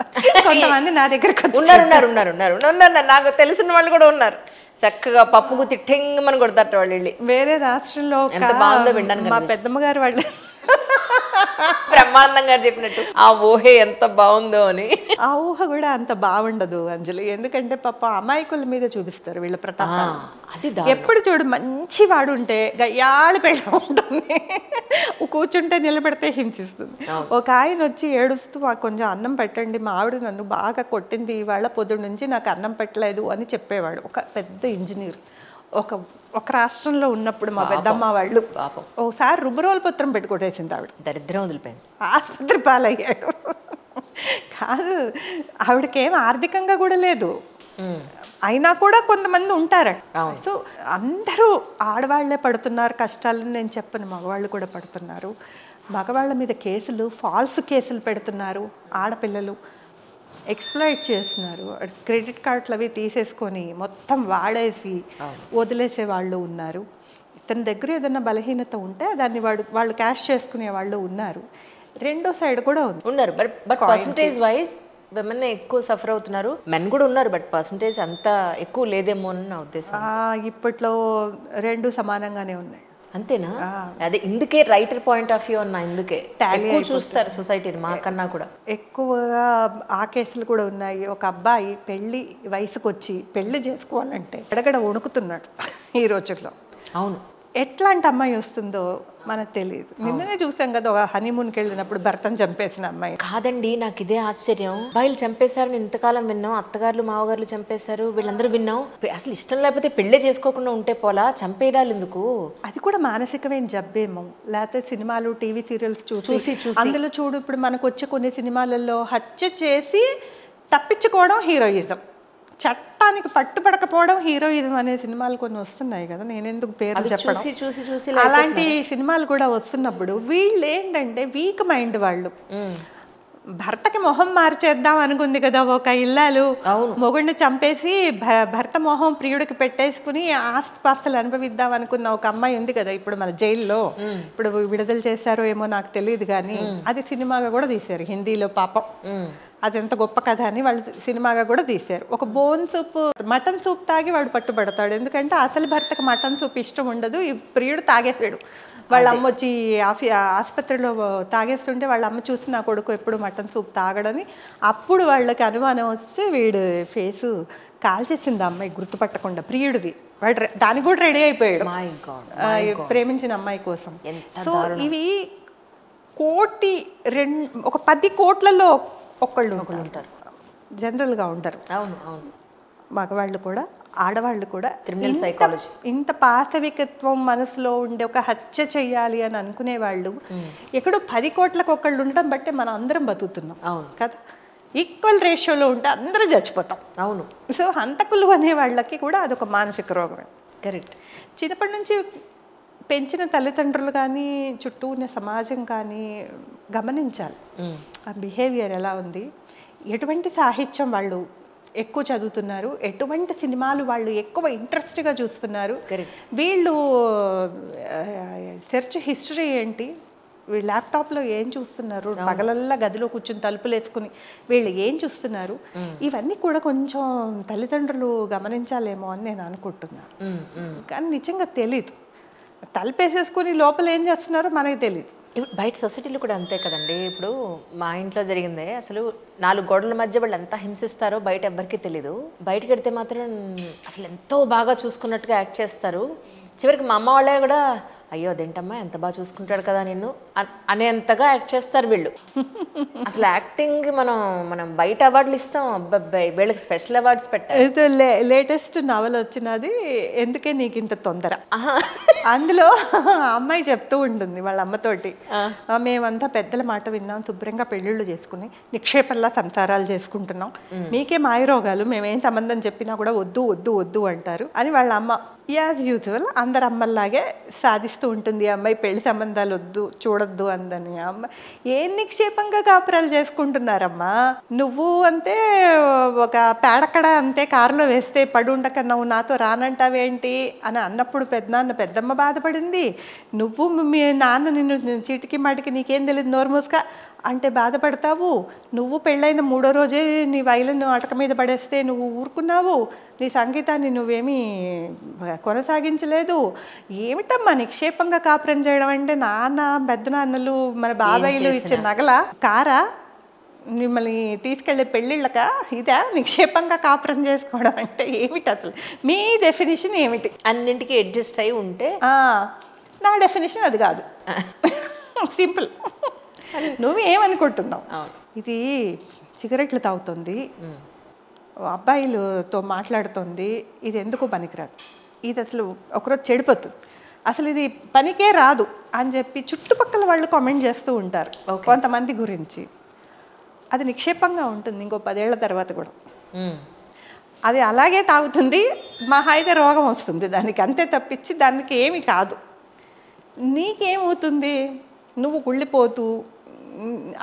A: కొంతమంది. నా దగ్గరకు
B: ఉన్నారు, నాకు తెలిసిన వాళ్ళు కూడా ఉన్నారు. చక్కగా పప్పుకు తిట్టంగమని కొడతారు వాళ్ళు వెళ్ళి.
A: వేరే రాష్ట్రంలో మా పెద్దమ్మ గారు వాళ్ళు
B: బ్రహ్మానందంగా చెప్పినట్టు ఆ ఊహే ఎంత బాగుందో అని.
A: ఆ ఊహ కూడా అంత బాగుండదు అంజలి, ఎందుకంటే పాప అమాయకుల మీద చూపిస్తారు వీళ్ళ ప్రతాపం. ఎప్పుడు చూడు మంచి వాడు ఉంటే గయ్యాళి పెళ్ళ ఉంటుంది, కూర్చుంటే నిలబెడితే హింసిస్తుంది. ఒక ఆయన వచ్చి ఏడుస్తూ కొంచెం అన్నం పెట్టండి, మా ఆవిడ నన్ను బాగా కొట్టింది, ఇవాళ పొద్దు నుంచి నాకు అన్నం పెట్టలేదు అని చెప్పేవాడు. ఒక పెద్ద ఇంజనీర్ ఒక ఒక రాష్ట్రంలో ఉన్నప్పుడు మా పెద్దమ్మ వాళ్ళు
B: పాపం
A: ఒకసారి రుబ్బరోల పత్రం పెట్టి కొట్టేసింది ఆవిడ.
B: దరిద్రం వదిలిపోయింది.
A: ఆసుపత్రి పాలయ్యాడు. కాదు, ఆవిడకేం ఆర్థికంగా కూడా లేదు, అయినా కూడా కొంతమంది ఉంటారట. సో అందరూ ఆడవాళ్లే పడుతున్నారు కష్టాలని నేను చెప్పను, మగవాళ్ళు కూడా పడుతున్నారు. మగవాళ్ళ మీద కేసులు, ఫాల్స్ కేసులు పెడుతున్నారు, ఆడపిల్లలు ఎక్స్ప్లాయిట్ చేస్తున్నారు. క్రెడిట్ కార్డులు అవి తీసేసుకొని మొత్తం వాడేసి వదిలేసే వాళ్ళు ఉన్నారు. ఇతని దగ్గర ఏదైనా బలహీనత ఉంటే దాన్ని వాళ్ళు క్యాష్ చేసుకునే వాళ్ళు ఉన్నారు. రెండో సైడ్ కూడా
B: ఉన్నారు. బట్ పర్సంటేజ్ వైజ్ విమెన్ ఎక్కువ సఫర్ అవుతున్నారు, మెన్ కూడా ఉన్నారు. బట్ పర్సంటేజ్ అంత ఎక్కువ లేదేమో అని నా ఉద్దేశం.
A: ఇప్పట్లో రెండు సమానంగానే ఉన్నాయి.
B: అంతేనా? అదే ఇందుకే రైటర్ పాయింట్ ఆఫ్ వ్యూ అన్నా, ఇందుకే ఎక్కువ చూస్తారు సొసైటీని మాకన్నా కూడా
A: ఎక్కువగా. ఆ కేసులు కూడా ఉన్నాయి. ఒక అబ్బాయి పెళ్లి వయసుకు వచ్చి పెళ్లి చేసుకోవాలంటే ఎడగడ వణుకుతున్నాడు ఈ రోజుల్లో.
B: అవును,
A: ఎట్లాంటి అమ్మాయి వస్తుందో మనకు తెలియదు. నిన్ననే చూసాం కదా, ఒక హనీమూన్కి వెళ్ళినప్పుడు భర్తను చంపేసిన అమ్మాయి.
B: కాదండి, నాకు ఇదే ఆశ్చర్యం. అబ్బాయిలు చంపేశారు ఇంతకాలం విన్నాం, అత్తగారులు మావగారులు చంపేశారు వీళ్ళందరూ విన్నాం. అసలు ఇష్టం లేకపోతే పెళ్లి చేసుకోకుండా ఉంటే పోలా, చంపేయడాలు ఎందుకు?
A: అది కూడా మానసికమైన జబ్బేమో, లేకపోతే సినిమాలు టీవీ సీరియల్స్ చూసి అందులో చూడు, ఇప్పుడు మనకు వచ్చే కొన్ని సినిమాలలో హత్య చేసి తప్పించుకోవడం హీరోయిజం, చట్టానికి పట్టుపడకపోవడం హీరోయిజం అనే సినిమాలు కొన్ని వస్తున్నాయి కదా. నేనెందుకు పేరు చెప్పడం, అలాంటి సినిమాలు కూడా వస్తున్నప్పుడు వీళ్ళు ఏంటంటే వీక్ మైండ్ వాళ్ళు. భర్తకి మొహం మార్చేద్దాం అనుకుంది కదా ఒక ఇల్లాలు, మొగుడిని చంపేసి భర్త మొహం ప్రియుడికి పెట్టేసుకుని ఆస్తిపాస్తులు అనుభవిద్దాం అనుకున్న ఒక అమ్మాయి ఉంది కదా ఇప్పుడు మన జైల్లో. ఇప్పుడు విడుదల చేశారో ఏమో నాకు తెలియదు కానీ అది సినిమాగా కూడా తీశారు హిందీలో. పాపం అది ఎంత గొప్ప కథ అని వాళ్ళు సినిమాగా కూడా తీశారు. ఒక బోన్ సూప్, మటన్ సూప్ తాగి వాడు పట్టుబడతాడు. ఎందుకంటే అసలు భర్తకు మటన్ సూప్ ఇష్టం ఉండదు, ఈ ప్రియుడు తాగేసాడు. వాళ్ళ అమ్మ వచ్చి ఆసుపత్రిలో తాగేస్తుంటే వాళ్ళ అమ్మ చూసి నా కొడుకు ఎప్పుడు మటన్ సూప్ తాగడని. అప్పుడు వాళ్ళకి అనుమానం వస్తే వీడు ఫేసు కాల్చేసింది అమ్మాయి గుర్తుపట్టకుండా, ప్రియుడిది. వాడు దానికి కూడా రెడీ అయిపోయాడు ప్రేమించిన అమ్మాయి కోసం. సో ఇవి కోటి ఒక 10 కోట్లలో ఒకళ్ళు ఉంటారు, జనరల్గా ఉంటారు. మగవాళ్ళు కూడా ఆడవాళ్ళు కూడా.
B: క్రిమినల్ సైకాలజీ
A: ఇంత పాశవికత్వం మనసులో ఉండే ఒక హత్య చెయ్యాలి అని అనుకునే వాళ్ళు ఎక్కడో 10 కోట్లకు ఒకళ్ళు ఉండడం బట్టే మనం అందరం బతుకుతున్నాం కదా. ఈక్వల్ రేషియోలో ఉంటే అందరం చచ్చిపోతాం.
B: అవును.
A: సో హంతకులు అనే వాళ్ళకి కూడా అదొక మానసిక రోగమే.
B: కరెక్ట్.
A: చిన్నప్పటి నుంచి పెంచిన తల్లిదండ్రులు కానీ చుట్టూ ఉన్న సమాజం కానీ గమనించాలి ఆ బిహేవియర్ ఎలా ఉంది, ఎటువంటి సాహిత్యం వాళ్ళు ఎక్కువ చదువుతున్నారు, ఎటువంటి సినిమాలు వాళ్ళు ఎక్కువ ఇంట్రెస్ట్గా చూస్తున్నారు, వీళ్ళు సెర్చ్ హిస్టరీ ఏంటి, వీళ్ళు ల్యాప్టాప్లో ఏం చూస్తున్నారు, పగలల్లా గదిలో కూర్చుని తలుపులు వేసుకుని వీళ్ళు ఏం చూస్తున్నారు, ఇవన్నీ కూడా కొంచెం తల్లిదండ్రులు గమనించాలేమో అని నేను అనుకుంటున్నాను. కానీ నిజంగా తెలీదు, తలుపేసేసుకుని లోపల ఏం చేస్తున్నారో మనకి తెలియదు.
B: ఇప్పుడు బయట సొసైటీలో కూడా అంతే కదండి. ఇప్పుడు మా ఇంట్లో జరిగిందే, అసలు 4 గోడల మధ్య వాళ్ళు ఎంత హింసిస్తారో బయట ఎవ్వరికీ తెలీదు. బయటకు వెడితే మాత్రం అసలు ఎంతో బాగా చూసుకున్నట్టుగా యాక్ట్ చేస్తారు. చివరికి మా అమ్మ వాళ్ళే కూడా అయ్యో అదేంటమ్మా ఎంత బాగా చూసుకుంటాడు కదా నిన్ను అనేంతగా యాక్ట్ చేస్తారు వీళ్ళు. అసలు యాక్టింగ్ మనం బయట అవార్డులు ఇస్తాం, అబ్బాయి వీళ్ళకి స్పెషల్ అవార్డ్స్ పెట్టారు.
A: లేటెస్ట్ నవల వచ్చినది ఎందుకే నీకు ఇంత తొందర, అందులో అమ్మాయి చెప్తూ ఉంటుంది వాళ్ళ అమ్మతోటి, మేమంతా పెద్దల మాట విన్నాం, శుభ్రంగా పెళ్ళిళ్ళు చేసుకుని నిక్షేపంలా సంసారాలు చేసుకుంటున్నాం, మీకే మాయరోగాలు, మేమేం సంబంధం చెప్పినా కూడా వద్దు వద్దు వద్దు అంటారు అని వాళ్ళ అమ్మ యాజ్ యూజువల్ అందరు అమ్మల్లాగే సాధిస్తూ ఉంటుంది. అమ్మాయి పెళ్లి సంబంధాలు వద్దు చూడొద్దు అందని. అమ్మాయి ఏం నిక్షేపంగా కాపురాలు చేసుకుంటున్నారమ్మా, నువ్వు అంతే ఒక పేడకడ అంతే కారులో వేస్తే పడి ఉండక నువ్వు నాతో రానంటావేంటి అని అన్నప్పుడు పెద్దమ్మ బాధపడింది. నువ్వు మీ నాన్న నిన్ను చీటికి మాటికి నీకేం తెలియదు నోరు మూసుక అంటే బాధపడతావు. నువ్వు పెళ్ళైన 3వ రోజే నీ వైలను అటక మీద పడేస్తే నువ్వు ఊరుకున్నావు, నీ సంగీతాన్ని నువ్వేమీ కొనసాగించలేదు. ఏమిటమ్మా నిక్షేపంగా కాపురం చేయడం అంటే, నాన్న పెద్దనాన్నలు మన బాబాయిలు ఇచ్చే నగల కారా మిమ్మల్ని తీసుకెళ్లే పెళ్ళిళ్ళక ఇదా నిక్షేపంగా కాపురం చేసుకోవడం అంటే ఏమిటి, అసలు మీ డెఫినేషన్ ఏమిటి?
B: అన్నింటికి అడ్జస్ట్ అయి ఉంటే
A: నా డెఫినేషన్ అది కాదు. సింపుల్. నువ్వేమనుకుంటున్నావు, ఇది సిగరెట్లు తాగుతుంది, అబ్బాయిలతో మాట్లాడుతుంది, ఇది ఎందుకు పనికిరాదు. ఇది అసలు ఒకరోజు చెడిపోతుంది, అసలు ఇది పనికే రాదు అని చెప్పి చుట్టుపక్కల వాళ్ళు కామెంట్ చేస్తూ ఉంటారు కొంతమంది గురించి. అది నిక్షేపంగా ఉంటుంది ఇంకో 10 ఏళ్ల తర్వాత కూడా. అది అలాగే తాగుతుంది, మహా అయితే రోగం వస్తుంది దానికి, అంతే తప్పించి దానికి ఏమి కాదు. నీకేమవుతుంది, నువ్వు కుళ్ళిపోతూ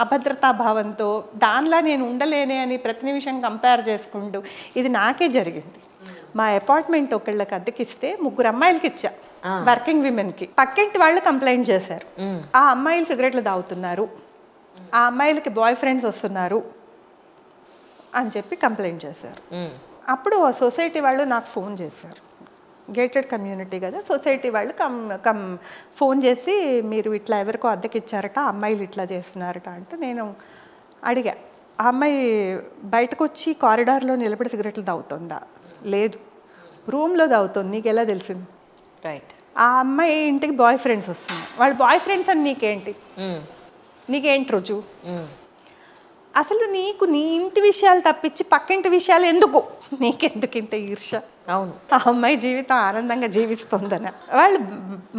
A: అభద్రతా భావంతో దానిలా నేను ఉండలేనే అని ప్రతి నిమిషం కంపేర్ చేసుకుంటూ, ఇది నాకే జరిగింది. మా అపార్ట్మెంట్ ఒకళ్ళకి అద్దెకిస్తే 3 అమ్మాయిలకి ఇచ్చా, వర్కింగ్ విమెన్కి. పక్కింటి వాళ్ళు కంప్లైంట్ చేశారు, ఆ అమ్మాయిలు సిగరెట్లు తాగుతున్నారు, ఆ అమ్మాయిలకి బాయ్ ఫ్రెండ్స్ వస్తున్నారు అని చెప్పి కంప్లైంట్ చేశారు. అప్పుడు ఆ సొసైటీ వాళ్ళు నాకు ఫోన్ చేశారు, గేటెడ్ కమ్యూనిటీ కదా, సొసైటీ వాళ్ళు ఫోన్ చేసి మీరు ఇట్లా ఎవరికో అద్దెకి ఇచ్చారట, అమ్మాయిలు ఇట్లా చేస్తున్నారట అంటే నేను అడిగా, ఆ అమ్మాయి బయటకు వచ్చి కారిడార్లో నిలబడి సిగరెట్లు తాగుతుందా? లేదు. రూమ్లో తాగుతుంది, నీకు ఎలా తెలిసింది?
B: రైట్.
A: ఆ అమ్మాయి ఇంటికి బాయ్ ఫ్రెండ్స్ వస్తున్నారు, వాళ్ళు బాయ్ ఫ్రెండ్స్ అని నీకేంటి, నీకేంటి రుజువు? అసలు నీకు నీ ఇంటి విషయాలు తప్పించి పక్కింటి విషయాలు ఎందుకు, నీకెందుకు ఇంత ఈర్ష?
B: అవును,
A: ఆ అమ్మాయి జీవితం ఆనందంగా జీవిస్తుందని. వాళ్ళు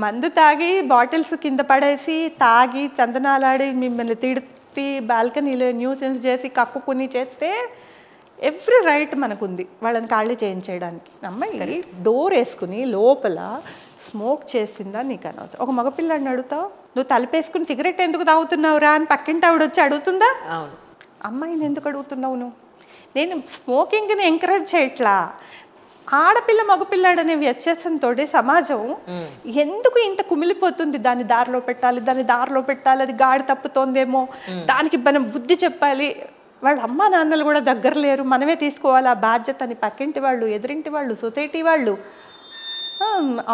A: మందు తాగి బాటిల్స్ కింద పడేసి తాగి చందనాలాడి మిమ్మల్ని తిడితే బాల్కనీలో న్యూసెన్స్ చేసి కక్కుకుని చేస్తే ఎవ్రీ రైట్ మనకుంది వాళ్ళని ఖాళీ చేయించేయడానికి. అమ్మాయి డోర్ వేసుకుని లోపల స్మోక్ చేసిందా నీకు అనవసరం. ఒక మగపిల్లాడిని అడుగుతావు, నువ్వు తలుపేసుకుని సిగరెట్ ఎందుకు తాగుతున్నావురా అని పక్కింటి ఆవిడ వచ్చి అడుగుతుందా? అమ్మాయిని ఎందుకు అడుగుతున్నావు నువ్వు? నేను స్మోకింగ్ని ఎంకరేజ్ చేయట్లా, ఆడపిల్ల మగపిల్లాడనే వ్యత్యాసంతో సమాజం ఎందుకు ఇంత కుమిలిపోతుంది? దాన్ని దారిలో పెట్టాలి, అది గాడి తప్పుతోందేమో, దానికి మనం బుద్ధి చెప్పాలి. వాళ్ళ అమ్మా నాన్నలు కూడా దగ్గర లేరు, మనమే తీసుకోవాలి ఆ బాధ్యతని. పక్కింటి వాళ్ళు, ఎదురింటి వాళ్ళు, సొసైటీ వాళ్ళు,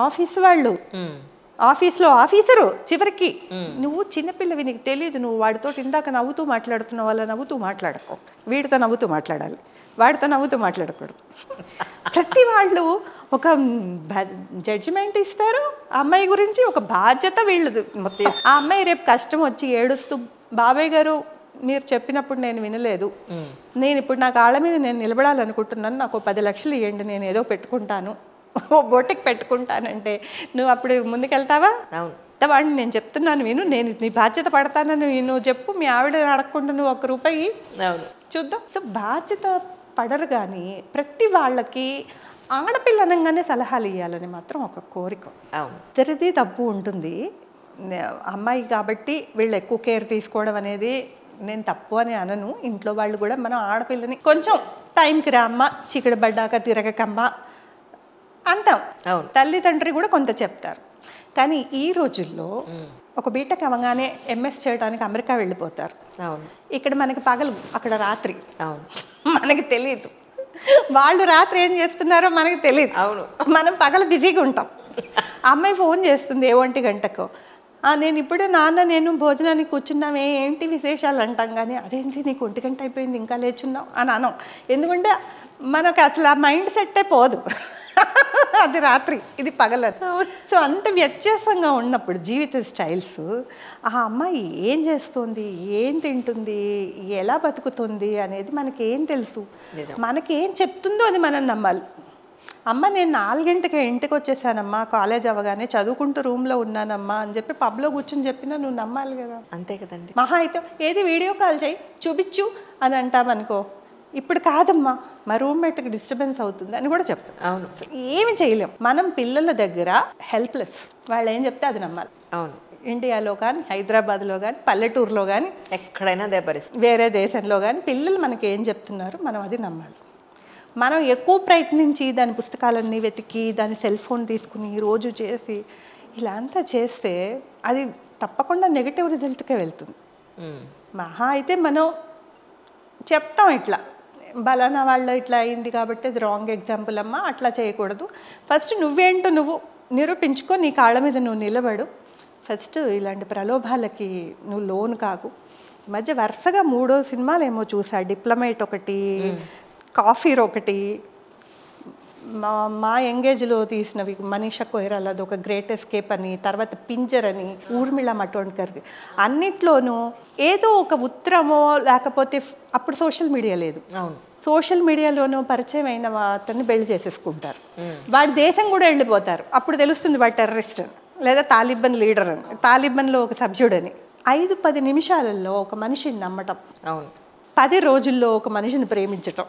A: ఆఫీస్ వాళ్ళు, ఆఫీస్లో ఆఫీసరు, చివరికి నువ్వు చిన్నపిల్లవి, నీకు తెలియదు. నువ్వు వాడితో ఇందాక నవ్వుతూ మాట్లాడుతున్నావు, అలా నవ్వుతూ మాట్లాడకు, వీడితో నవ్వుతూ మాట్లాడాలి, వాడితో నవ్వుతూ మాట్లాడకూడదు. ప్రతి వాళ్ళు ఒక జడ్జిమెంట్ ఇస్తారు అమ్మాయి గురించి, ఒక బాధ్యత వీళ్ళది. ఆ అమ్మాయి రేపు కష్టం వచ్చి ఏడుస్తూ, బాబాయ్ గారు మీరు చెప్పినప్పుడు నేను వినలేదు, నేను ఇప్పుడు నా కాళ్ళ మీద నేను నిలబడాలనుకుంటున్నాను, నాకు 10 లక్షలు ఇవ్వండి, నేను ఏదో పెట్టుకుంటాను, బొటికి పెట్టుకుంటానంటే నువ్వు అప్పుడు ముందుకెళ్తావా? వాడిని నేను చెప్తున్నాను విను, నేను నీ బాధ్యత పడతానని నువ్వు చెప్పు, మీ ఆవిడ అడగకుండా నువ్వు 1 రూపాయి చూద్దాం. సో బాధ్యత పడరు. కానీ ప్రతి వాళ్ళకి ఆడపిల్ల అనగానే సలహాలు ఇవ్వాలని మాత్రం ఒక కోరిక. ఇద్దరిది తప్పు ఉంటుంది. అమ్మాయి కాబట్టి వీళ్ళు ఎక్కువ కేర్ తీసుకోవడం అనేది నేను తప్పు అని అనను. ఇంట్లో వాళ్ళు కూడా మనం ఆడపిల్లని కొంచెం టైంకి రామ్మ, చీకటి పడ్డాక తిరగకమ్మా అంటాం. తల్లిదండ్రి కూడా కొంత చెప్తారు. కానీ ఈ రోజుల్లో ఒక బీటెక్ అవగానే ఎంఎస్ చేయడానికి అమెరికా వెళ్ళిపోతారు. ఇక్కడ మనకి పగలు, అక్కడ రాత్రి. మనకి తెలియదు వాళ్ళు రాత్రి ఏం చేస్తున్నారో మనకి తెలియదు. మనం పగలు బిజీగా ఉంటాం. అమ్మాయి ఫోన్ చేస్తుంది 1 గంటకు, నేను ఇప్పుడు నాన్న నేను భోజనానికి కూర్చున్నామే, ఏంటి విశేషాలు అంటాం. కానీ అదేంటి నీకు 1 గంట అయిపోయింది ఇంకా లేచున్నావు అని అనం. ఎందుకంటే మనకు అసలు ఆ మైండ్ సెట్టే పోదు, అది రాత్రి ఇది పగలరు. సో అంత వ్యత్యాసంగా ఉన్నప్పుడు జీవిత స్టైల్స్, ఆ అమ్మాయి ఏం చేస్తుంది, ఏం తింటుంది, ఎలా బతుకుతుంది అనేది మనకేం తెలుసు? మనకేం చెప్తుందో అది మనం నమ్మాలి. అమ్మ నేను 4 గంటలకే ఇంటికి వచ్చేసానమ్మా, కాలేజ్ అవ్వగానే చదువుకుంటూ రూమ్లో ఉన్నానమ్మా అని చెప్పి పబ్లో కూర్చొని చెప్పినా నువ్వు నమ్మాలి కదా.
B: అంతే కదండి.
A: మహా అయితే ఏది వీడియో కాల్ చేయి చూపించు అని అంటామనుకో, ఇప్పుడు కాదమ్మా మా రూమ్మేట్కి డిస్టర్బెన్స్ అవుతుంది అని కూడా చెప్తాం.
B: అవును,
A: ఏమి చేయలేం. మనం పిల్లల దగ్గర హెల్ప్లెస్, వాళ్ళు ఏం చెప్తే అది నమ్మాలి.
B: అవును,
A: ఇండియాలో కానీ, హైదరాబాద్లో కానీ, పల్లెటూరులో కానీ,
B: ఎక్కడైనా అదే పరిస్థితి.
A: వేరే దేశంలో కానీ పిల్లలు మనకి ఏం చెప్తున్నారు మనం అది నమ్మాలి. మనం ఎక్కువ ప్రయత్నించి దాని పుస్తకాలన్నీ వెతికి దాని సెల్ ఫోన్ తీసుకుని రోజు చేసి ఇలా అంతా చేస్తే అది తప్పకుండా నెగిటివ్ రిజల్ట్కే వెళ్తుంది. మహా అయితే మనం చెప్తాం ఇట్లా బలానా వాళ్ళు ఇట్లా అయింది కాబట్టి అది రాంగ్ ఎగ్జాంపుల్ అమ్మా, అట్లా చేయకూడదు, ఫస్ట్ నువ్వేంటో నువ్వు నిరూపించుకో, నీ కాళ్ళ మీద నువ్వు నిలబడు, ఫస్ట్ ఇలాంటి ప్రలోభాలకి నువ్వు లోన్ కాకు. ఈ మధ్య వరుసగా 3వ సినిమాలు ఏమో చూసా, డిప్లొమేట్ ఒకటి, కాఫీర్ ఒకటి, మా ఎంగేజ్లో తీసినవి మనీషా కొయిరాలది ఒక గ్రేట్ ఎస్కేప్ అని, తర్వాత పింజర్ అని, ఊర్మిళ మటోండ్కర్, అన్నిట్లోనూ ఏదో ఒక ఉత్తరమో లేకపోతే అప్పుడు సోషల్ మీడియా లేదు,
B: అవును,
A: సోషల్ మీడియాలోనూ పరిచయం అయిన అతన్ని పెళ్లి చేసేసుకుంటారు. వాడి దేశం కూడా వెళ్ళిపోతారు. అప్పుడు తెలుస్తుంది వాడు టెర్రరిస్ట్ అని లేదా తాలిబాన్ లీడర్ అని, తాలిబాన్లో ఒక సభ్యుడని. 5-10 నిమిషాలలో ఒక మనిషిని నమ్మటం,
B: అవును,
A: 10 రోజుల్లో ఒక మనిషిని ప్రేమించటం,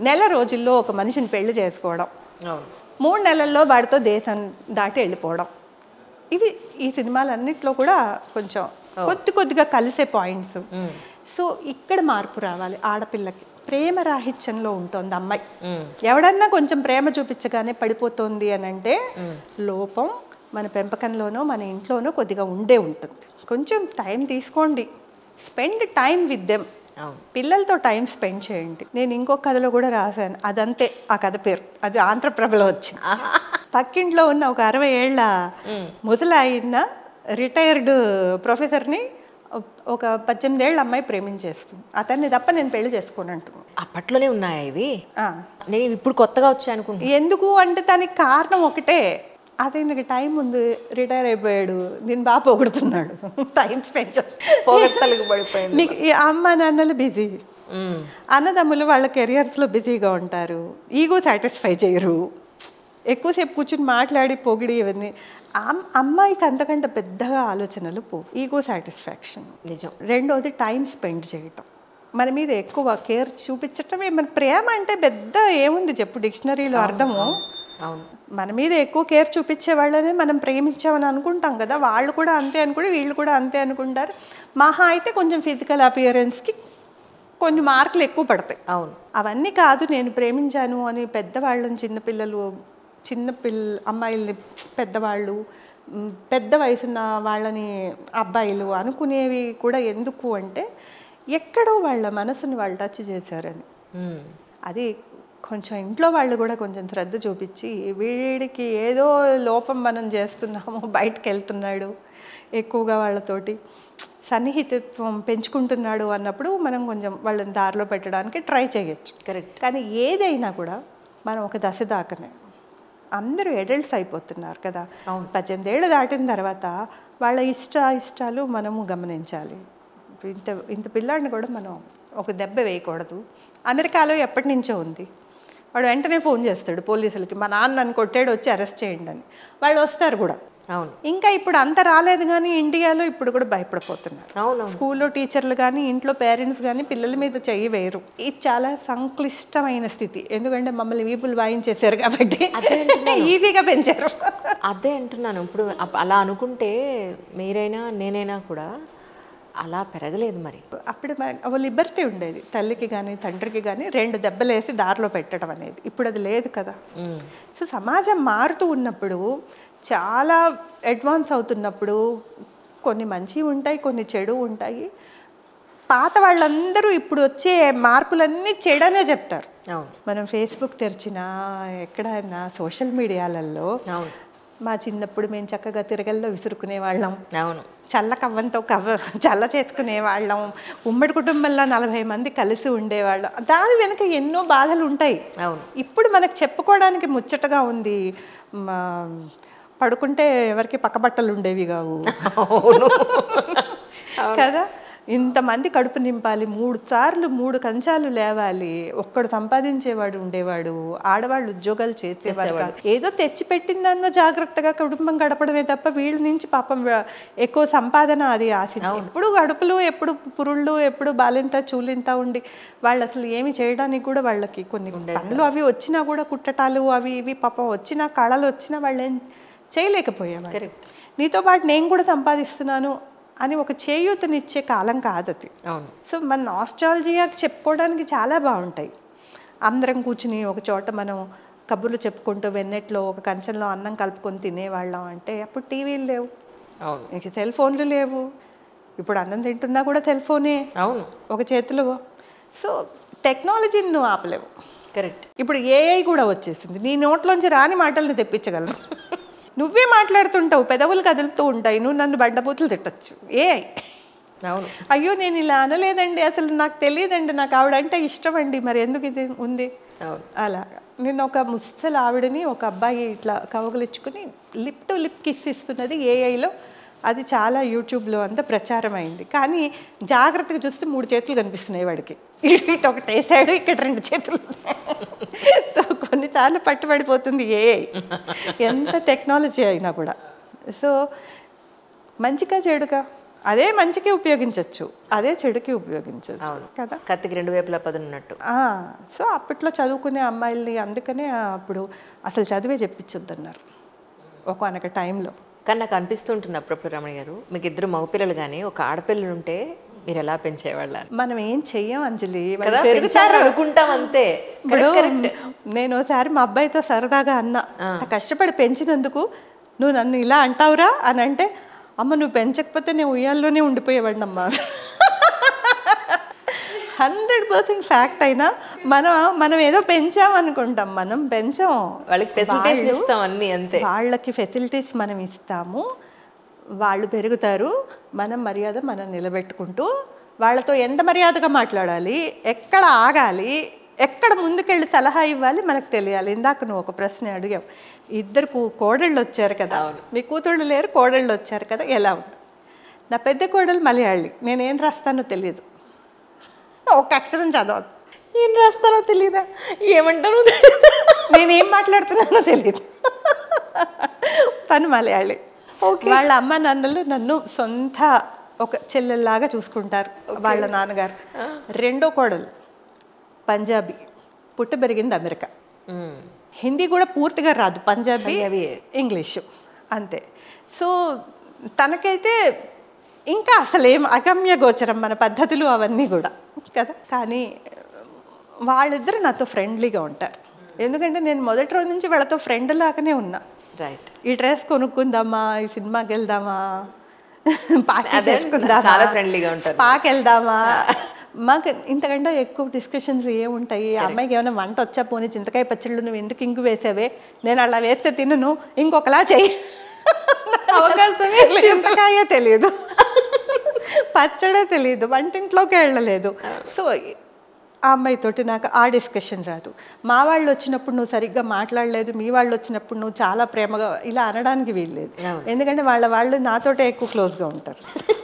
A: నెల రోజుల్లో ఒక మనిషిని పెళ్లి చేసుకోవడం, 3 నెలల్లో వాడితో దేశం దాటి వెళ్ళిపోవడం, ఇవి ఈ సినిమాలన్నిట్లో కూడా కొంచెం కొద్దిగా కలిసే పాయింట్స్. సో ఇక్కడ మార్పు రావాలి. ఆడపిల్లకి ప్రేమ రాహిత్యంలో ఉంటుంది అమ్మాయి. ఎవడన్నా కొంచెం ప్రేమ చూపించగానే పడిపోతుంది అని అంటే లోపం మన పెంపకంలోనో మన ఇంట్లోనో కొద్దిగా ఉండే ఉంటుంది. కొంచెం టైం తీసుకోండి, స్పెండ్ టైం విత్ దెమ్. పిల్లలతో టైం స్పెండ్ చేయండి. నేను ఇంకో కథలో కూడా రాశాను, అదంతే. ఆ కథ పేరు అది ఆంధ్రప్రభలో వచ్చింది. పక్కింట్లో ఉన్న ఒక 60 ఏళ్ల ముసలాయిన రిటైర్డ్ ప్రొఫెసర్ని ఒక 18 ఏళ్ళ అమ్మాయి ప్రేమించేస్తుంది. అతన్ని తప్ప నేను పెళ్లి చేసుకోను అంటున్నాను.
B: అప్పట్లోనే ఉన్నాయా ఇవి? నేను ఇప్పుడు కొత్తగా వచ్చాయి అనుకుంటున్నాను.
A: ఎందుకు అంటే దానికి కారణం ఒకటే, అతనికి టైం ఉంది, రిటైర్ అయిపోయాడు, నేను బాగా పొగుడుతున్నాడు, టైం స్పెండ్ చేస్తాను. మీకు ఈ అమ్మ నాన్నలు బిజీ, అన్నదమ్ములు వాళ్ళ కెరియర్స్లో బిజీగా ఉంటారు, ఈగో సాటిస్ఫై చేయరు, ఎక్కువసేపు కూర్చుని మాట్లాడి పొగిడి ఇవన్నీ. అమ్మాయికి అంతకంటే పెద్దగా ఆలోచనలు పోవు, ఈగో సాటిస్ఫాక్షన్
B: నిజం.
A: రెండోది టైం స్పెండ్ చేయటం, మన మీద ఎక్కువ కేర్ చూపించటమే. మన ప్రేమ అంటే పెద్ద ఏముంది చెప్పు, డిక్షనరీలో అర్థము. మన మీద ఎక్కువ కేర్ చూపించే వాళ్ళనే మనం ప్రేమించామని అనుకుంటాం కదా, వాళ్ళు కూడా అంతే అనుకుంటే వీళ్ళు కూడా అంతే అనుకుంటారు. మహా అయితే కొంచెం ఫిజికల్ అపియరెన్స్కి కొన్ని మార్కులు ఎక్కువ పడతాయి.
B: అవును,
A: అవన్నీ కాదు నేను ప్రేమించాను అని పెద్దవాళ్ళని అమ్మాయిల్ని పెద్దవాళ్ళు, పెద్ద వయసున్న వాళ్ళని అబ్బాయిలు అనుకునేవి కూడా ఎందుకు అంటే ఎక్కడో వాళ్ళ మనసుని వాళ్ళు టచ్ చేశారని. అది కొంచెం ఇంట్లో వాళ్ళు కూడా కొంచెం శ్రద్ధ చూపించి వీడికి ఏదో లోపం మనం చేస్తున్నాము, బయటకు వెళ్తున్నాడు, ఎక్కువగా వాళ్ళతోటి సన్నిహితత్వం పెంచుకుంటున్నాడు అన్నప్పుడు మనం కొంచెం వాళ్ళని దారిలో పెట్టడానికి ట్రై చేయొచ్చు.
B: కరెక్ట్.
A: కానీ ఏదైనా కూడా మనం ఒక దశ దాకనే, అందరూ అడల్ట్స్ అయిపోతున్నారు కదా, 18 ఏళ్ళు దాటిన తర్వాత వాళ్ళ ఇష్టాలు మనము గమనించాలి. ఇంత పిల్లాడిని కూడా మనం ఒక దెబ్బ వేయకూడదు. అమెరికాలో ఎప్పటి నుంచో ఉంది, వాడు వెంటనే ఫోన్ చేస్తాడు పోలీసులకి, మా నాన్న నన్ను కొట్టాడు వచ్చి అరెస్ట్ చేయండి అని. వాళ్ళు వస్తారు కూడా.
B: అవును.
A: ఇంకా ఇప్పుడు అంత రాలేదు కానీ ఇండియాలో ఇప్పుడు కూడా భయపడిపోతున్నారు.
B: అవును. స్కూల్లో
A: టీచర్లు కానీ ఇంట్లో పేరెంట్స్ కానీ పిల్లల మీద చెయ్యి వేయరు. ఇది చాలా సంక్లిష్టమైన స్థితి, ఎందుకంటే మమ్మల్ని వీపులు వాయించేశారు కాబట్టి ఈజీగా పెంచారు.
B: అదే అంటున్నాను. ఇప్పుడు అలా అనుకుంటే మీరైనా నేనైనా కూడా అలా పెరగలేదు. మరి
A: అప్పుడు లిబర్టీ ఉండేది, తల్లికి కానీ తండ్రికి కానీ 2 దెబ్బలు వేసి దారిలో పెట్టడం అనేది. ఇప్పుడు అది లేదు కదా. సో సమాజం మారుతూ ఉన్నప్పుడు, చాలా అడ్వాన్స్ అవుతున్నప్పుడు కొన్ని మంచి ఉంటాయి, కొన్ని చెడు ఉంటాయి. పాత వాళ్ళందరూ ఇప్పుడు వచ్చే మార్పులన్నీ చెడనే చెప్తారు. మనం ఫేస్బుక్ తెరిచినా ఎక్కడైనా సోషల్ మీడియాలలో మా చిన్నప్పుడు మేము చక్కగా తిరగల్లో విసురుకునే వాళ్ళం, చల్ల కవ్వంతో చల్ల చేసుకునే వాళ్ళం, ఉమ్మడి కుటుంబంలో 40 మంది కలిసి ఉండేవాళ్ళం. దాని వెనుక ఎన్నో బాధలు ఉంటాయి. ఇప్పుడు మనకు చెప్పుకోవడానికి ముచ్చటగా ఉంది, పడుకుంటే ఎవరికి పక్కబట్టలు ఉండేవి కావు కదా. ఇంతమంది కడుపు నింపాలి, 3 సార్లు 3 కంచాలు లేవాలి, ఒక్కడు సంపాదించేవాడు ఉండేవాడు, ఆడవాళ్ళు ఉద్యోగాలు చేసేవాడు. ఏదో తెచ్చి పెట్టిందన్న జాగ్రత్తగా కుటుంబం గడపడమే తప్ప వీళ్ళ నుంచి పాపం ఎక్కువ సంపాదన అది ఆశించి, ఎప్పుడు గడుపులు, ఎప్పుడు పురుళ్ళు, ఎప్పుడు బాలింత చూలింత ఉండి వాళ్ళు అసలు ఏమి చేయడానికి కూడా వాళ్ళకి కొన్ని పనులు అవి వచ్చినా కూడా కుట్టటాలు అవి ఇవి పాపం వచ్చినా కళలు వచ్చినా వాళ్ళు ఏం చేయలేకపోయేవారు. నీతో పాటు నేను కూడా సంపాదిస్తున్నాను అని ఒక చేయూతనిచ్చే కాలం కాదు అది. సో మన నాస్టాలజియాకి చెప్పుకోవడానికి చాలా బాగుంటాయి. అందరం కూర్చుని ఒక చోట మనం కబుర్లు చెప్పుకుంటూ వెన్నెట్లో ఒక కంచంలో అన్నం కలుపుకొని తినేవాళ్ళం. అంటే అప్పుడు టీవీలు లేవు, సెల్ ఫోన్లు లేవు. ఇప్పుడు అన్నం తింటున్నా కూడా సెల్ ఫోనే ఒక చేతిలో. సో టెక్నాలజీని నువ్వు ఆపలేవు.
B: కరెక్ట్.
A: ఇప్పుడు ఏఐ కూడా వచ్చేసింది, నీ నోట్లోంచి రాని మాటల్ని తెప్పించగలను. నువ్వే మాట్లాడుతుంటావు, పెదవులు కదులుతూ ఉంటాయి, నువ్వు నన్ను బండబూతులు తిట్టచ్చు. ఏఐ అయ్యో నేను ఇలా అనలేదండి, అసలు నాకు తెలియదండి, నాకు ఆవిడంటే ఇష్టం అండి, మరి ఎందుకు ఇది ఉంది అలాగా. నిన్న ఒక ముసలి ఆవిడని ఒక అబ్బాయి ఇట్లా కవగలిచ్చుకుని లిప్ టు లిప్ కిస్ ఇస్తున్నది ఏఐలో. అది చాలా యూట్యూబ్లో అంతా ప్రచారం అయింది. కానీ జాగ్రత్తగా చూస్తే 3 చేతులు కనిపిస్తున్నాయి వాడికి. ఇటు ఒకటి వేసాడు, ఇక్కడ 2 చేతులు. సో కొన్నిసార్లు పట్టుబడిపోతుంది ఏఐ, ఎంత టెక్నాలజీ అయినా కూడా. సో మంచిగా చెడుగా అదే మంచికి ఉపయోగించవచ్చు, అదే చెడుకి ఉపయోగించవచ్చు కదా.
B: కత్తికి 2 వైపులా పదున్నట్టు.
A: సో అప్పట్లో చదువుకునే అమ్మాయిల్ని అందుకనే అప్పుడు అసలు చదివే చెప్పించొద్దు అన్నారు ఒకనొక టైంలో.
B: కానీ నాకు అనిపిస్తుంటుంది అప్పుడప్పుడు రమణి గారు, మీకు 2 మగపిల్లలు కానీ ఒక ఆడపిల్లలు ఉంటే మీరు ఎలా పెంచేవాళ్ళ?
A: మనం ఏం చెయ్యం అంజలి,
B: పెరుగుతారు అనుకుంటాం అంతే.
A: ఇప్పుడు నేను ఒకసారి మా అబ్బాయితో సరదాగా అన్నా, కష్టపడి పెంచినందుకు నువ్వు నన్ను ఇలా అంటావురా అని అంటే, అమ్మ నువ్వు పెంచకపోతే నేను ఉయ్యాల్లోనే ఉండిపోయేవాడినమ్మా. 100% ఫ్యాక్ట్. అయినా మనం ఏదో పెంచాం అనుకుంటాం, మనం పెంచాం.
B: వాళ్ళకి ఫెసిలిటీస్ ఇస్తాం అన్నీ అంతే.
A: వాళ్ళకి ఫెసిలిటీస్ మనం ఇస్తాము, వాళ్ళు పెరుగుతారు. మనం మర్యాద మనం నిలబెట్టుకుంటూ వాళ్ళతో ఎంత మర్యాదగా మాట్లాడాలి, ఎక్కడ ఆగాలి, ఎక్కడ ముందుకెళ్ళి సలహా ఇవ్వాలి మనకు తెలియాలి. ఇందాక నువ్వు ఒక ప్రశ్న అడిగావు, 2 కోడళ్ళు వచ్చారు కదా, మీ కూతుళ్ళు లేరు, కోడళ్ళు వచ్చారు కదా, ఎలా ఉంది? నా పెద్ద కోడలు మలయాళి, నేనేం రాస్తానో తెలియదు, ఒక అక్షరం చదవదు.
B: ఏం రాస్తానో తెలియదా, ఏమంటానో
A: నేనేం మాట్లాడుతున్నానో తెలియదు. తను మలయాళి. వాళ్ళ అమ్మ నాన్నలు నన్ను సొంత ఒక చెల్లెల్లాగా చూసుకుంటారు. వాళ్ళ నాన్నగారు. 2వ కోడలు పంజాబీ, పుట్టి పెరిగింది అమెరికా. హిందీ కూడా పూర్తిగా రాదు, పంజాబీ ఇంగ్లీషు అంతే. సో తనకైతే ఇంకా అసలేం అగమ్య గోచరం మన పద్ధతులు అవన్నీ కూడా కదా. కానీ వాళ్ళిద్దరూ నాతో ఫ్రెండ్లీగా ఉంటారు, ఎందుకంటే నేను మొదటి రోజు నుంచి వాళ్ళతో ఫ్రెండ్ లాగానే ఉన్నా.
B: రైట్.
A: ఈ డ్రెస్ కొనుక్కుందామా, ఈ సినిమాకి వెళ్దామా, పార్టీ చేసుకుందామా,
B: చాలా ఫ్రెండ్లీగా ఉంటారు,
A: స్పాకి వెళ్దామా. మాకు ఇంతకంటే ఎక్కువ డిస్కషన్స్ ఏముంటాయి? అమ్మాయికి ఏమైనా వంట వచ్చా, పోనీ చింతకాయ పచ్చళ్ళు నువ్వు ఎందుకు ఇంకు వేసావే, నేను అలా వేస్తే తినను, ఇంకొకలా చెయ్యి. చింతకాయే తెలియదు, పచ్చడే తెలియదు, వంటింట్లోకి వెళ్ళలేదు. సో ఆ అమ్మాయితోటి నాకు ఆ డిస్కషన్ రాదు. మా వాళ్ళు వచ్చినప్పుడు నువ్వు సరిగ్గా మాట్లాడలేదు, మీ వాళ్ళు వచ్చినప్పుడు నువ్వు చాలా ప్రేమగా, ఇలా అనడానికి వీల్లేదు. ఎందుకంటే వాళ్ళు నాతోటే ఎక్కువ క్లోజ్గా ఉంటారు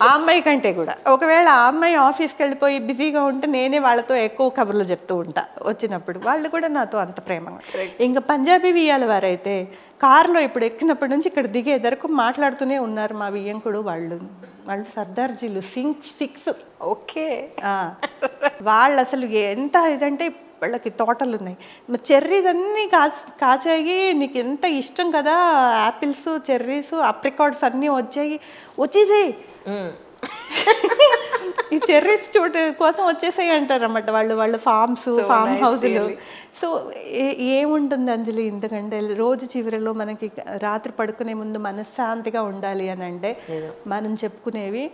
A: ఆ అమ్మాయి కంటే కూడా. ఒకవేళ ఆ అమ్మాయి ఆఫీస్కి వెళ్ళిపోయి బిజీగా ఉంటే నేనే వాళ్ళతో ఎక్కువ కబుర్లు చెప్తూ ఉంటా వచ్చినప్పుడు, వాళ్ళు కూడా నాతో అంత ప్రేమగా. ఇంకా పంజాబీ వియ్యాల వారైతే కారులో ఇప్పుడు ఎక్కినప్పటి నుంచి ఇక్కడ దిగే వరకు మాట్లాడుతూనే ఉన్నారు మా వియ్యంకుడు వాళ్ళు సర్దార్జీలు 6.
B: ఓకే.
A: వాళ్ళు అసలు ఎంత ఇదంటే వాళ్ళకి తోటలు ఉన్నాయి, చెర్రీస్ అన్నీ కాచాయి, నీకు ఎంత ఇష్టం కదా, యాపిల్స్, చెర్రీస్, అప్రికాట్స్ అన్నీ వచ్చేసాయి. ఈ చెర్రీస్ కోసం వచ్చేసాయి అంటారు అన్నమాట వాళ్ళు ఫామ్ హౌస్లు. సో ఏముంటుంది అంజలి, ఎందుకంటే రోజు చివరిలో మనకి రాత్రి పడుకునే ముందు మనశ్శాంతిగా ఉండాలి అని అంటే మనం చెప్పుకునేవి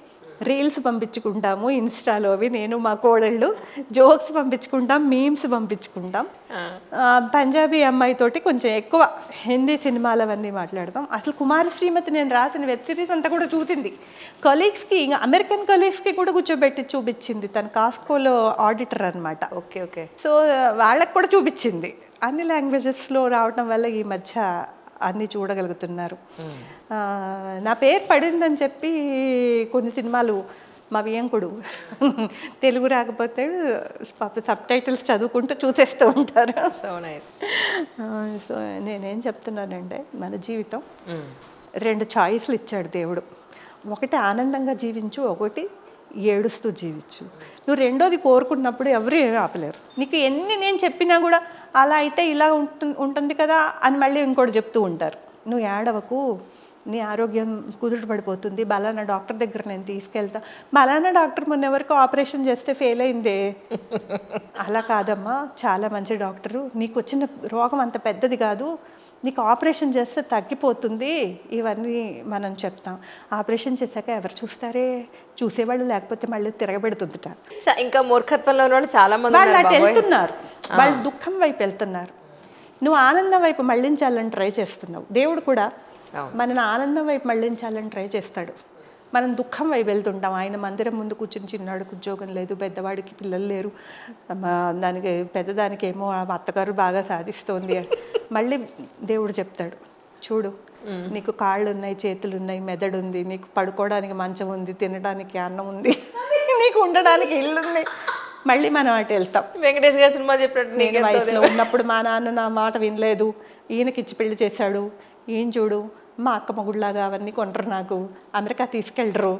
A: రీల్స్ పంపించుకుంటాము ఇన్స్టాలో, అవి నేను మా కోడళ్ళు జోక్స్ పంపించుకుంటాం, మీమ్స్ పంపించుకుంటాం. పంజాబీ అమ్మాయితోటి కొంచెం ఎక్కువ హిందీ సినిమాలు అవన్నీ మాట్లాడతాం. అసలు కుమారి శ్రీమతి నేను రాసిన వెబ్ సిరీస్ అంతా కూడా చూసింది. కొలీగ్స్కి, ఇంకా అమెరికన్ కొలీగ్స్కి కూడా కూర్చోబెట్టి చూపించింది. తను కాస్కోలో ఆడిటర్ అనమాట.
B: Okay okay.
A: సో వాళ్ళకి కూడా చూపించింది. అన్ని లాంగ్వేజెస్లో రావటం వల్ల ఈ మధ్య అన్నీ చూడగలుగుతున్నారు. నా పేరు పడిందని చెప్పి కొన్ని సినిమాలు మా వియ్యంకుడు తెలుగు రాకపోతే సబ్ టైటిల్స్ చదువుకుంటూ చూసేస్తూ ఉంటారు.
B: So nice.
A: సో నేనేం చెప్తున్నానంటే, మన జీవితం 2 చాయిస్లు ఇచ్చాడు దేవుడు. ఒకటి ఆనందంగా జీవించు, ఒకటి ఏడుస్తూ జీవించు. నువ్వు రెండోది కోరుకున్నప్పుడు ఎవరు ఏమీ ఆపలేరు. నీకు ఎన్ని నేను చెప్పినా కూడా అలా అయితే ఇలా ఉంటుంది కదా అని మళ్ళీ ఇంకోటి చెప్తూ ఉంటారు. నువ్వు ఏడవకు, నీ ఆరోగ్యం కుదుట పడిపోతుంది, బలానా డాక్టర్ దగ్గర నేను తీసుకెళ్తా. బలానా డాక్టర్ మొన్న ఎవరికి ఆపరేషన్ చేస్తే ఫెయిల్ అయిందే. అలా కాదమ్మా, చాలా మంచి డాక్టరు, నీకు వచ్చిన రోగం అంత పెద్దది కాదు, నీకు ఆపరేషన్ చేస్తే తగ్గిపోతుంది, ఇవన్నీ మనం చెప్తాం. ఆపరేషన్ చేశాక ఎవరు చూస్తారే, చూసేవాళ్ళు లేకపోతే మళ్ళీ తిరగబెడుతుందిట.
B: ఇంకా మూర్ఖత్వంలో ఉన్న వాళ్ళు చాలా మంది
A: వాళ్ళు అటు వెళ్తున్నారు, వాళ్ళు దుఃఖం వైపు వెళ్తున్నారు. నువ్వు ఆనందం వైపు మళ్ళించాలని ట్రై చేస్తున్నావు. దేవుడు కూడా మనని ఆనందం వైపు మళ్ళించాలని ట్రై చేస్తాడు. మనం దుఃఖం వైపు వెళ్తుంటాం. ఆయన మందిరం ముందు కూర్చుని చిన్నాడికి ఉద్యోగం లేదు, పెద్దవాడికి పిల్లలు లేరు, దానికి పెద్దదానికి ఏమో అత్తగారు బాగా సాధిస్తోంది అని. మళ్ళీ దేవుడు చెప్తాడు, చూడు నీకు కాళ్ళు ఉన్నాయి, చేతులు ఉన్నాయి, మెదడు ఉంది, నీకు పడుకోవడానికి మంచం ఉంది, తినడానికి అన్నం ఉంది, నీకు ఉండడానికి ఇల్లు ఉంది. మళ్ళీ మనం అటు వెళ్తాం.
B: వెంకటేష్ గారి సినిమా చెప్పినట్టు
A: నేను వయసులో ఉన్నప్పుడు మా నాన్న నా మాట వినలేదు, ఈయనకిచ్చి పెళ్లి చేశాడు, ఏం చూడు మా అక్క మొగుడులాగా అవన్నీ కొనరు, నాకు అమెరికా తీసుకెళ్ళరు.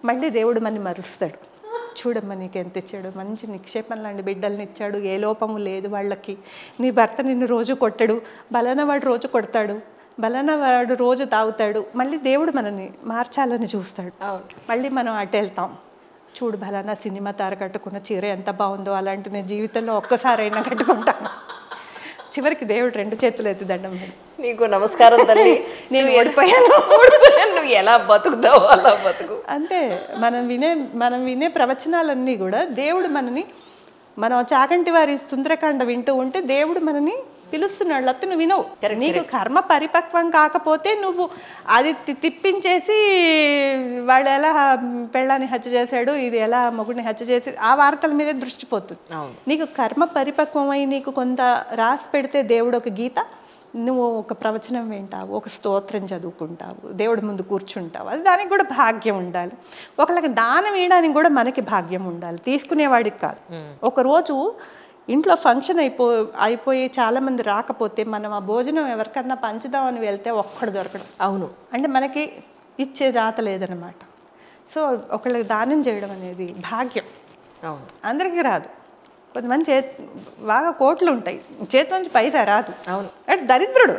A: మళ్ళీ దేవుడు మనని మరుస్తాడు, చూడమ్మా నీకు ఎంత ఇచ్చాడు, మంచి నిక్షేపం లాంటి బిడ్డల్ని ఇచ్చాడు, ఏ లోపము లేదు వాళ్ళకి, నీ భర్త నిన్ను రోజు కొట్టడు, బలానా వాడు రోజు కొడతాడు, బలానా వాడు రోజు తాగుతాడు. మళ్ళీ దేవుడు మనని మార్చాలని చూస్తాడు. మళ్ళీ మనం అటు వెళ్తాం, చూడు బలానా సినిమా తార కట్టుకున్న చీర ఎంత బాగుందో, అలాంటి నేను జీవితంలో ఒక్కసారైనా కట్టుకుంటాను. చివరికి దేవుడు 2 చేతులు ఎత్తి దండం
B: నీకు నమస్కారం తల్లి,
A: నేను ఓడిపోయాను,
B: నువ్వు ఎలా బతుకుతావు అలా బతుకు.
A: అంతే. మనం వినే ప్రవచనాలన్నీ కూడా దేవుడు మనని, మనం చాగంటి వారి సుందరకాండ వింటూ ఉంటే దేవుడు మనని పిలుస్తున్నాడు, లేకపోతే నువ్వు వినవు. నీకు కర్మ పరిపక్వం కాకపోతే నువ్వు అది తిప్పించేసి వాళ్ళు ఎలా పెళ్ళాన్ని హత్య చేశాడు, ఇది ఎలా మొగుడిని హత్య చేసి ఆ వార్తల మీదే దృష్టి పోతుంది. నీకు కర్మ పరిపక్వమై నీకు కొంత రాసి పెడితే దేవుడు ఒక గీత, నువ్వు ఒక ప్రవచనం వింటావు, ఒక స్తోత్రం చదువుకుంటావు, దేవుడి ముందు కూర్చుంటావు, అది దానికి కూడా భాగ్యం ఉండాలి. ఒకళ్ళకి దానం వేయడానికి కూడా మనకి భాగ్యం ఉండాలి, తీసుకునేవాడికి కాదు. ఒకరోజు ఇంట్లో ఫంక్షన్ అయిపోయి చాలామంది రాకపోతే మనం ఆ భోజనం ఎవరికన్నా పంచుదామని వెళ్తే ఒక్కడు దొరకడం.
B: అవును,
A: అంటే మనకి ఇచ్చే రాత లేదనమాట. సో ఒకళ్ళకి దానం చేయడం అనేది భాగ్యం.
B: అవును,
A: అందరికీ రాదు. కొంతమంది బాగా కోట్లు ఉంటాయి, చేతిలోంచి పైసా రాదు.
B: అవును,
A: అంటే దరిద్రుడు,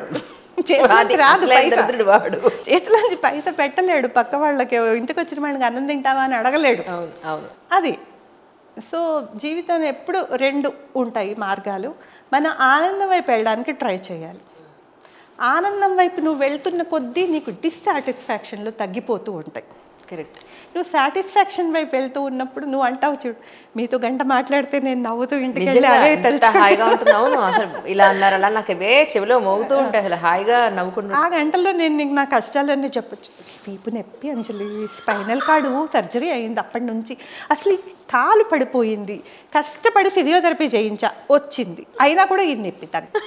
A: చేతిలోంచి రాదు
B: దరిద్రుడు వాడు,
A: చేతిలోంచి పైసా పెట్టలేడు, పక్క వాళ్ళకి ఇంటికి వచ్చిన వాళ్ళకి అన్నం తింటావా అని అడగలేడు.
B: అవును అవును,
A: అది. సో జీవితం ఎప్పుడు 2 ఉంటాయి మార్గాలు. మనం ఆనందం వైపు వెళ్ళడానికి ట్రై చేయాలి. ఆనందం వైపు నువ్వు వెళ్తున్న కొద్దీ నీకు డిస్సాటిస్ఫాక్షన్లు తగ్గిపోతూ ఉంటాయి.
B: కరెక్ట్.
A: నువ్వు సాటిస్ఫాక్షన్ వైపు వెళ్తూ ఉన్నప్పుడు నువ్వు అంటావు, చూడు మీతో గంట మాట్లాడితే నేను నవ్వుతూ ఇంటికి వెళ్ళి అవే
B: హాయిగా ఉంటుంది. అవును, అసలు ఇలా అన్నారు అలా నాకు అవే చెవిలో మోగుతూ ఉంటాయి, అసలు హాయిగా నవ్వుకుంటూ.
A: ఆ గంటల్లో నేను నీకు నా కష్టాలన్నీ చెప్పచ్చు. వీపు నొప్పి అంజలి, స్పైనల్ కార్డు సర్జరీ అయింది, అప్పటి నుంచి అసలు కాలు పడిపోయింది, కష్టపడి ఫిజియోథెరపీ చేయించా, వచ్చింది, అయినా కూడా ఇది నొప్పి తగ్గ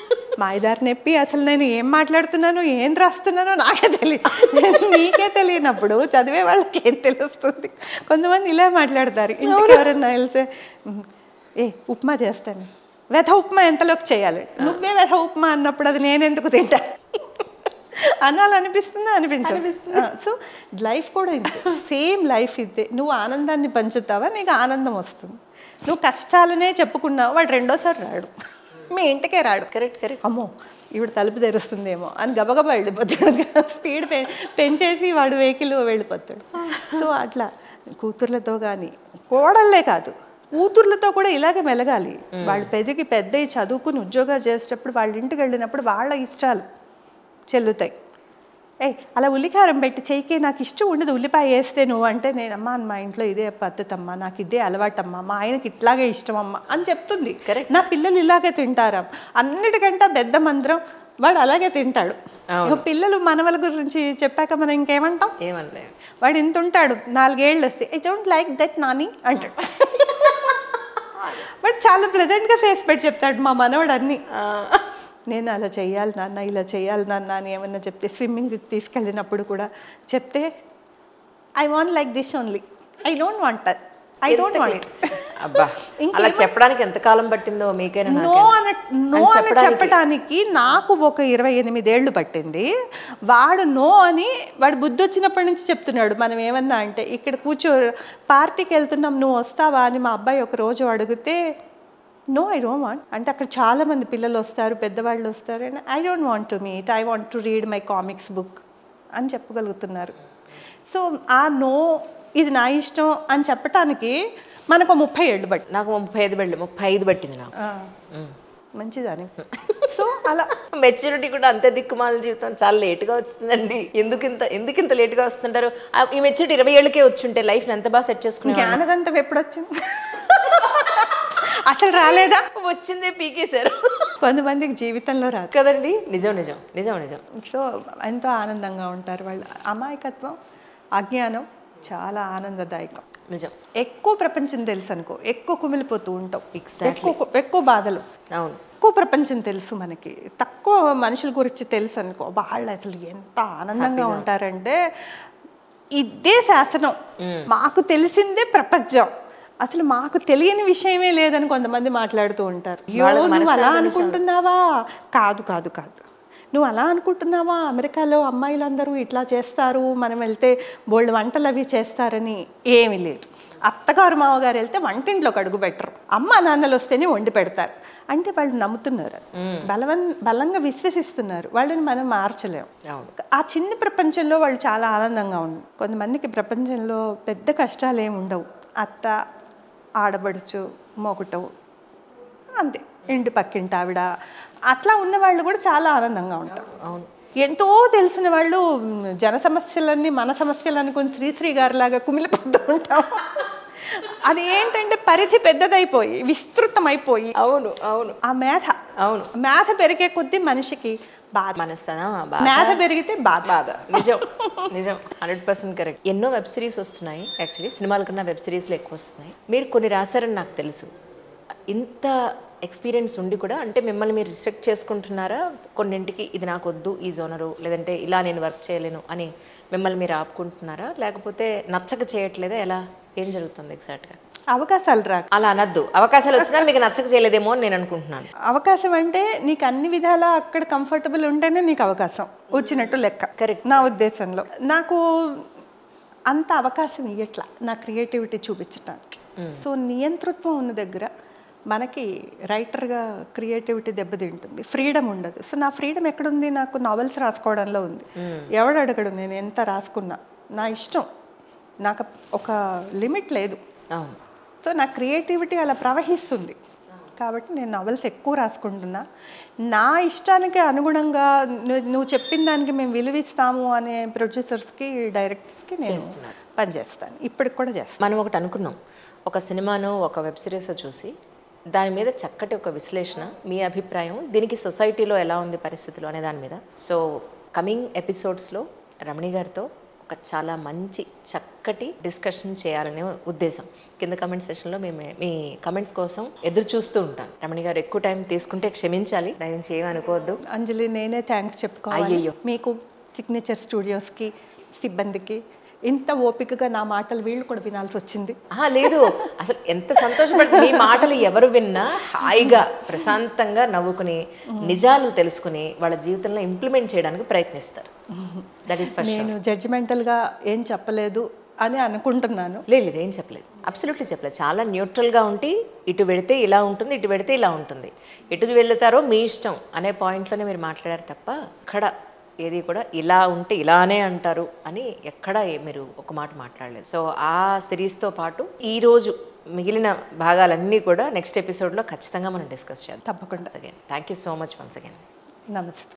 A: మాయదారి నొప్పి. అసలు నేను ఏం మాట్లాడుతున్నానో ఏం రాస్తున్నానో నాకే తెలియదు. నీకే తెలియనప్పుడు చదివే వాళ్ళకి ఏం తెలుస్తుంది? కొంతమంది ఇలా మాట్లాడతారు. ఇంటికి ఎవరన్నా వెళ్తే ఉప్మా చేస్తాను, వెధ ఉప్మా ఎంతలోకి చేయాలి, నువ్వే వెధ ఉప్మా అన్నప్పుడు అది నేను ఎందుకు తింటా అనాలనిపిస్తుందా? అనిపించదు. సో లైఫ్ కూడా ఇంతే, సేమ్ లైఫ్ ఇదే. నువ్వు ఆనందాన్ని పంచుతావా, నీకు ఆనందం వస్తుంది. నువ్వు కష్టాలనే చెప్పుకున్నావు, వాడు రెండోసారి రాడు, మీ ఇంటికే రాడు.
B: Correct correct.
A: అమ్మో ఈవిడ తలుపు తెరుస్తుందేమో అని గబగబా వెళ్ళిపోతాడు, స్పీడ్ పెంచేసి వాడు వెహికల్ వెళ్ళిపోతాడు. సో అట్లా కూతుర్లతో కానీ, కోడళ్ళే కాదు కూతుర్లతో కూడా ఇలాగే మెలగాలి. వాళ్ళు పెరిగి పెద్దవి చదువుకుని ఉద్యోగాలు చేసేటప్పుడు వాళ్ళ ఇంటికి వెళ్ళినప్పుడు వాళ్ళ ఇష్టాలు చెల్లుతాయి. అలా ఉల్లికారం పెట్టి చెయ్యికి నాకు ఇష్టం ఉండదు ఉల్లిపాయ వేస్తే నువ్వు అంటే, నేనమ్మా మా ఇంట్లో ఇదే పద్ధతి అమ్మా, నాకు ఇదే అలవాటమ్మా, మా ఆయనకి ఇట్లాగే ఇష్టం అమ్మా అని చెప్తుంది. నా పిల్లలు ఇలాగే తింటారా, అన్నిటికంటే పెద్ద మంత్రం వాడు అలాగే తింటాడు. పిల్లలు మనవల గురించి చెప్పాక మనం ఇంకేమంటాం?
B: ఏమన్నా
A: వాడు ఇంత ఉంటాడు, 4 ఏళ్ళు వస్తే I don't like that Nani అంటాడు. బట్ చాలా ప్లెజెంట్గా ఫేస్ పెట్టి చెప్తాడు మా మనవడు అన్నీ. నేను అలా చేయాలి నాన్న, ఇలా చేయాలి నాన్న అని ఏమన్నా చెప్తే, స్విమ్మింగ్ తీసుకెళ్ళినప్పుడు కూడా చెప్తే I want like this only, I don't want that, I don't want.
B: అబ్బా, అలా చెప్పడానికి ఎంత కాలం పట్టిందో మీకైనా?
A: నో అని చెప్పడానికి నాకు ఒక 28 ఏళ్ళు పట్టింది. వాడు నో అని వాడు బుద్ధి వచ్చినప్పటి నుంచి చెప్తున్నాడు. మనం ఏమన్నా అంటే, ఇక్కడ కూర్చో పార్టీకి వెళ్తున్నాం నువ్వు వస్తావా అని మా అబ్బాయి ఒక రోజు అడిగితే, నో ఐ డోంట్ వాంట్ అంటే, అక్కడ చాలామంది పిల్లలు వస్తారు, పెద్దవాళ్ళు వస్తారు, and I don't want to meet, I want to read my comics book అని చెప్పగలుగుతున్నారు. సో ఆ నో ఇది నా ఇష్టం అని చెప్పటానికి మనకు 30 ఏళ్ళు బట్టి,
B: నాకు 35 పట్టింది నాకు.
A: మంచిదని. సో అలా
B: మెచ్యూరిటీ కూడా అంతే. దిక్కుమాల జీవితం చాలా లేట్గా వస్తుందండి. ఎందుకింత లేట్గా వస్తుంటారు? ఈ మెచ్యూరిటీ 20 ఏళ్ళకే వచ్చుంటే లైఫ్ ఎంత బాగా సెట్ చేసుకుని.
A: జ్ఞానదంతం ఎప్పుడు వచ్చింది? అసలు రాలేదా?
B: వచ్చిందే పీకేశారు.
A: కొంతమందికి జీవితంలో రాదు
B: కదండి. నిజం నిజం నిజం నిజం.
A: సో ఎంతో ఆనందంగా ఉంటారు వాళ్ళు. అమాయకత్వం, అజ్ఞానం చాలా ఆనందదాయకం.
B: నిజం.
A: ఎక్కువ ప్రపంచం తెలుసు అనుకో, ఎక్కువ కుమిలిపోతూ ఉంటాం.
B: ఎగ్జాక్ట్లీ.
A: ఎక్కువ బాధలు,
B: అవును.
A: ఎక్కువ ప్రపంచం తెలుసు మనకి, తక్కువ మనుషుల గురించి తెలుసు అనుకో, వాళ్ళు అసలు ఎంత ఆనందంగా ఉంటారంటే ఇదే శాసనం, మాకు తెలిసిందే ప్రపంచం, అసలు మాకు తెలియని విషయమే లేదని కొంతమంది మాట్లాడుతూ ఉంటారు. నువ్వు అలా అనుకుంటున్నావా? కాదు కాదు కాదు, నువ్వు అలా అనుకుంటున్నావా? అమెరికాలో అమ్మాయిలందరూ ఇట్లా చేస్తారు, మనం వెళ్తే బోల్డ్ వంటలు అవి చేస్తారని ఏమీ లేదు. అత్తగారు మామగారు వెళ్తే వంటింట్లోకి అడుగు పెట్టరు, అమ్మ నాన్నలు వస్తేనే వండి పెడతారు. అంటే వాళ్ళు నమ్ముతున్నారు, బలంగా విశ్వసిస్తున్నారు, వాళ్ళని మనం మార్చలేము. ఆ చిన్న ప్రపంచంలో వాళ్ళు చాలా ఆనందంగా ఉన్నారు. కొంతమందికి ప్రపంచంలో పెద్ద కష్టాలు ఏమి ఉండవు, అత్త ఆడబడుచు మొగుటవు అంతే, ఇంటి పక్కింటి ఆవిడ, అట్లా ఉన్న వాళ్ళు కూడా చాలా ఆనందంగా ఉంటారు.
B: అవును.
A: ఎంతో తెలిసిన వాళ్ళు జన సమస్యలన్నీ మన సమస్యలు అనుకుని శ్రీశ్రీ గారిలాగా కుమిలిపోతూ ఉంటాం. అది ఏంటంటే పరిధి పెద్దదైపోయి విస్తృతమైపోయి.
B: అవును అవును.
A: ఆ మేధ, అవును, మేధ పెరిగే కొద్దీ మనిషికి బాధ, మేధ పెరిగితే బాధ.
B: నిజం నిజం, 100% కరెక్ట్. ఎన్నో వెబ్ సిరీస్ వస్తున్నాయి, యాక్చువల్లీ సినిమాల కన్నా వెబ్ సిరీస్లు ఎక్కువ వస్తున్నాయి. మీరు కొన్ని రాశారని నాకు తెలుసు. ఇంత ఎక్స్పీరియన్స్ ఉండి కూడా అంటే మిమ్మల్ని మీరు రిస్ట్రిక్ట్ చేసుకుంటున్నారా కొన్నింటికి, ఇది నాకు వద్దు ఈ జోనరు, లేదంటే ఇలా నేను వర్క్ చేయలేను అని మిమ్మల్ని మీరు ఆపుకుంటున్నారా, లేకపోతే నచ్చక చేయట్లేదా, ఎలా, ఏం జరుగుతుంది ఎగ్జాక్ట్గా?
A: అవకాశాలు రాక.
B: అలా అనద్దు, అవకాశాలు వచ్చినా మీకు నచ్చక చేయలేదేమో అని నేను అనుకుంటున్నాను.
A: అవకాశం అంటే నీకు అన్ని విధాలా అక్కడ కంఫర్టబుల్ ఉంటేనే నీకు అవకాశం వచ్చినట్టు లెక్క.
B: కరెక్ట్.
A: నా ఉద్దేశంలో నాకు అంత అవకాశం ఇవ్వట్లా నా క్రియేటివిటీ చూపించడానికి. సో నియంతృత్వం ఉన్న దగ్గర మనకి రైటర్గా క్రియేటివిటీ దెబ్బతింటుంది, ఫ్రీడమ్ ఉండదు. సో నా ఫ్రీడమ్ ఎక్కడుంది? నాకు నావెల్స్ రాసుకోవడంలో ఉంది. ఎవడు అడగడు నేను ఎంత రాసుకున్నా, నా ఇష్టం, నాకు ఒక లిమిట్ లేదు. సో నా క్రియేటివిటీ అలా ప్రవహిస్తుంది కాబట్టి నేను నావెల్స్ ఎక్కువ రాసుకుంటున్నా. నా ఇష్టానికి అనుగుణంగా నువ్వు చెప్పిన దానికి మేము విలువిస్తాము అనే ప్రొడ్యూసర్స్కి, డైరెక్టర్స్కి నేను పనిచేస్తాను, ఇప్పటికి కూడా చేస్తాను.
B: మనం ఒకటి అనుకున్నాం, ఒక సినిమాను ఒక వెబ్ సిరీస్ చూసి దాని మీద చక్కటి ఒక విశ్లేషణ, మీ అభిప్రాయం, దీనికి సొసైటీలో ఎలా ఉంది పరిస్థితులు అనే దాని మీద. సో కమింగ్ ఎపిసోడ్స్లో రమణి గారితో ఒక చాలా మంచి చక్కటి డిస్కషన్ చేయాలనే ఉద్దేశం. కింద కమెంట్ సెషన్లో మేము మీ కమెంట్స్ కోసం ఎదురు చూస్తూ ఉంటాను. రమణి గారు ఎక్కువ టైం తీసుకుంటే క్షమించాలి, దయచేసి ఏమీ అనుకోవద్దు.
A: అంజలి, నేనే థ్యాంక్స్ చెప్పుకోవాలి.
B: అయ్యో,
A: మీకు సిగ్నేచర్ స్టూడియోస్కి, సిబ్బందికి ఇంత ఓపికగా నా మాటలు వీళ్ళు కూడా వినాల్సి వచ్చింది.
B: లేదు, అసలు ఎంత సంతోషపడుతుంది, మీ మాటలు ఎవరు విన్నా హాయిగా ప్రశాంతంగా నవ్వుకుని నిజాలు తెలుసుకుని వాళ్ళ జీవితంలో ఇంప్లిమెంట్ చేయడానికి ప్రయత్నిస్తారు. That is first.
A: నేను జడ్జిమెంటల్గా ఏం చెప్పలేదు అని అనుకుంటున్నాను.
B: లేదు, ఏం చెప్పలేదు, అబ్సల్యూట్లీ చెప్పలేదు. చాలా న్యూట్రల్గా ఉండి ఇటు వెళితే ఇలా ఉంటుంది, ఇటు వెళితే ఇలా ఉంటుంది, ఎటు వెళుతారో మీ ఇష్టం అనే పాయింట్లోనే మీరు మాట్లాడారు తప్ప ఇక్కడ ఏది కూడా ఇలా ఉంటే ఇలానే అంటారు అని ఎక్కడా మీరు ఒక మాట మాట్లాడలేదు. సో ఆ సిరీస్తో పాటు ఈరోజు మిగిలిన భాగాలన్నీ కూడా నెక్స్ట్ ఎపిసోడ్లో ఖచ్చితంగా మనం డిస్కస్ చేద్దాం.
A: తప్పకుండా.
B: Again thank you so much once again.
A: నమస్తే.